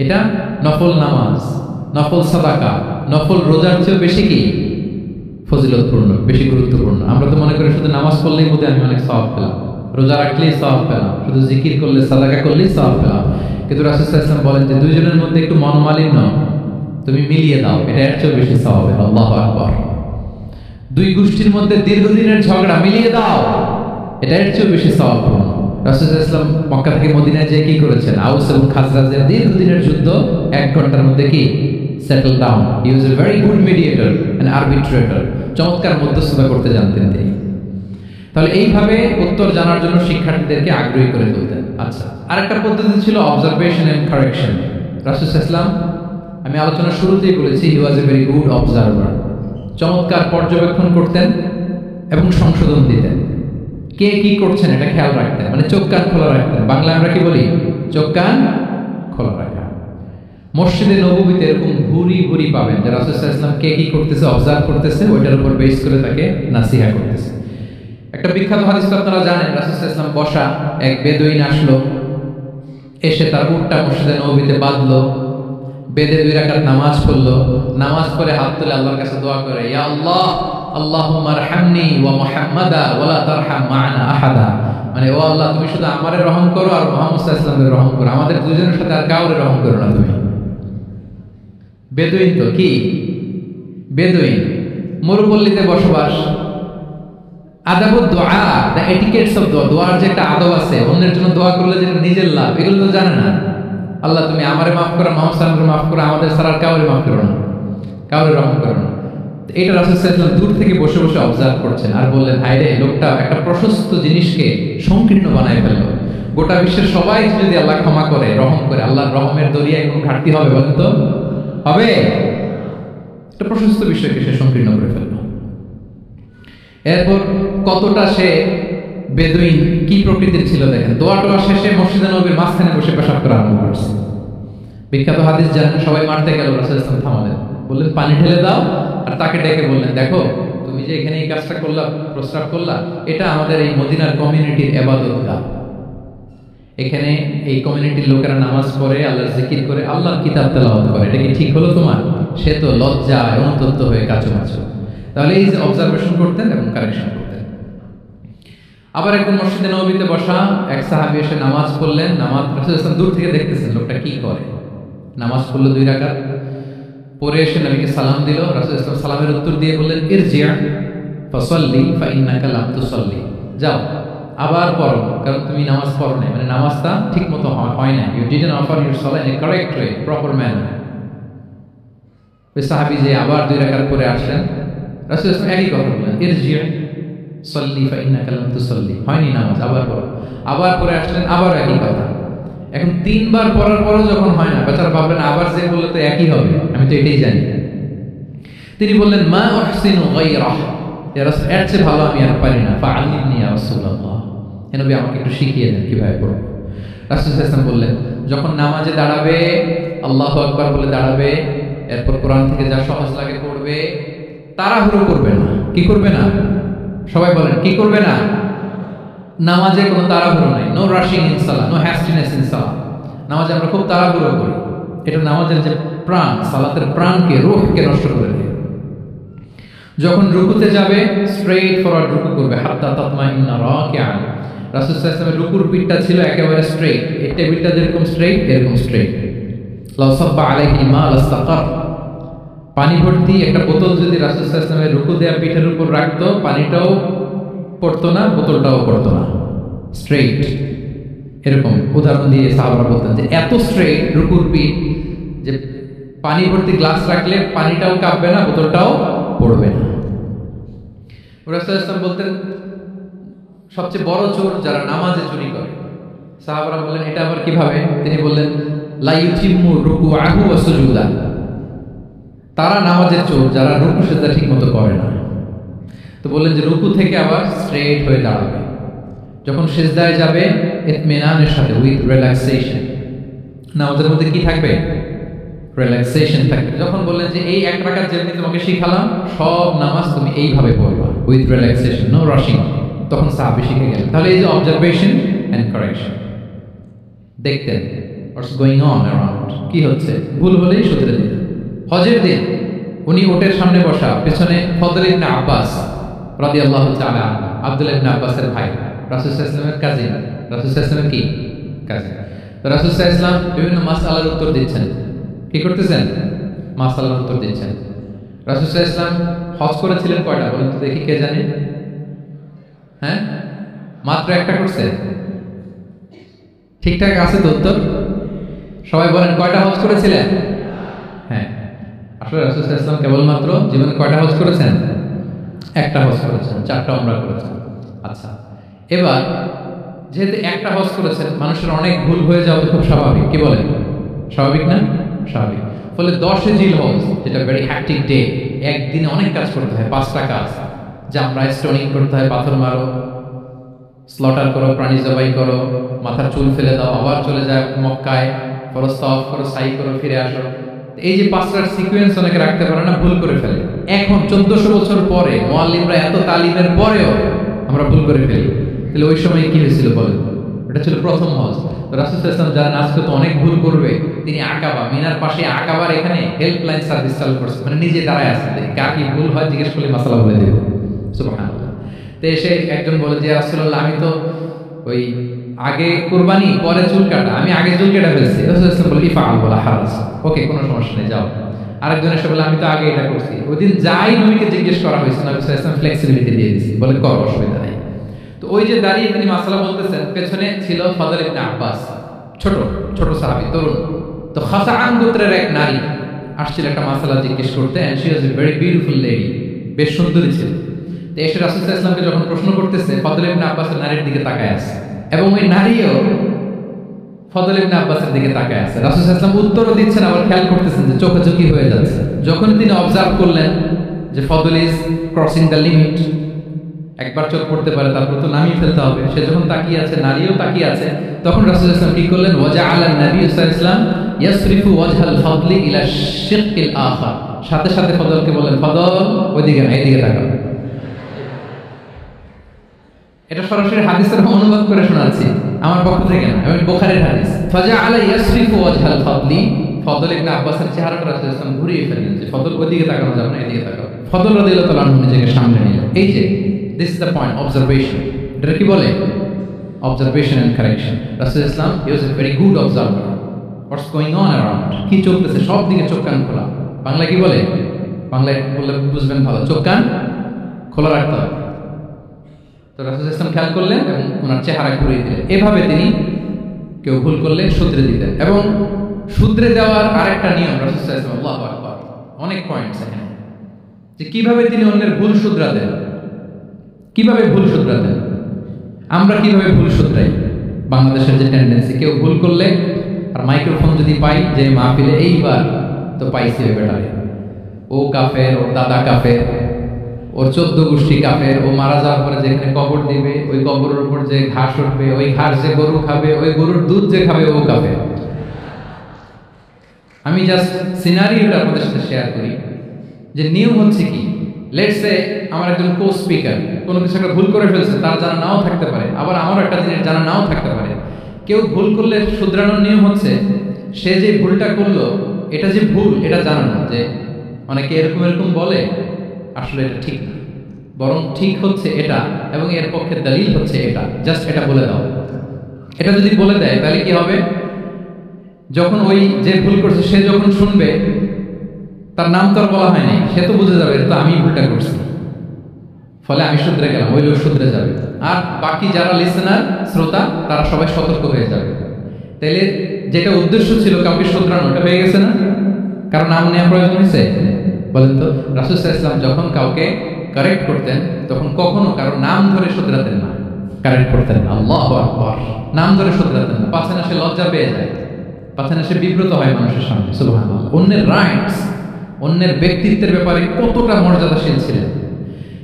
এটা নফল নামাজ, নফল সাদাকা, নফল রোজার চেয়েও বেশি কি ফজিলতপূর্ণ, বেশি গুরুত্বপূর্ণ। আমরা তো মনে করি শুধু নামাজ পড়লেই বোধহয় আমি অনেক সওয়াব পেলাম, রোজা রাখলেই সওয়াব পেলাম, শুধু জিকির করলে, সাদাকা করলেই সওয়াব পেলাম। কিন্তু রাসূল সাল্লাল্লাহু আলাইহি ওয়াসাল্লাম বলেন যে দুইজনের মধ্যে একটু মনোমালিন্য তুমি মিলিয়ে দাও, এটা এর চেয়েও বেশি সওয়াব। আল্লাহু আকবার। দুই গোষ্ঠীর মধ্যে দীর্ঘদিনের ঝগড়া মিলিয়ে দাও, এটা এর চেয়েও বেশি সওয়াবপূর্ণ। রাসূল সাল্লাল্লাহু আলাইহি ওয়াসাল্লাম মক্কা থেকে মদিনায় যেয়ে কি করেছেন? আউস এবং খাজরাজের দীর্ঘদিনের যুদ্ধ 1 ঘন্টার মধ্যে কি settle down. He was a very good mediator and arbitrator, চমৎকার মধ্যস্থতা করতে জানতেন তিনি। তাহলে এইভাবে উত্তর জানার জন্য শিক্ষার্থীদেরকে আগ্রহী করে তুলতেন। আচ্ছা, আরেকটা পদ্ধতি ছিল অবজারভেশন এন্ড কারেকশন। রাসূল সাল্লাল্লাহু আলাইহি ওয়াসাল্লাম, আমি আলোচনার শুরুতেই বলেছি, হি was a very good observer, চমৎকার পর্যবেক্ষণ করতেন এবং সংশোধন দিতেন। কে কি করছেন এটা খেয়াল রাখতেন, মানে চোখ কান খোলা রাখতেন। বাংলায় আমরা কি বলি? চোখ কান খোলা রাখা। মসজিদে নববীতে এরকম ভুরি ভুরি পাবেন যে রাসূল সাল্লাল্লাহু আলাইহি ওয়াসাল্লাম কে কি করতেছে অবজার্ভ করতেছে, ওইটার উপর বেস করে তাকে নাসিহা করতেছে। একটা বিখ্যাত হাদিস তো আপনারা জানেন, রাসূল সাল্লাল্লাহু আলাইহি ওয়াসাল্লাম বসা, এক বেদুইন আসলো, এসে তার উটটা মসজিদে নববীতে বাঁধলো, বেদে 2 রাকাত নামাজ পড়লো, নামাজ পড়ে হাত তুলে আল্লাহর কাছে দোয়া করে, ইয়া আল্লাহ আল্লাহুম্মা আরহামনি ওয়া মুহাম্মাদা ওয়া লা তারহাম মা'ানা আহাদা, মানে ও আল্লাহ তুমি শুধু আমারে রহম করো আর মুহাম্মদ সাল্লাল্লাহু আলাইহি ওয়াসাল্লামের রহম করো, আমাদের দুজনের সাথে আর কাউরে রহম করো না তুমি। বেদুইন তো কি, বেদুইন মরুপল্লীতে বসবাস। আদাবুদ দুআ, দ্য এটিকেটস অফ দোয়া, দোয়ার যে একটা আদব আছে, অন্যের জন্য দোয়া করলে যেটা নিজের লাভ, এগুলো তো জানে না। আল্লাহ তুমি আমারে মাফ করো, মুহাম্মদ সাল্লাল্লাহু আলাইহি ওয়াসাল্লামকে মাফ করো, আমাদের ছাড়া আর কাউরে মাফ করো না, কাউরে রহম করো না। এটা রাসূল সাল্লাল্লাহু আলাইহি ওয়াসাল্লাম দূর থেকে বসে বসে অবজার্ভ করছেন আর বললেন, হায় রে, লোকটা একটা প্রশস্ত জিনিসকে সংকীর্ণ বানায় ফেললো। গোটা বিশ্বের সবাই যদি আল্লাহ ক্ষমা করে, রহম করে, আল্লাহর রহমের দরিয়ায় কোনো ঘাটতি হবে বলেন তো? হবে? একটা প্রশস্ত বিষয়কে সে সংকীর্ণ করে ফেললো। এরপর কতটা সে বেদুইন, কি প্রকৃতির ছিল দেখেন। দোয়া টোয়া শেষে মসজিদে নববীর মাঝখানে বসে পেশাব করা আরম্ভ করছে। বিখ্যাত হাদিস জানেন, সবাই মারতে গেল, রাসূল সাল্লাল্লাহু আলাইহি ওয়াসাল্লাম থামালেন, বললেন পানি ঢেলে দাও, আর তাকে ডেকে বললেন, দেখো তুমি যে এখানে এই কাজটা করলা, প্রস্রাব করলা, এটা আমাদের এই মদিনার কমিউনিটির ইবাদতগাহ। এখানে এই কমিউনিটির লোকেরা নামাজ পড়ে, আল্লাহর জিকির করে, আল্লাহর কিতাব তেলাওয়াত করে, এটা কি ঠিক হলো তোমার? সে তো লজ্জায় অনুতপ্ত হয়ে কাঁচুমাচু। তাহলে এই যে অবজারভেশন করতেন এবং কারেকশন করতেন। আবার একদিন মসজিদে নববীতে বসা এক সাহাবী এসে নামাজ পড়লেন, নামাজ রাসূল সাল্লাল্লাহু আলাইহি ওয়াসাল্লাম দূর থেকে দেখতেছেন লোকটা কি করে। নামাজ পড়লো 2 রাকাত, পরে এসে নবীকে সালাম দিল। রাসূল সাল্লাল্লাহু আলাইহি ওয়াসাল্লাম সালামের উত্তর দিয়ে বললেন, ইরজি' ফাসাল্লি ফাইন্নাকা লাম তুসাল্লি, যাও আবার পড়ো, কারণ তুমি নামাজ পড়ো নাই, মানে নামাজটা ঠিকমতো হয় না, ইউ ডিডন্ট অফার ইউর সালাহ in a correct way, proper manner. ওই সাহাবী যে আবার 2 রাকাত পরে আসলেন, রাসূল সাল্লাল্লাহু আলাইহি ওয়াসাল্লাম একই কথা বললেন, ইরজি' সাল্লি ফাইন্নাকা লাম তুসাল্লি, হয়নি নামাজ, আবার পড়ো। আবার পরে আসলেন, আবার একই কথা। এখন 3 বার পড়ার পরও যখন হয় না, বেচারা ভাবলেন আবার যে বললে তো একই হবে, আমি তো এটাই জানি। তিনি বললেন, মা উহসিনু গায়রাহ, ইয়া রাসূল, এর চেয়ে ভালো আমি আর পারি না, ফাআল্লিমনি ইয়া রাসূলুল্লাহ, হে নবী আমাকে একটু শিখিয়ে দেন কিভাবে পড়ব। রাসূল সাল্লাল্লাহু আলাইহি ওয়াসাল্লাম বললেন, যখন নামাজে দাঁড়াবে, আল্লাহু আকবার বলে দাঁড়াবে, এরপর কোরআন থেকে যা সহজ লাগে পড়বে, তাড়াহুড়ো করবে না। কি করবে না? সবাই বলেন, কি করবে না? নামাজে কোনো তাড়াহুড়ো নাই, নো রাশিং ইন সালাহ, নো হ্যাস্টিনেস ইন সালাহ। নামাজে আমরা খুব তাড়াহুড়ো করি, এটা নামাজের যে প্রাণ, সালাতের প্রাণকে, রূহকে নষ্ট করে দেয়। যখন রুকুতে যাবে, স্ট্রেইট ফরওয়ার্ড রুকু করবে, হাত্তা তাতমাইন্না রাকিআন। রাসূল সাল্লাল্লাহু আলাইহি ওয়াসাল্লামের রুকুর পিঠটা ছিল একেবারে স্ট্রেইট, এই টেবিলটা যেরকম স্ট্রেইট, এরকম স্ট্রেইট। লাউ সাব্বা আলাইহিল মা লাস্তাকার, পানি ভর্তি একটা বোতল যদি রাসূল সাল্লাল্লাহু আলাইহি ওয়াসাল্লামের রুকু দেয়া পিঠের উপর রাখতো, পানিটাও পড়তো না, বোতলটাও পড়তো না, স্ট্রেইট। এরকম উদাহরণ দিয়ে সাহাবারা বলতেন যে এত স্ট্রেইট রুকুর পিঠ যে পানি ভর্তি গ্লাস রাখলে পানিটাও কাঁপবে না, বোতলটাও পড়বে না। রাসূল সাল্লাল্লাহু আলাইহি ওয়াসাল্লাম বলতেন সবচেয়ে বড় চোর যারা নামাজে চুরি করে। সাহাবারা বললেন এটা আবার কিভাবে? তিনি বললেন লা ইউতিম্মু রুকুআহু ওয়া সুজুদা, তারা নামাজের চোর যারা রুকু সিজদা ঠিকমতো করে না। তো বললেন যে রুকু থেকে আবার স্ট্রেট হয়ে দাঁড়াবে, যখন সিজদায় যাবে ইতমিনানের সাথে, উইথ রিল্যাক্সেশন। নামাজের মধ্যে কি থাকবে? রিল্যাক্সেশন থাকবে। যখন বললেন যে এই এক রাকাত যেমনি তোমাকে শিখালাম সব নামাজ তুমি এইভাবে পড়বা, উইথ রিল্যাক্সেশন, নো রাশিং, তখন সাহাবী শিখে গেলেন। তাহলে এই যে অবজারভেশন এন্ড কারেকশন, দেখতেন হোয়াটস গোয়িং অন অ্যারাউন্ড, কি হচ্ছে, ভুল হলেই শুধরে দিতেন। হজের দিন উনি ওটের সামনে বসা, পেছনে ফদল ইবনে আব্বাস রাদিয়াল্লাহু তাআলা, আব্দুল্লাহ ইবনে আব্বাসের ভাই, রাসূল সাল্লাল্লাহু আলাইহি ওয়াসাল্লামের কাজিন, রাসূল সাল্লাল্লাহু আলাইহি ওয়াসাল্লামের কি কাজিন। তো রাসূল সাল্লাল্লাহু আলাইহি ওয়াসাল্লাম বিভিন্ন মাসআলার উত্তর দিচ্ছেন। কি করতেছেন? মাসআলার উত্তর দিচ্ছেন। রাসূল সাল্লাল্লাহু আলাইহি ওয়াসাল্লাম হজ করেছিলেন কয়টা বলেন তো দেখি, কে জানে? হ্যাঁ, মাত্র একটা করছে। ঠিকঠাক আছে তো উত্তর? সবাই বলেন কয়টা হজ করেছিলেন? হ্যাঁ, আসলে রাসূল সাল্লাল্লাহু আলাইহি ওয়াসাল্লাম কেবলমাত্র জীবনে কয়টা হজ করেছেন? একটা হজ করেছেন, 4টা উমরা করেছেন। আচ্ছা, এবার যেহেতু একটা হজ করেছেন, মানুষের অনেক ভুল হয়ে যাওয়া তো খুব স্বাভাবিক। কি বলেন? স্বাভাবিক না? স্বাভাবিক। ফলে 10 জিলহজ, যেটা ভেরি হ্যাকটিক ডে, একদিনে অনেক কাজ করতে হয়, 5টা কাজ। জামরায় স্টোনিং করতে হয়, পাথর মারো, স্লটার করো, প্রাণী জবাই করো, মাথার চুল ফেলে দাও, আবার চলে যায় মক্কায়, ফরজ তাওয়াফ করো, সাই করো, ফিরে আসো। এই যে 5টার সিকোয়েন্স অনেকে রাখতে পারে না, ভুল করে ফেলে। এখন 1400 বছর পরে, মুআল্লিমরা এত তালিমের পরেও আমরা ভুল করে ফেলি। তাহলে ওই সময় কি হয়েছিল বলেন? এটা ছিল প্রথম হজ। রাসূল সাল্লাল্লাহু আলাইহি ওয়াসাল্লাম যারা আজকে তো অনেক ভুল করবে, তিনি আকাবা, মিনার পাশে আকাবার এখানে হেল্পলাইন সার্ভিস চালু করছে, মানে নিজে দাঁড়ায় আছে, কার কি ভুল হয় জিজ্ঞেস করলে মাসালা বলে দেবে। সুবহানাল্লাহ। তো এসে একজন বলে যে রাসূলুল্লাহ, আমি তো ওই আগে কুরবানি পরে চুল কাটা, আমি আগে চুল কেটে ফেলছি। রাসূল সাল্লাল্লাহু আলাইহি ওয়াসাল্লাম বলে ইফআল ওয়ালা হারাজ, ওকে কোনো সমস্যা নেই, যাও। আরেকজন এসে বলে আমি তো আগে এটা করছি। ওইদিন যাই নবীকে জিজ্ঞেস করা হয়েছে, নবী সাল্লাল্লাহু আলাইহি ওয়াসাল্লাম ফ্লেক্সিবিলিটি দিয়ে দিয়েছে, বলে কর, অসুবিধা নেই। তো ওই যে দাঁড়িয়ে তিনি মাসালা বলতেছেন, পেছনে ছিল ফদল ইবনে আব্বাস, ছোট ছোট সাহাবী, তরুণ। তো খাসাআন গোত্রের এক নারী আসছিল একটা মাসালা জিজ্ঞেস করতে, and she was a very beautiful lady, বেশ সুন্দরী ছিল। তো এসে রাসূল সাল্লাল্লাহু আলাইহি ওয়াসাল্লামকে যখন প্রশ্ন করতেছে, ফদল ইবনে আব্বাসের নারীর দিকে তাকায় আছে, এবং ওই নারীও ফদল ইবনে আব্বাসের দিকে তাকায় আছে। রাসূল সাল্লাল্লাহু আলাইহি ওয়াসাল্লাম উত্তরও দিচ্ছেন, আবার খেয়াল করতেছেন যে চোখাচোখি হয়ে যাচ্ছে। যখন তিনি অবজার্ভ করলেন যে ফদল ইজ ক্রসিং দ্য লিমিট, একবার চোখ পড়তে পারে, তারপর তো নামিয়ে ফেলতে হবে, সে যখন তাকিয়ে আছে, নারীও তাকিয়ে আছে, তখন রাসূল সাল্লাল্লাহু আলাইহি ওয়াসাল্লাম কি করলেন? ওয়াজআলা নবী সাল্লাল্লাহু আলাইহি ওয়াসাল্লাম ইয়াসরিফু ওয়াজহাল ফাদলি ইলা শিক্কিল আখার, সাথে সাথে ফদলকে বললেন, ফদল ওইদিকে না, এইদিকে তাকাও। এটা সরাসরি হাদিসের অনুবাদ করে শোনাচ্ছি, আমার পক্ষ থেকে না, আমি বুখারীর হাদিস। ফাজআলা ইয়াসরিফু ওয়াজহাল ফাদলি, ফদল ইবনে আব্বাসের চেহারাটা রাসূল সাল্লাল্লাহু আলাইহি ওয়াসাল্লাম ঘুরিয়ে ফেললেন যে ফদল ওইদিকে তাকানো যাবে না, এদিকে তাকাও। ফদল রাদিয়াল্লাহু তাআলা আনহু নিজেকে সামনে নিল। এই যে this is the point, observation. এটা কি বলে? Observation and correction. রাসূল Islam he was a very good observer, what's going on around, কি চলতেছে সব দিকে চোখ কান খোলা। বাংলা কি বলে? বাংলায় বললে বুঝবেন ভালো, চোখ কান খোলা রাখতে হবে। তো রাসূল ইসলাম খেয়াল করলেন এবং ওনার চেহারা ঘুরিয়ে দিলেন। এভাবে তিনি কেউ ভুল করলে শুধরে দিতেন। এবং শুধরে দেওয়ার আরেকটা নিয়ম রাসূল সাল্লাল্লাহু আলাইহি ওয়াসাল্লাম, আল্লাহু আকবার, অনেক পয়েন্টস এখানে, যে কিভাবে তিনি অন্যের ভুল শুধরাতেন। কিভাবে ভুল শুধরাতেন? আমরা কিভাবে ভুল শুধরাই? বাংলাদেশের যে টেন্ডেন্সি, কেউ ভুল করলে আর মাইক্রোফোন যদি পাই যে মাহফিলে, এইবার তো পাইছি ওই বেটারে, ও কাফের, ওর দাদা কাফের, ওর 14 গোষ্ঠী কাফের, ও মারা যাওয়ার পরে যেখানে কবর দিবে, ওই কবরের উপর যে ঘাস উঠবে, ওই ঘাস যে গরু খাবে, ওই গরুর দুধ যে খাবে, ও কাফের। আমি জাস্ট সিনারিওটা আপনাদের সাথে শেয়ার করি যে নিয়ম হচ্ছে কি। লেটস সে আমার একজন কো স্পিকার কোনো কিছু একটা ভুল করে ফেলছে, তার জানা নাও থাকতে পারে, আবার আমারও একটা জিনিস জানা নাও থাকতে পারে। কেউ ভুল করলে শুধরানোর নিয়ম হচ্ছে সে যে ভুলটা করলো এটা যে ভুল এটা জানানো। যে অনেকে এরকম এরকম বলে, আসলে এটা ঠিক না, বরং ঠিক হচ্ছে এটা, এবং এর পক্ষে দলিল হচ্ছে এটা, জাস্ট এটা বলে দাও। এটা যদি বলে দেয় তাহলে কি হবে? যখন ওই যে ভুল করছে সে যখন শুনবে, তার নাম তো আর বলা হয়নি, সে তো বুঝে যাবে এটা তো আমি ভুলটা করছি, ফলে আমি শুধরে গেলাম, ওই লোক শুধরে যাবে। আর বাকি যারা লিসেনার, শ্রোতা, তারা সবাই সতর্ক হয়ে যাবে। তাইলে যেটা উদ্দেশ্য ছিল কাউকে শুধরানো, ওটা হয়ে গেছে না? কারণ নাম নেওয়া প্রয়োজন হয়েছে? বলেন তো, রাসূল সাল্লাল্লাহু আলাইহি ওয়াসাল্লাম যখন কাউকে কারেক্ট করতেন তখন কখনো কারো নাম ধরে শুধরাতেন না, কারেক্ট করতেন না। আল্লাহু আকবার। নাম ধরে শুধরাতেন না, পাছে না সে লজ্জা পেয়ে যায়, পাছে না সে বিব্রত হয় মানুষের সামনে। সুবহানাল্লাহ। অন্যের রাইটস, অন্যের ব্যক্তিত্বের ব্যাপারে কতটা মর্যাদাশীল ছিলেন।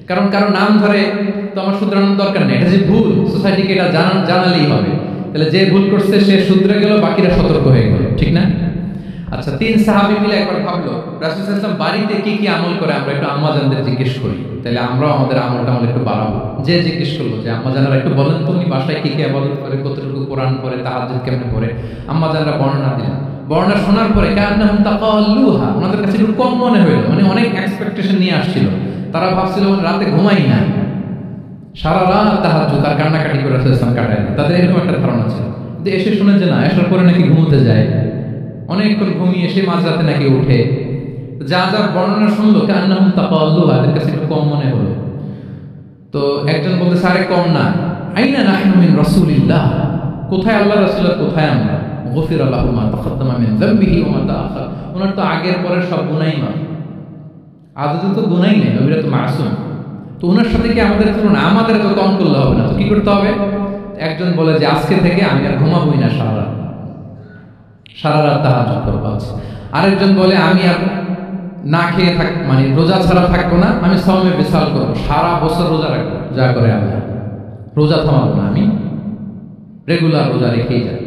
কারণ কারো নাম ধরে তো আমার শুধরানোর দরকার নেই, এটা যে ভুল, সোসাইটিকে এটা জানালেই হবে। তাহলে যে ভুল করছে সে শুধরে গেল, বাকিরা সতর্ক হয়ে গেল, ঠিক না? আচ্ছা, 3 সাহাবী মিলে একবার ভাবলো রাসূল সাল্লাল্লাহু আলাইহি ওয়াসাল্লাম বাড়িতে কি কি আমল করে, আমরা একটু আম্মাজানদের জিজ্ঞেস করি, তাহলে আমরাও আমাদের আমলটা একটু বাড়াবো। যে জিজ্ঞেস করলো যে আম্মাজানরা একটু বলেন তো উনি বাসায় কি কি ইবাদত করে, কতটুকু কোরআন পড়ে, তাহাজ্জুদ কেমনে পড়ে। আম্মাজানরা বর্ণনা দিলেন। বর্ণনা শোনার পরে কান্নাহুম তাকাল্লুহা, ওনাদের কাছে একটু কম মনে হলো, মানে অনেক এক্সপেকটেশন নিয়ে আসছিল। তারা ভাবছিল রাতে ঘুমাই না, সারা রাত তাহাজ্জুদ আর কান্নাকাটি করে রাসূল সাল্লাল্লাহু আলাইহি ওয়াসাল্লাম কাটায় না, তাদের এরকম একটা ধারণা ছিল। কিন্তু এসে শুনে যে না, এসার পরে নাকি ঘুমোতে যায়, অনেকক্ষণ ঘুমিয়ে এসে মাঝরাতে নাকি উঠে। যা যা বর্ণনা শুনলো কান্নাহুম তাকাল্লুহা, এদের কাছে একটু কম মনে হলো। তো একজন বলতে আরে কম না, আইনা নাহনু মিন রাসূলিল্লাহ, কোথায় আল্লাহ রাসূল আর কোথায় আমরা। গফিরা লাহু মা তাকাদ্দামা মিন যামবিহি ওয়া মা তাআখার, ওনার তো আগের পরের সব গুনাহই মাফ, আদতে তো গুনাহই নেই, নবীরা তো মাসুম। তো ওনার সাথে কি আমাদের তুলনা, আমাদের তো কম করলে হবে না, তো কি করতে হবে? একজন বলে যে আজকে থেকে আমি আর ঘুমাবোই না, সারা রাত তাহাজ্জুদ করব। আরেকজন বলে আমি আর না খেয়ে মানে রোজা ছাড়া থাকবো না, আমি সাওমে বিসাল করবো, সারা বছর রোজা রাখবো, যা করে আল্লাহ, রোজা থামাবো না, আমি রেগুলার রোজা রেখেই যাই।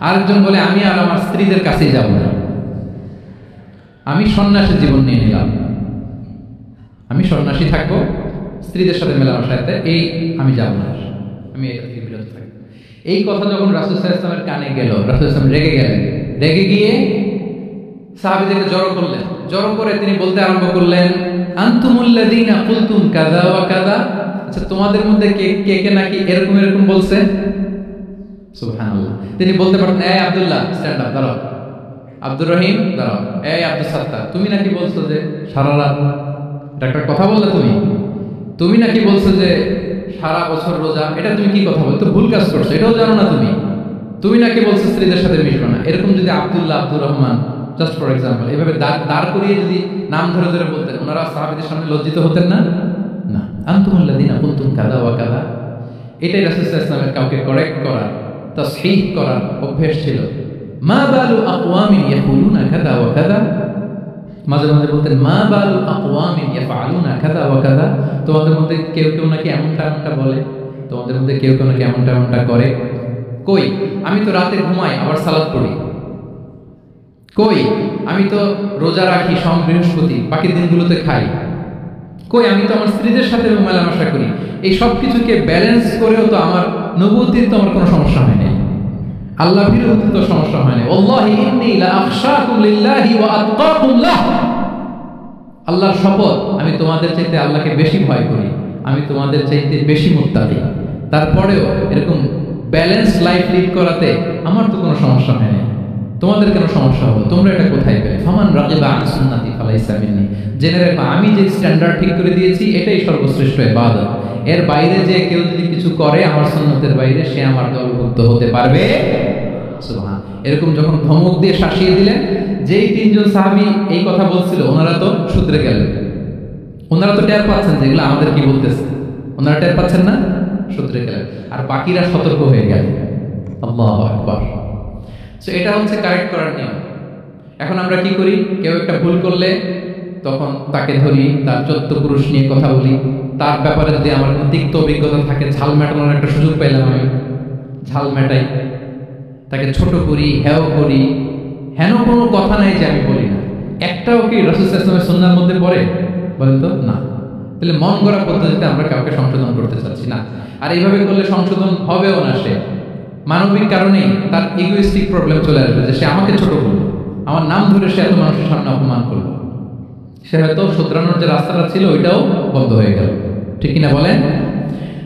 আরেকজন বলে আমি আর আমার স্ত্রীদের কাছেই যাব না, আমি সন্ন্যাসী জীবন নিয়ে নিলাম, আমি সন্ন্যাসী থাকবো, স্ত্রীদের সাথে মেলামেশাতে এই আমি যাব না, আমি এটা থেকে বিরত থাকবো। এই কথা যখন রাসূল সাল্লাল্লাহু আলাইহি ওয়াসাল্লামের কানে গেল, রাসূল সাল্লাল্লাহু আলাইহি ওয়াসাল্লাম রেগে গেলেন। রেগে গিয়ে সাহাবীদেরকে জড়ো করলেন। জড়ো করে তিনি বলতে আরম্ভ করলেন, আনতুমুল্লাযীনা কুলতুম কাযা ওয়া কাযা, আচ্ছা তোমাদের মধ্যে কে কে নাকি এরকম এরকম বলছে। সুবহানাল্লাহ। তিনি বলতে পারতেন, এই আব্দুল্লাহ স্ট্যান্ড আপ, দাঁড়াও, আব্দুর রহিম দাঁড়াও, এই আব্দুল সাত্তার তুমি নাকি বলছো যে সারা রাত, এটা একটা কথা বললে তুমি নাকি বলছো যে সারা বছর রোজা, এটা তুমি কি কথা বলতো, ভুল কাজ করছো, এটাও জানো না তুমি নাকি বলছো স্ত্রীদের সাথে মিশবে না। এরকম যদি Abdullah, Abdur Rahman, just for example, এভাবে দাঁড় করিয়ে যদি নাম ধরে ধরে বলতেন, ওনারা সাহাবীদের সামনে লজ্জিত হতেন না? না। আনতুমুল্লাযীনা কুলতুম কাযা ওয়া কাযা, এটাই রাসূল সাল্লাল্লাহু আলাইহি ওয়াসাল্লামের কাউকে কারেক্ট করার, তাসহিহ করার অভ্যাস ছিল। মা বালু আকওয়ামিন ইয়াকুলুনা কাযা ওয়া কাযা, মাঝে মাঝে বলতেন মা বালু আকওয়ামিন ইয়াফআলুনা কাযা ওয়া কাযা, তোমাদের মধ্যে কেউ কেউ নাকি এমনটা বলে, তোমাদের মধ্যে কেউ কেউ নাকি এমনটা করে। কই আমি তো রাতে ঘুমাই আবার সালাত পড়ি, কই আমি তো রোজা রাখি সোম বৃহস্পতি, বাকি দিনগুলোতে খাই, কই আমি তো আমার স্ত্রীদের সাথে মেলামেশা করি। এই সব কিছুকে ব্যালেন্স করেও তো আমার নবুয়তির তো আমার কোনো সমস্যা হয় নাই, আল্লাহ বিরোধী তো সমস্যা হয় নাই। ওয়াল্লাহি ইন্নী লা আখশাকুম লিল্লাহি ওয়া আতকাকুম লাহ, আল্লাহর শপথ আমি তোমাদের চাইতে আল্লাহকে বেশি ভয় করি, আমি তোমাদের চাইতে বেশি মুত্তাকি। তারপরেও এরকম ব্যালেন্স লাইফ লিড করাতে আমার তো কোনো সমস্যা হয় না, তোমাদের কেন সমস্যা হবে, তোমরা এটা কোথায় পেলে? ফামান রাগিবা আন সুন্নতি ফালাইসা মিন্নি, জেনে রাখবা আমি যে স্ট্যান্ডার্ড ঠিক করে দিয়েছি এটাই সর্বশ্রেষ্ঠ ইবাদত, এর বাইরে যে কেউ যদি কিছু করে আমার সুন্নতের বাইরে, সে আমার দলভুক্ত হতে পারবে। সুবহান। এরকম যখন ধমক দিয়ে শাসিয়ে দিলেন, যেই 3 জন সাহাবী এই কথা বলছিল ওনারা তো শুধরে গেলেন, ওনারা তো টের পাচ্ছেন যেগুলো আমাদের কি বলতেছে, ওনারা টের পাচ্ছেন না, শুধরে গেলেন, আর বাকিরা সতর্ক হয়ে গেল। আল্লাহু আকবার। সো এটা হচ্ছে কারেক্ট করার নিয়ম। এখন আমরা কি করি, কেউ একটা ভুল করলে তখন তাকে ধরি, তার 14 পুরুষ নিয়ে কথা বলি, তার ব্যাপারে যদি আমার কোনো তিক্ত অভিজ্ঞতা থাকে, ঝাল মেটানোর একটা সুযোগ পাইলাম, আমি ঝাল মেটাই, তাকে ছোট করি, হেয় করি, হেন কোনো কথা নাই যে আমি বলি না। একটাও কি রাসূল সাল্লাল্লাহু আলাইহি ওয়াসাল্লামের সুন্নাহর মধ্যে পড়ে? বলেন তো না। তাহলে মন গড়া পদ্ধতিতে আমরা কাউকে সংশোধন করতে চাচ্ছি না, আর এইভাবে করলে সংশোধন হবেও না। সে মানবিক কারণেই তার ইগোইস্টিক প্রবলেম চলে আসবে, যে সে আমাকে ছোট করলো, আমার নাম ধরে সে এত মানুষের সামনে অপমান করলো, সে হয়তো শুধরানোর যে রাস্তাটা ছিল ওইটাও বন্ধ হয়ে গেল, ঠিক কিনা বলেন?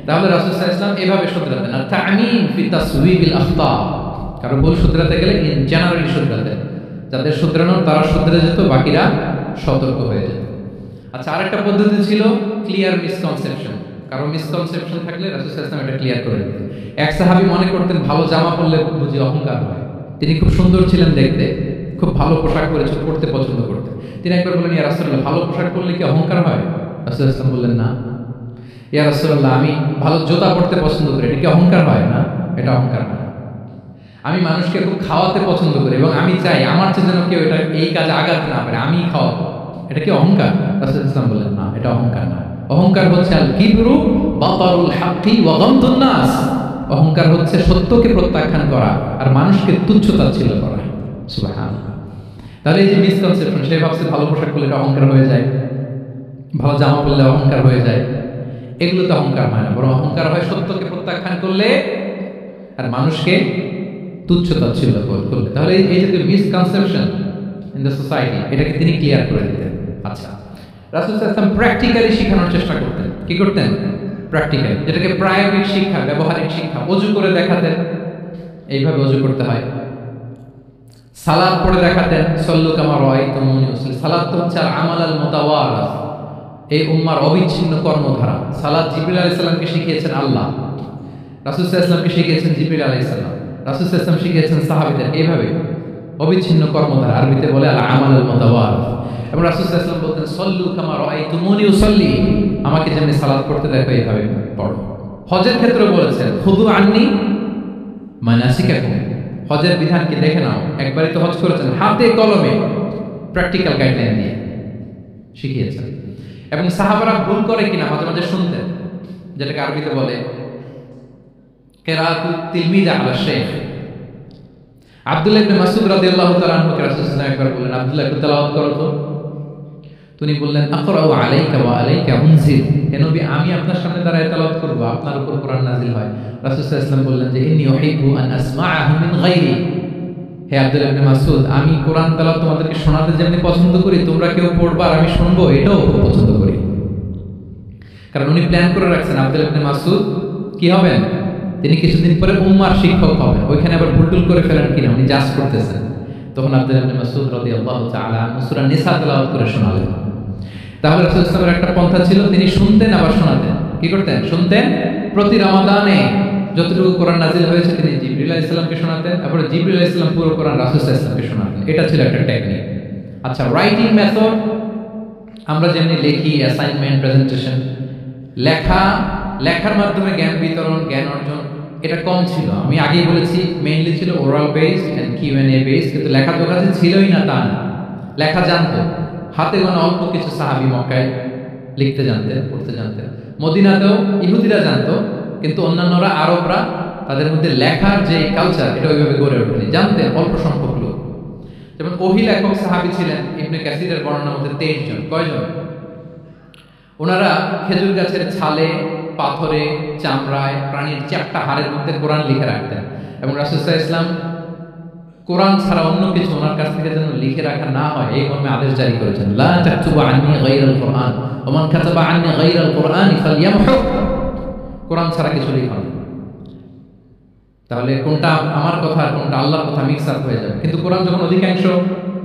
তাহলে রাসূল সাল্লাল্লাহু আলাইহি ওয়াসাল্লাম এভাবে শুধরাতেন। আর তা'মিন ফি তাসওয়িবিল আখতা, কারো ভুল শুধরাতে গেলে ইন জেনারেলি শুধরাতেন, যাদের শুধরানোর তারা শুধরে যেত, বাকিরা সতর্ক হয়ে যেত। আচ্ছা, আরেকটা পদ্ধতি ছিল ক্লিয়ার মিসকনসেপশন। কারো মিসকনসেপশন থাকলে রাসূল সাল্লাল্লাহু আলাইহি ওয়াসাল্লাম এটা ক্লিয়ার করে দিতেন। এক সাহাবী মনে করতেন ভালো জামা পরলে বুঝি অহংকার হয়। তিনি খুব সুন্দর ছিলেন দেখতে, খুব ভালো পোশাক পরতে পছন্দ করতেন। তিনি একবার বললেন, ইয়া রাসূলুল্লাহ, ভালো পোশাক পরলে কি অহংকার হয়? রাসূল সাল্লাল্লাহু আলাইহি ওয়াসাল্লাম বললেন, না। ইয়া রাসূলুল্লাহ, আমি ভালো জুতা পরতে পছন্দ করি, এটা কি অহংকার হয়? না, এটা অহংকার হয়। আমি মানুষকে খুব খাওয়াতে পছন্দ করি এবং আমি চাই আমার চেয়ে যেন কেউ এটা এই কাজে আঘাত না পারে, আমি খাওয়াবো, এটা কি অহংকার? রাসূল ইসলাম বললেন, না, এটা অহংকার না। অহংকার হচ্ছে আল কিবরু বাতারুল হাক্কি ওয়া গামদুন নাস। অহংকার হচ্ছে সত্যকে প্রত্যাখ্যান করা আর মানুষকে তুচ্ছ-তাচ্ছিল্য করা। সুবহানাল্লাহ। তাহলে এই যে মিসকনসেপশন, সে ভাবছে ভালো পোশাক পরলে এটা অহংকার হয়ে যায়, ভালো জামা পরলে অহংকার হয়ে যায়, এগুলো তো অহংকার হয় না, বরং অহংকার হয় সত্যকে প্রত্যাখ্যান করলে আর মানুষকে তুচ্ছ-তাচ্ছিল্য করলে। তাহলে এই যে মিসকনসেপশন ইন দ্য সোসাইটি, এটাকে তিনি ক্লিয়ার করে দিতেন। আচ্ছা, রাসূল সাল্লাল্লাহু আলাইহি ওয়াসাল্লাম প্র্যাকটিক্যালি শেখানোর চেষ্টা করতেন। কি করতেন? প্র্যাকটিক্যালি, যেটাকে প্রায়োগিক শিক্ষা, ব্যবহারিক শিক্ষা। ওযু করে দেখাতেন, এইভাবে ওযু করতে হয়। সালাত পড়ে দেখাতেন, সল্লু কামা রাআইতুমুনি উসাল্লি। সালাত তো হচ্ছে আমাল আল মুতাওয়ারাস, এই উম্মার অবিচ্ছিন্ন কর্মধারা। সালাত জিবরিল আলাইহিস সালামকে শিখিয়েছেন আল্লাহ, রাসূল সাল্লাল্লাহু আলাইহি ওয়াসাল্লামকে শিখিয়েছেন জিবরিল আলাইহিস সালাম, রাসূল সাল্লাল্লাহু আলাইহি ওয়াসাল্লাম শিখিয়েছেন সাহাবীদের। এইভাবে অবিচ্ছিন্ন কর্মধারা, আরবিতে বলে আল আমাল আল মুতাওয়ারাস। এবং রাসূল সাল্লাল্লাহু আলাইহি ওয়াসাল্লাম বলতেন, সল্লু কামা রাআইতুমুনি উসাল্লি, আমাকে যেমনি সালাত পড়তে দেখো এইভাবে পড়ো। হজের ক্ষেত্রে বলেছেন, খুযু আন্নী মানাসিকাকুম, হজের বিধানকে দেখে নাও। একবারই তো হজ করেছেন, হাতে কলমে প্র্যাকটিক্যাল গাইডলাইন দিয়ে শিখিয়েছেন। এবং সাহাবারা ভুল করে কিনা মাঝে মাঝে শুনতেন, যেটাকে আরবিতে বলে কিরাআতুত তিলমিজ আলা শাইখ। আব্দুল্লাহ ইবনে মাসউদ রাদিয়াল্লাহু তাআলা আনহু কে রাসূল সাল্লাল্লাহু আলাইহি ওয়াসাল্লাম একবার বললেন, আব্দুল্লাহ একটু তেলাওয়াত করো তো। তিনি বললেন, আকরাউ আলাইকা ওয়া আলাইকা উনজিল, হে নবী, আমি আপনার সামনে দাঁড়ায় তেলাওয়াত করব, আপনার উপর কোরআন নাযিল হয়। রাসূল সাল্লাল্লাহু আলাইহি ওয়াসাল্লাম বললেন যে, ইন্নী উহিব্বু আন আসমাআহু মিন গায়রি, হে আব্দুল্লাহ ইবনে মাসউদ, আমি কোরআন তেলাওয়াত তোমাদেরকে শোনাতে যেমনি পছন্দ করি, তোমরা কেউ পড়বা আর আমি শুনবো, এটাও খুব পছন্দ করি। কারণ উনি প্ল্যান করে রাখছেন আব্দুল্লাহ ইবনে মাসউদ কি হবেন, তিনি কিছুদিন পরে উম্মার শিক্ষক হবেন। ওইখানে আবার ভুল করে ফেলেন কিনা উনি জাজ করতেছেন। তখন আব্দুল্লাহ ইবনে মাসউদ রাদিয়াল্লাহু তাআলা সূরা নিসা তেলাওয়াত করে শোনালেন। তাহলে রাসূল সাল্লাল্লাহু আলাইহি ওয়াসাল্লামের একটা পন্থা ছিল, তিনি শুনতেন আবার শোনাতেন। কি করতেন? শুনতেন, প্রতি রমাদানে যতটুকু কোরআন নাযিল হয়েছে তিনি জিবরিল আলাইহিস সালামকে শোনাতেন, তারপরে জিবরিল আলাইহিস সালাম পুরো কোরআন রাসূল সাল্লাল্লাহু আলাইহি ওয়াসাল্লামকে শোনাতেন। এটা ছিল একটা টেকনিক। আচ্ছা, রাইটিং মেথড, আমরা যেমনি লিখি, অ্যাসাইনমেন্ট, প্রেজেন্টেশন, লেখার মাধ্যমে জ্ঞান বিতরণ, জ্ঞান অর্জন, এটা কম ছিল। আমি আগেই বলেছি মেইনলি ছিল oral based and QnA based, কিন্তু লেখা তো কাছে ছিলই না তা না। লেখা জানতো, হাতে গোনা অল্প কিছু সাহাবী মক্কায় লিখতে জানতেন, পড়তে জানতেন। মদিনাতেও ইহুদিরা জানতো, কিন্তু অন্যান্যরা, আরবরা, তাদের মধ্যে লেখার যে কালচার, এটা ওইভাবে গড়ে ওঠেনি। জানতেন অল্প সংখ্যক লোক। যেমন ওহী লেখক সাহাবী ছিলেন ইবনে কাসিরের বর্ণনার মধ্যে 23 জন। কয়জন? ওনারা খেজুর গাছের ছালে, পাথরে, চামড়ায়, প্রাণীর 4টা হাড়ের মধ্যে কোরআন লিখে রাখতেন। এবং রাসূল সাল্লাল্লাহু আলাইহি ওয়াসাল্লাম কোরআন ছাড়া অন্য কিছু ওনার কাছ থেকে যেন লিখে রাখা না হয়, এই মর্মে আদেশ জারি করেছেন, লা তাকতুবু আন্নী গায়রাল কুরআন ওয়া মান কাতাবা আন্নী গায়রাল কুরআনি ফালইয়ামহু, কোরআন ছাড়া কিছু লিখা না। তাহলে কোনটা আমার কথা আর কোনটা আল্লাহর কথা মিক্স আপ হয়ে যাবে। কিন্তু কোরআন যখন অধিকাংশ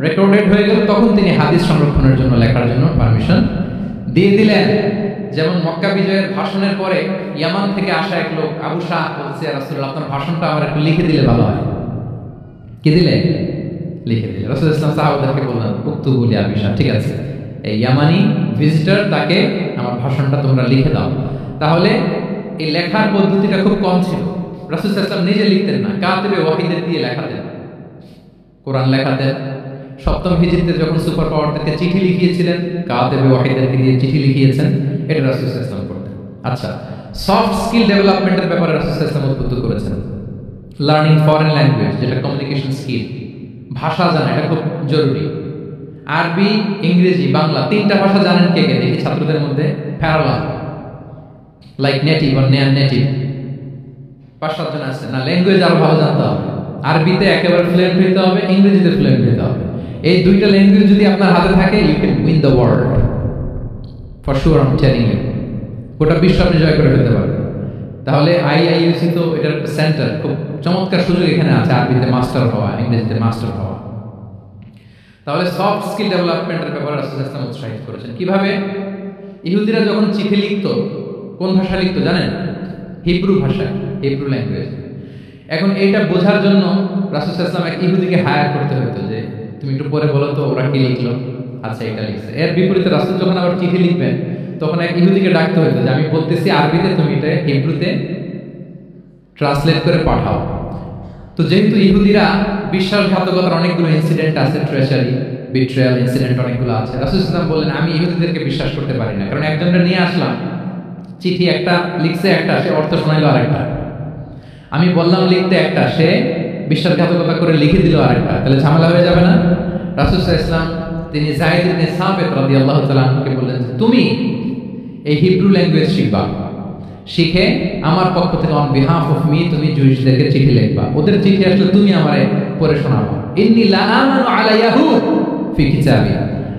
রেকর্ডেড হয়ে গেল, তখন তিনি হাদিস সংরক্ষণের জন্য, লেখার জন্য পারমিশন দিয়ে দিলেন। যেমন মক্কা বিজয়ের ভাষণের পরে ইয়ামান থেকে আসা এক লোক আবু শাহ বলছে, রাসূলুল্লাহ, আপনার ভাষণটা আমার একটু লিখে দিলে ভালো হয়। কি দিলে? লিখে দিলে। রাসূল ইসলাম সাহাবাদেরকে বললেন, উক্তুবু লি আবি শাহ, ঠিক আছে, এই ইয়ামানি ভিজিটর, তাকে আমার ভাষণটা তোমরা লিখে দাও। তাহলে এই লেখার পদ্ধতিটা খুব কম ছিল। রাসূল সাল্লাল্লাহু আলাইহি ওয়াসাল্লাম নিজে লিখতেন না, কাতিবে ওয়াহিদের দিয়ে লেখাতেন, কোরআন লেখাতেন। 7ম হিজরিতে যখন সুপার পাওয়ারদেরকে চিঠি লিখিয়েছিলেন, কাতিবে ওয়াহিদেরকে দিয়ে চিঠি লিখিয়েছেন, এটা রাসূল সাল্লাল্লাহু আলাইহি ওয়াসাল্লাম করতেন। আচ্ছা, সফট স্কিল ডেভেলপমেন্টের ব্যাপারে রাসূল সাল্লাল্লাহু আলাইহি ওয়াসাল্লাম উদ্বুদ্ধ করেছেন। লার্নিং ফরেন ল্যাঙ্গুয়েজ, যেটা কমিউনিকেশন স্কিল, ভাষা জানা, এটা খুব জরুরি। আরবি, ইংরেজি, বাংলা, 3টা ভাষা জানেন কে কে? দেখি ছাত্রদের মধ্যে প্যারালাল, লাইক নেটিভ আর নেয়ার নেটিভ, 5-7 জন আছে না? ল্যাঙ্গুয়েজ আরো ভালো জানতে হবে। আরবিতে একেবারে ফ্লুয়েন্ট হতে হবে, ইংরেজিতে ফ্লুয়েন্ট হতে হবে। এই 2টা ল্যাঙ্গুয়েজ যদি আপনার হাতে থাকে, you can win the world for sure, I am telling you. গোটা বিশ্ব আপনি জয় করে ফেলতে পারবেন। তাহলে আইআইইউসি তো এটার সেন্টার, খুব চমৎকার সুযোগ এখানে আছে আরবিতে মাস্টার হওয়া, ইংরেজিতে মাস্টার হওয়া। তাহলে সফট স্কিল ডেভেলপমেন্টের ব্যাপারে রাসূল ইসলাম উৎসাহিত করেছেন। কিভাবে? ইহুদিরা যখন চিঠি লিখতো, কোন ভাষা লিখতো জানেন? হিব্রু ভাষা, হিব্রু ল্যাঙ্গুয়েজ। এখন এইটা বোঝার জন্য রাসূল ইসলাম এক ইহুদিকে হায়ার করতে হতো, যে তুমি একটু পরে বলো তো ওরা কি লিখলো, আচ্ছা এটা লিখছে। এর বিপরীতে রাসূল যখন আবার চিঠি লিখবেন তখন এক ইহুদিকে ডাকতে হতো যে আমি বলতেছি আরবিতে, তুমি এটা হিব্রুতে ট্রান্সলেট করে পাঠাও। তো যেহেতু ইহুদিরা বিশ্বাসঘাতকতার অনেকগুলো ইনসিডেন্ট আছে, ট্রেজারি, বিট্রেয়াল ইনসিডেন্ট অনেকগুলো আছে, রাসূল ইসলাম বললেন আমি ইহুদিদেরকে বিশ্বাস করতে পারি না, কারণ একজনটা নিয়ে আসলাম, চিঠি একটা লিখছে একটা, সে অর্থ শোনাইলো আরেকটা, আমি বললাম লিখতে একটা, সে বিশ্বাসঘাতকতা করে লিখে দিল আরেকটা, তাহলে ঝামেলা হয়ে যাবে না? রাসূল ইসলাম তিনি যায়েদ ইবনে সাবিত রাদিয়াল্লাহু তাআলা আনহুকে বললেন তুমি এই হিব্রু ল্যাঙ্গুয়েজ শিখবা, শিখে আমার পক্ষ থেকে অন বিহাফ অফ মি তুমি জুইশদেরকে চিঠি লিখবা, ওদের চিঠি আসলে তুমি আমারে পড়ে শোনাবা। ইন্নী লা আমানু আলা ইয়াহুদ ফি কিতাবি,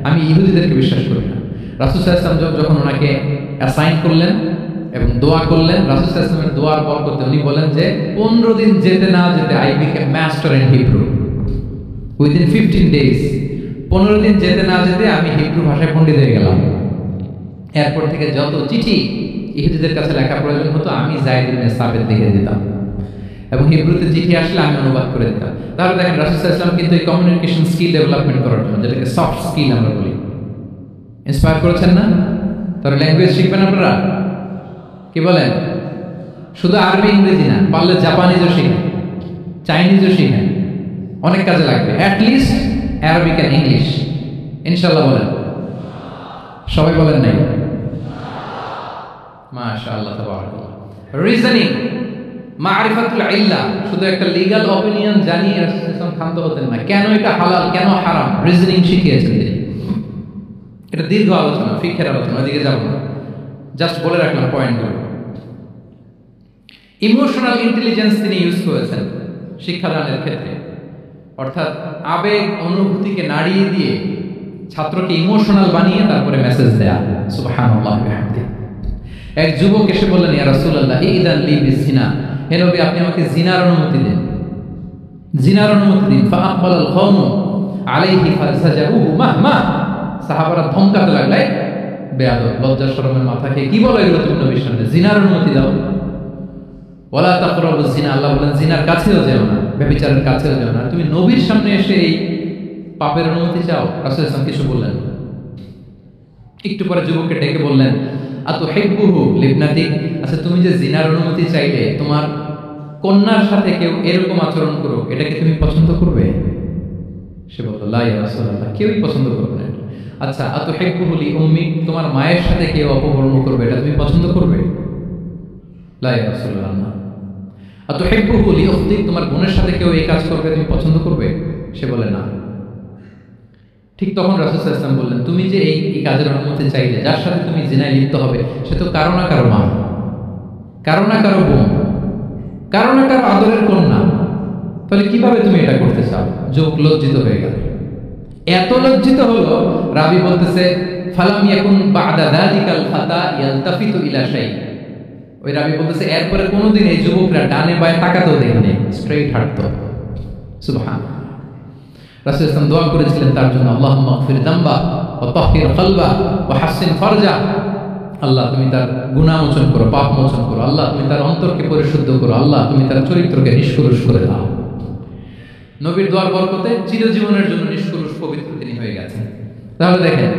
আমি ইহুদিদেরকে বিশ্বাস করি না। রাসূল সাল্লাল্লাহু আলাইহি ওয়াসাল্লাম যখন ওনাকে অ্যাসাইন করলেন এবং দোয়া করলেন, রাসূল সাল্লাল্লাহু আলাইহি ওয়াসাল্লামের দোয়ার বরকতে উনি বলেন যে 15 দিন যেতে না যেতে I became master in Hebrew within 15 days. 15 দিন যেতে না যেতে আমি হিব্রু ভাষায় পণ্ডিত হয়ে গেলাম। এরপর থেকে যত চিঠি ইহুদিদের কাছে লেখা প্রয়োজন হতো আমি যায়েদ ইবনে সাবিত লিখে দিতাম, এবং হিব্রুতে চিঠি আসলে আমি অনুবাদ করে দিতাম। তাহলে দেখেন রাসূল সাল্লাল্লাহু আলাইহি ওয়াসাল্লাম কিন্তু এই কমিউনিকেশন স্কিল ডেভেলপমেন্ট করার জন্য, যেটাকে সফট স্কিল আমরা বলি, ইন্সপায়ার করেছেন না? তাহলে ল্যাঙ্গুয়েজ শিখবেন আপনারা, কি বলেন? শুধু আরবি ইংরেজি না, পারলে জাপানিজও শিখেন, চাইনিজও শিখেন, অনেক কাজে লাগবে। At least Arabic and English ইনশাআল্লাহ বলেন। সবাই বলেন নাই? মাশাআল্লাহ তাবারাকাল্লাহ। রিজনিং, মারিফাতুল ইল্লাহ, শুধু একটা লিগ্যাল অপিনিয়ন জানিয়ে রাসূল ক্ষান্ত হতেন না, কেন এটা হালাল কেন হারাম, রিজনিং শিখিয়েছেন তিনি। এটা দীর্ঘ আলোচনা, ফিকহের আলোচনা, ওইদিকে যাব না, জাস্ট বলে রাখলাম পয়েন্টগুলো। ইমোশনাল ইন্টেলিজেন্স তিনি ইউজ করেছেন শিক্ষাদানের ক্ষেত্রে, অর্থাৎ আবেগ অনুভূতিকে নাড়িয়ে দিয়ে ছাত্রকে ইমোশনাল বানিয়ে তারপরে মেসেজ দেয়া। সুবহানাল্লাহ ওয়া বিহামদিহি। এক যুবক এসে বললেন ইয়া রাসূলুল্লাহ ইদান লি বিজিনা, হে নবী আপনি আমাকে জিনার অনুমতি দিন, জিনার অনুমতি দিন। ফাআকবালাল কওম আলাইহি ফাসাজারুহু মাহমা, সাহাবারা ধমকাতে লাগলেন বেয়াদব, লজ্জা শরমের মাথা খেয়ে কি বলো এগুলো তুমি নবীর সামনে, জিনার অনুমতি দাও। ওয়ালা তাকরাবুজ জিনা, আল্লাহ বলেন জিনার কাছেও যেও না, ব্যভিচারের কাছেও যেও না। তুমি নবীর সামনে এসে এই পাপের অনুমতি চাও? রাসূল সাল্লাল্লাহু আলাইহি ওয়াসাল্লাম কিছু বললেন। একটু পরে যুবককে ডেকে বললেন আতুহিব্বুহু লিবনাতিক, আচ্ছা তুমি যে জিনার অনুমতি চাইলে তোমার কন্যার সাথে কেউ এরকম আচরণ করুক, এটাকে তুমি পছন্দ করবে? সে বলল লা ইয়া রাসূলুল্লাহ, কেউই পছন্দ করবে না। আচ্ছা আতুহিব্বুহু লি উম্মি, তোমার মায়ের সাথে কেউ অপকর্ম করবে, এটা তুমি পছন্দ করবে? লা ইয়া রাসূলুল্লাহ না। আতুহিব্বুহু লি উখতি, তোমার বোনের সাথে কেউ এই কাজ করবে, তুমি পছন্দ করবে? সে বলে না। ঠিক তখন রাসূল সাল্লাল্লাহু আলাইহি ওয়াসাল্লাম বললেন তুমি যে এই কাজের অনুমতি চাইলে, যার সাথে তুমি জিনায় লিপ্ত হবে সে তো কারো না কারো মা, কারো না কারো বোন, কারো না কারো আদরের কন্যা, তাহলে কিভাবে তুমি এটা করতে চাও? যুবক লজ্জিত হয়ে গেল, এত লজ্জিত হলো, রাবি বলতেছে ফালাম ইয়াকুন বা'দা যালিকাল ফাতা ইয়ালতাফিতু ইলা শাই, ওই রাবি বলতেছে এরপরে কোনোদিন এই যুবকরা ডানে বায়ে তাকাতেও দেখেনি, স্ট্রেইট হাঁটতো। সুবহানাল্লাহ। রাসূল সাল্লাল্লাহু আলাইহি ওয়াসাল্লাম দোয়া করেছিলেন তার জন্য, আল্লাহুম্মা গফির যামবা ওয়া তাহহির কলবা ওয়া হাসসিন ফারজা, আল্লাহ তুমি তার গুনাহ মোচন করো, পাপ মোচন করো, আল্লাহ তুমি তার অন্তরকে পরিশুদ্ধ করো, আল্লাহ তুমি তার চরিত্রকে নিষ্কলুষ করে দাও। নবীর দোয়ার বরকতে চিরজীবনের জন্য নিষ্কলুষ পবিত্র তিনি হয়ে গেছেন। তাহলে দেখেন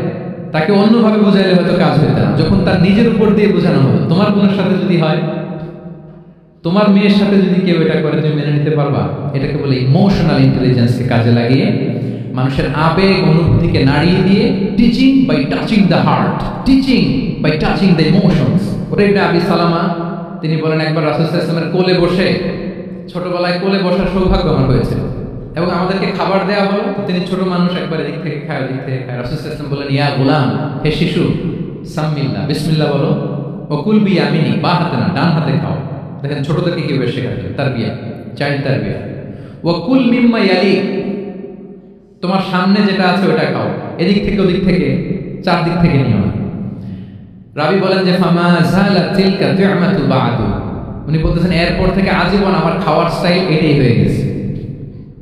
তাকে অন্যভাবে বুঝাইলে হয়তো কাজ হতো না, যখন তার নিজের উপর দিয়ে বোঝানো হলো। তোমার বোনের সাথে যদি হয়, তোমার মেয়ের সাথে যদি কেউ এটা করে, তুমি মেনে নিতে পারবা? এটাকে বলে ইমোশনাল ইন্টেলিজেন্সকে কাজে লাগিয়ে মানুষের আবেগ অনুভূতিকে নাড়িয়ে দিয়ে, teaching by touching the heart, teaching by touching the emotions. ওটা ইবনে আবি সালামা তিনি বলেন একবার রাসূল সাল্লাল্লাহু আলাইহি ওয়াসাল্লামের কোলে বসে, ছোটবেলায় কোলে বসার সৌভাগ্য আমার হয়েছে, এবং আমাদেরকে খাবার দেয়া হলো, তিনি ছোট মানুষ একবার এদিক থেকে খায় ওদিক থেকে খায়। রাসূল সাল্লাল্লাহু আলাইহি ওয়াসাল্লাম বলেন ইয়া গুলাম, হে শিশু, সাম্মিল্লাহ, বিসমিল্লাহ বলো, ওকুল বিয়ামিনি, বা হাতে না ডান হাতে খাও। দেখেন ছোটদেরকে কিভাবে শেখাচ্ছে, তারবিয়া, চাইল্ড তারবিয়া। ওয়াকুল মিম্মা ইয়ালি, তোমার সামনে যেটা আছে ওটা খাও, এদিক থেকে ওদিক থেকে চারদিক থেকে নিও না। রাবি বলেন যে ফামা যালাত তিলকা তু'মাতু বা'দু, উনি বলতেছেন এরপর থেকে আজীবন আমার খাওয়ার স্টাইল এটাই হয়ে গেছে।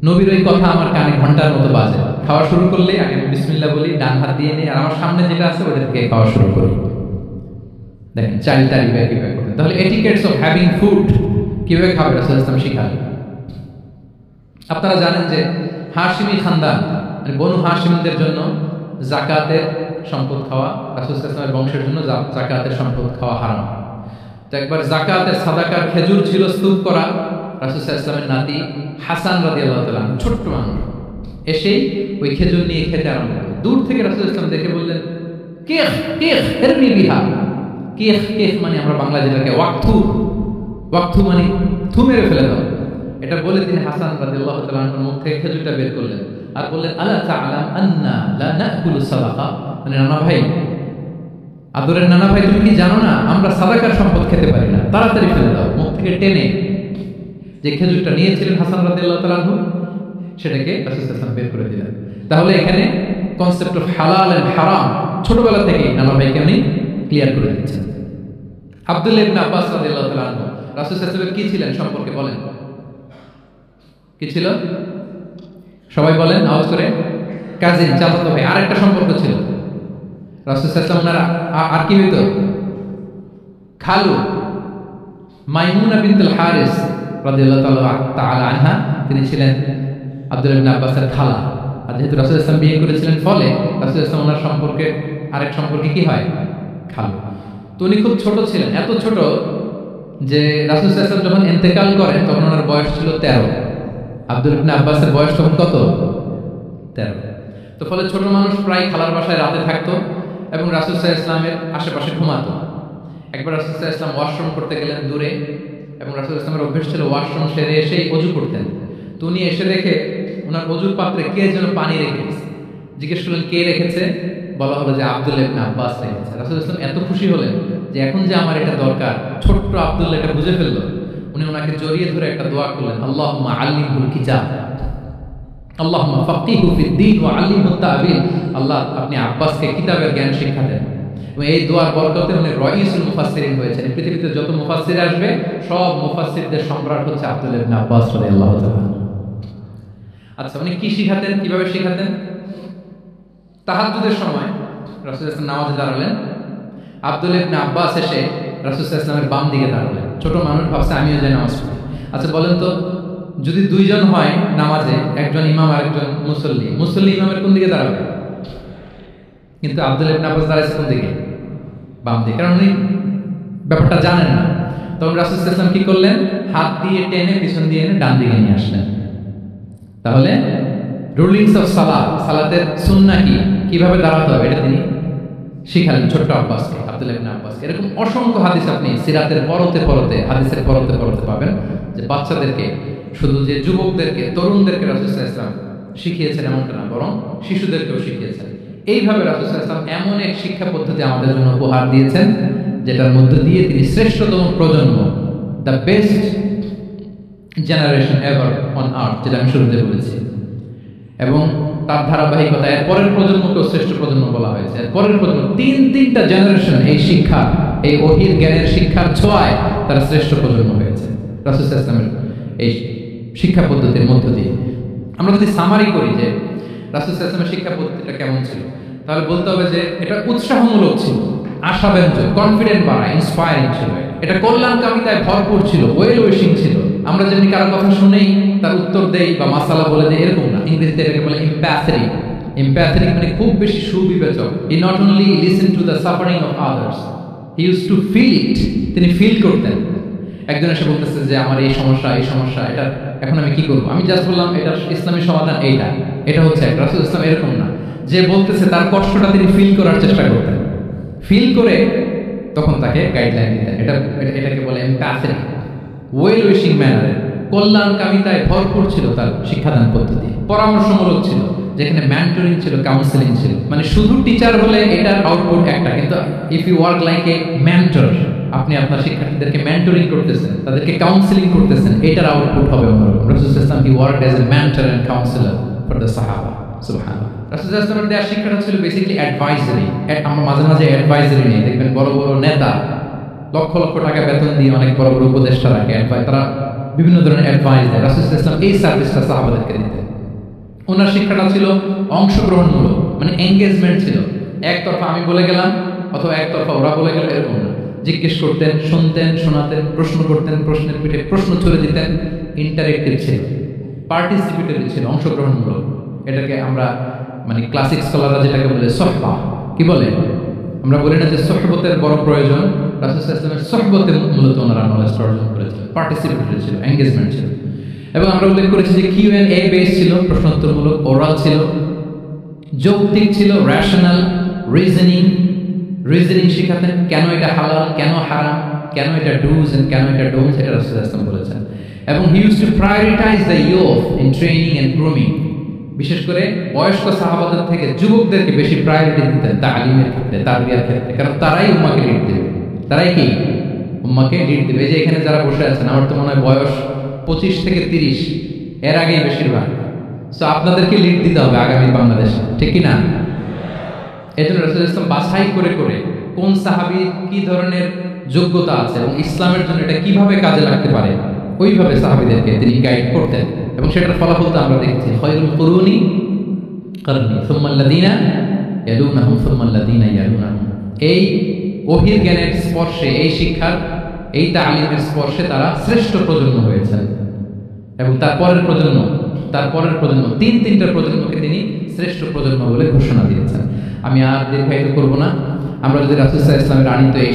নবীর ওই কথা আমার কানে ঘন্টার মতো বাজে। খাওয়া শুরু করলে আগে বিসমিল্লাহ বলি, ডান হাত দিয়ে নিই, আর আমার সামনে যেটা আছে ওটা থেকে খাওয়া শুরু করি। দেখেন চারিতারি কিভাবে করতেন। তাহলে এটিকেটস অফ হ্যাভিং ফুড কিভাবে খাবে রাসূল ইসলাম শিখালেন। আপনারা জানেন যে হাশিমি খানদান মানে বনু হাশিমদের জন্য যাকাতের সম্পদ খাওয়া, রাসূল ইসলামের বংশের জন্য যাকাতের সম্পদ খাওয়া হারাম। তো একবার যাকাতের সাদাকার খেজুর ছিল স্তূপ করা, রাসূল ইসলামের নাতি হাসান রাদিয়াল্লাহু তাআলা ছোট্ট মানুষ এসেই ওই খেজুর নিয়ে খেতে আরম্ভ করলেন। দূর থেকে রাসূল ইসলাম দেখে বললেন কেখ কেখ এরমি বিহা। কেখ কেখ মানে আমরা বাংলা যেটাকে ওয়াক্থু, ওয়াক্থু মানে থু মেরে ফেলে দাও। এটা বলে তিনি হাসান রাদিয়াল্লাহু তাআলা আনহুর মুখ থেকে খেজুরটা বের করলেন আর বললেন আলা তাআলাম আন্না লা নাকুলু সাদাকা। মানে নানা ভাই, আদরের নানা ভাই, তুমি কি জানো না আমরা সাদাকার সম্পদ খেতে পারি না, তাড়াতাড়ি ফেলে দাও। মুখ থেকে টেনে যে খেজুরটা নিয়েছিলেন হাসান রাদিয়াল্লাহু তাআলা আনহু সেটাকে রাসূল সাল্লাল্লাহু আলাইহি ওয়াসাল্লাম বের করে দিলেন। তাহলে এখানে কনসেপ্ট অফ হালাল এন্ড হারাম ছোটবেলা থেকে নানা ভাইকে উনি ক্লিয়ার করে দিচ্ছেন। আব্দুল্লাহ ইবনে আব্বাস রাদিয়াল্লাহু তাআলা আনহু রাসূল সাল্লাল্লাহু আলাইহি ওয়াসাল্লাম কি ছিলেন সম্পর্কে বলেন, কি ছিল? সবাই বলেন আওয়াজ করে। কাজিন, চাচাতো ভাই। আরেকটা সম্পর্ক ছিল রাসূল সাল্লাল্লাহু আলাইহি ওয়াসাল্লাম আর কি হইতো? খালু মাইমুনা বিনতুল হারিস রাদিয়াল্লাহু তাআলা আনহা, তিনি ছিলেন আব্দুল্লাহ ইবনে আব্বাসের খালা। আর যেহেতু রাসূল সাল্লাল্লাহু আলাইহি ওয়াসাল্লাম বিয়ে করেছিলেন ফলে রাসূল সাল্লাল্লাহু আলাইহি ওয়াসাল্লাম ওনার সম্পর্কে আরেক সম্পর্কে কি হয়? খালু। তো উনি খুব ছোট ছিলেন, এত ছোট যে রাসূল সাল্লাল্লাহু আলাইহি ওয়াসাল্লাম যখন ইন্তেকাল করেন তখন ওনার বয়স ছিল 13। আব্দুল্লাহ ইবনে আব্বাসের বয়স তখন কত? 13। তো ফলে ছোট মানুষ প্রায় খালার বাসায় রাতে থাকতো এবং রাসূল সাল্লাল্লাহু আলাইহি ওয়াসাল্লামের আশেপাশে ঘুমাতো। একবার রাসূল সাল্লাল্লাহু আলাইহি ওয়াসাল্লাম ওয়াশরুম করতে গেলেন দূরে, এবং রাসূল সাল্লাল্লাহু আলাইহি ওয়াসাল্লামের অভ্যাস ছিল ওয়াশরুম সেরে এসেই ওযু করতেন। তো উনি এসে দেখে ওনার ওযুর পাত্রে কে যেন পানি রেখে দিয়েছে। জিজ্ঞেস করলেন কে রেখেছে? বলা হলো যে আব্দুল্লাহ ইবনে আব্বাস রেখেছে। রাসূল সাল্লাল্লাহু আলাইহি ওয়াসাল্লাম এত খুশি হলেন যে এখন যে আমার এটা দরকার, ছোট্ট আব্দুল্লাহ এটা বুঝে ফেললো। উনি ওনাকে জড়িয়ে ধরে একটা দোয়া করলেন, আল্লাহুম্মা আল্লিমহুল কিতাব, আল্লাহুম্মা ফাক্কিহু ফিদ-দীন ওয়া আল্লিমহু তা'বীল। আল্লাহ আপনি আব্বাসকে কিতাবের জ্ঞান শিক্ষা দেন। এবং এই দোয়ার বরকতে উনি রাইসুল মুফাসসিরিন হয়েছেন। পৃথিবীতে যত মুফাসসির আসবে সব মুফাসসিরদের সম্রাট হচ্ছে আব্দুল্লাহ ইবনে আব্বাস রাদিয়াল্লাহু তাআলা। আচ্ছা, উনি কি শিখাতেন, কিভাবে শিখাতেন? তাহাজ্জুদের সময় রাসূল সাল্লাল্লাহু আলাইহি ওয়াসাল্লাম নামাজে দাঁড়ালেন, আব্দুল্লাহ ইবনে আব্বাস এসে রাসূল সাল্লাল্লাহু আলাইহি ওয়াসাল্লামের বাম দিকে দাঁড়ালেন। ছোট মানুষ ভাবছে আমিও যাই নামাজ পড়ি। আচ্ছা বলেন তো, যদি দুইজন হয় নামাজে, একজন ইমাম আর একজন মুসল্লি, মুসল্লি ইমামের কোন দিকে দাঁড়াবে? কিন্তু আব্দুল্লাহ ইবনে আব্বাস দাঁড়াইছে কোন দিকে? বাম দিকে, কারণ উনি ব্যাপারটা জানেন না। তখন রাসূল সাল্লাল্লাহু আলাইহি ওয়াসাল্লাম কি করলেন? হাত দিয়ে টেনে পিছন দিয়ে এনে ডান দিকে নিয়ে আসলেন। তাহলে রুলিংস অফ সালাত, সালাতের সুন্নাহ কি, কিভাবে দাঁড়াতে হবে, এটা তিনি শিখালেন ছোট্ট আব্বাসকে, আব্দুল্লাহ ইবনে আব্বাসকে। এরকম অসংখ্য হাদিস আপনি সিরাতের পরতে পরতে, হাদিসের পরতে পরতে পাবেন যে বাচ্চাদেরকে, শুধু যে যুবকদেরকে, তরুণদেরকে রাসূল সাল্লাল্লাহু আলাইহি ওয়াসাল্লাম শিখিয়েছেন এমনটা না, বরং শিশুদেরকেও শিখিয়েছেন। এইভাবে রাসূল সাল্লাল্লাহু আলাইহি ওয়াসাল্লাম এমন এক শিক্ষা পদ্ধতি আমাদের জন্য উপহার দিয়েছেন যেটার মধ্য দিয়ে তিনি শ্রেষ্ঠতম প্রজন্ম, the best generation ever on আর্থ, যেটা আমি শুরুতে বলেছি, এবং তার ধারাবাহিকতা এর পরের প্রজন্মকেও শ্রেষ্ঠ প্রজন্ম বলা হয়েছে। এর পরের প্রজন্ম তিনটা জেনারেশন এই শিক্ষা, এই ওহীর জ্ঞানের শিক্ষার ছোঁয়ায় তারা শ্রেষ্ঠ প্রজন্ম হয়েছে রাসূল সাল্লাল্লাহু আলাইহি ওয়াসাল্লামের এই শিক্ষা পদ্ধতির মধ্য দিয়ে। আমরা যদি সামারি করি যে রাসূল সাল্লাল্লাহু আলাইহি ওয়াসাল্লামের শিক্ষা পদ্ধতিটা কেমন ছিল, তাহলে বলতে হবে যে এটা উৎসাহমূলক ছিল, আশাব্যঞ্জক, কনফিডেন্ট বাড়ায়, ইন্সপায়ারিং ছিল। এটা কল্যাণকামিতায় ভরপুর ছিল, ওয়েল উইশিং ছিল। আমরা যেমনি কারো কথা শুনেই তার উত্তর দেই বা মাসালা বলে দেই, এরকম না। ইংরেজিতে এটাকে বলে এমপ্যাথেটিক। এমপ্যাথেটিক মানে খুব বেশি সুবিবেচক। He not only listen to the suffering of others, he use to feel it. তিনি ফিল করতেন। একজন এসে বলতেছে যে আমার এই সমস্যা, এই সমস্যা, এটা এখন আমি কি করবো? আমি জাস্ট বললাম এটা ইসলামী সমাধান এইটা, এটা হচ্ছে এক। রাসূল ইসলাম এরকম না, যে বলতেছে তার কষ্টটা তিনি ফিল করার চেষ্টা করতেন, ফিল করে তখন তাকে গাইডলাইন দিতেন। এটাকে বলে এমপ্যাথেটিক, ওয়েল উইশিং ম্যানারে, কল্যাণকামিতায় ভরপুর ছিল তার শিক্ষাদান পদ্ধতি। পরামর্শমূলক ছিল, যেখানে মেন্টরিং ছিল, কাউন্সেলিং ছিল। মানে শুধু টিচার হলে এটার আউটপুট একটা, কিন্তু if you work like a mentor, আপনি আপনার শিক্ষার্থীদেরকে মেন্টরিং করতেছেন, তাদেরকে কাউন্সেলিং করতেছেন, এটার আউটপুট হবে অন্যরকম। রাসূল সাল্লাল্লাহু আলাইহি ওয়াসাল্লাম he worked as a mentor and counsellor for the সাহাবা। সুবহানাল্লাহ। রাসূল সাল্লাল্লাহু আলাইহি ওয়াসাল্লামের দেওয়া শিক্ষাটা ছিল বেসিক্যালি অ্যাডভাইজারি। আমরা মাঝে মাঝে অ্যাডভাইজারি নিয়ে দেখবেন বড় বড় নেতা লক্ষ লক্ষ টাকা বেতন দিয়ে অনেক বড় বড় উপদেষ্টা রাখে, তারা বিভিন্ন ধরনের অ্যাডভাইস দেয়। রাসূল সাল্লাল্লাহু আলাইহি ওয়াসাল্লাম এই সার্ভিসটা সাহাবাদেরকে দিতেন। ওনার শিক্ষাটা ছিল অংশগ্রহণমূলক, মানে এঙ্গেজমেন্ট ছিল। একতরফা আমি বলে গেলাম অথবা একতরফা ওরা বলে গেল, এরকম না। জিজ্ঞেস করতেন, শুনতেন, শোনাতেন, প্রশ্ন করতেন, প্রশ্নের পিঠে প্রশ্ন ছুড়ে দিতেন। ইন্টারেক্টিভ ছিল, পার্টিসিপেটরি ছিল, অংশগ্রহণমূলক। এটাকে আমরা মানে ক্লাসিক স্কলাররা যেটাকে বলে সহবা, কি বলে? আমরা বলি না যে সহবতের বড় প্রয়োজন? রাসূল সাল্লাল্লাহু আলাইহি ওয়াসাল্লামের সহবতে মূলত ওনারা নলেজ অর্জন করেছেন, পার্টিসিপেটরি ছিল, এঙ্গেজমেন্ট ছিল। এবং আমরা উল্লেখ করেছি যে Q&A বেস ছিল, প্রশ্নোত্তরমূলক, ওরাল ছিল, যৌক্তিক ছিল, রেশনাল, রিজনিং শিখাতেন। কেন এটা হালাল, কেন হারাম, কেন এটা ডুজ এন্ড কেন এটা ডোন্টস, এটা রাসূল সাল্লাল্লাহু আলাইহি ওয়াসাল্লাম বলেছেন। এবং he used to prioritise the youth in training and grooming. বিশেষ করে বয়স্ক সাহাবাদের থেকে যুবকদেরকে বেশি প্রায়োরিটি দিতেন তালিমের ক্ষেত্রে, তারবিয়ার ক্ষেত্রে, কারণ তারাই উম্মাহকে লিড দেবে। তারাই কি উম্মাহকে লিড দেবে। এই যে এখানে যারা বসে আছেন, আমার তো মনে হয় বয়স 25 থেকে 30, এর আগেই বেশিরভাগ। সো আপনাদেরকে লিড দিতে হবে আগামী বাংলাদেশে, ঠিক কি না? এই জন্য রাসূল ইসলাম বাছাই করে করে কোন সাহাবী কি ধরনের যোগ্যতা আছে এবং ইসলামের জন্য এটা কিভাবে কাজে লাগতে পারে, ওইভাবে সাহাবীদেরকে তিনি গাইড করতেন। এবং সেটার ফলাফল তো আমরা দেখেছি, খায়রুল কুরুনি কারনি সুম্মা আল্লাযীনা ইয়ালুনাহুম সুম্মা আল্লাযীনা ইয়ালুনাহুম। এই ওহীর জ্ঞানের স্পর্শে, এই শিক্ষার, এই তালিমের স্পর্শে তারা শ্রেষ্ঠ প্রজন্ম হয়েছেন। এবং তারপরের প্রজন্ম, তিনটা প্রজন্মকে তিনি শ্রেষ্ঠ প্রজন্ম বলে ঘোষণা দিয়েছেন। আমি আর দীর্ঘায়িত করব না। আমরা যদি রাসূল সাল্লাল্লাহু আলাইহি ওয়াসাল্লামের আনিত এই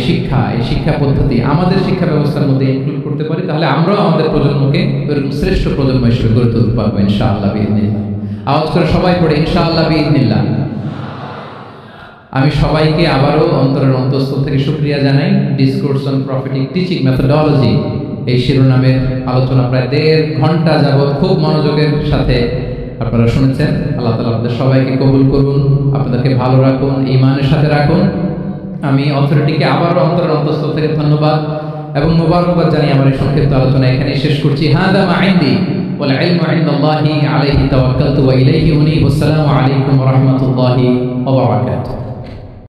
শিক্ষা পদ্ধতি আমাদের শিক্ষা ব্যবস্থার মধ্যে ইনক্লুড করতে পারি, তাহলে আমরাও আমাদের প্রজন্মকে এরকম শ্রেষ্ঠ প্রজন্ম হিসেবে গড়ে তুলতে পারবো ইনশাআল্লাহ বিইذنিল্লাহ। আওয়াজ করে সবাই পড়ে ইনশাআল্লাহ বিইذنিল্লাহ। আমি সবাইকে আবারও অন্তরের অন্তঃস্থল থেকে শুকরিয়া জানাই। Discourse on prophetic teaching methodology এই শিরোনামের আলোচনা প্রায় 1.5 ঘন্টা যাবত খুব মনোযোগের সাথে আপনারা শুনেছেন। আল্লাহ তাআলা আপনাদের সবাইকে কবুল করুন, আপনাদেরকে ভালো রাখুন, ঈমানের সাথে রাখুন। আমি অথরিটিকে আবারও অন্তরের অন্তঃস্থল থেকে ধন্যবাদ এবং মোবারকবাদ জানিয়ে আমার এই সংক্ষিপ্ত আলোচনা এখানেই শেষ করছি। হাদা মা ইনদি ওয়াল ইলমু ইনদাল্লাহি আলাইহি তাওয়াক্কালতু ওয়া ইলাইহি উনীব। আসসালামু আলাইকুম ওয়া রাহমাতুল্লাহি ওয়া বারাকাতুহু।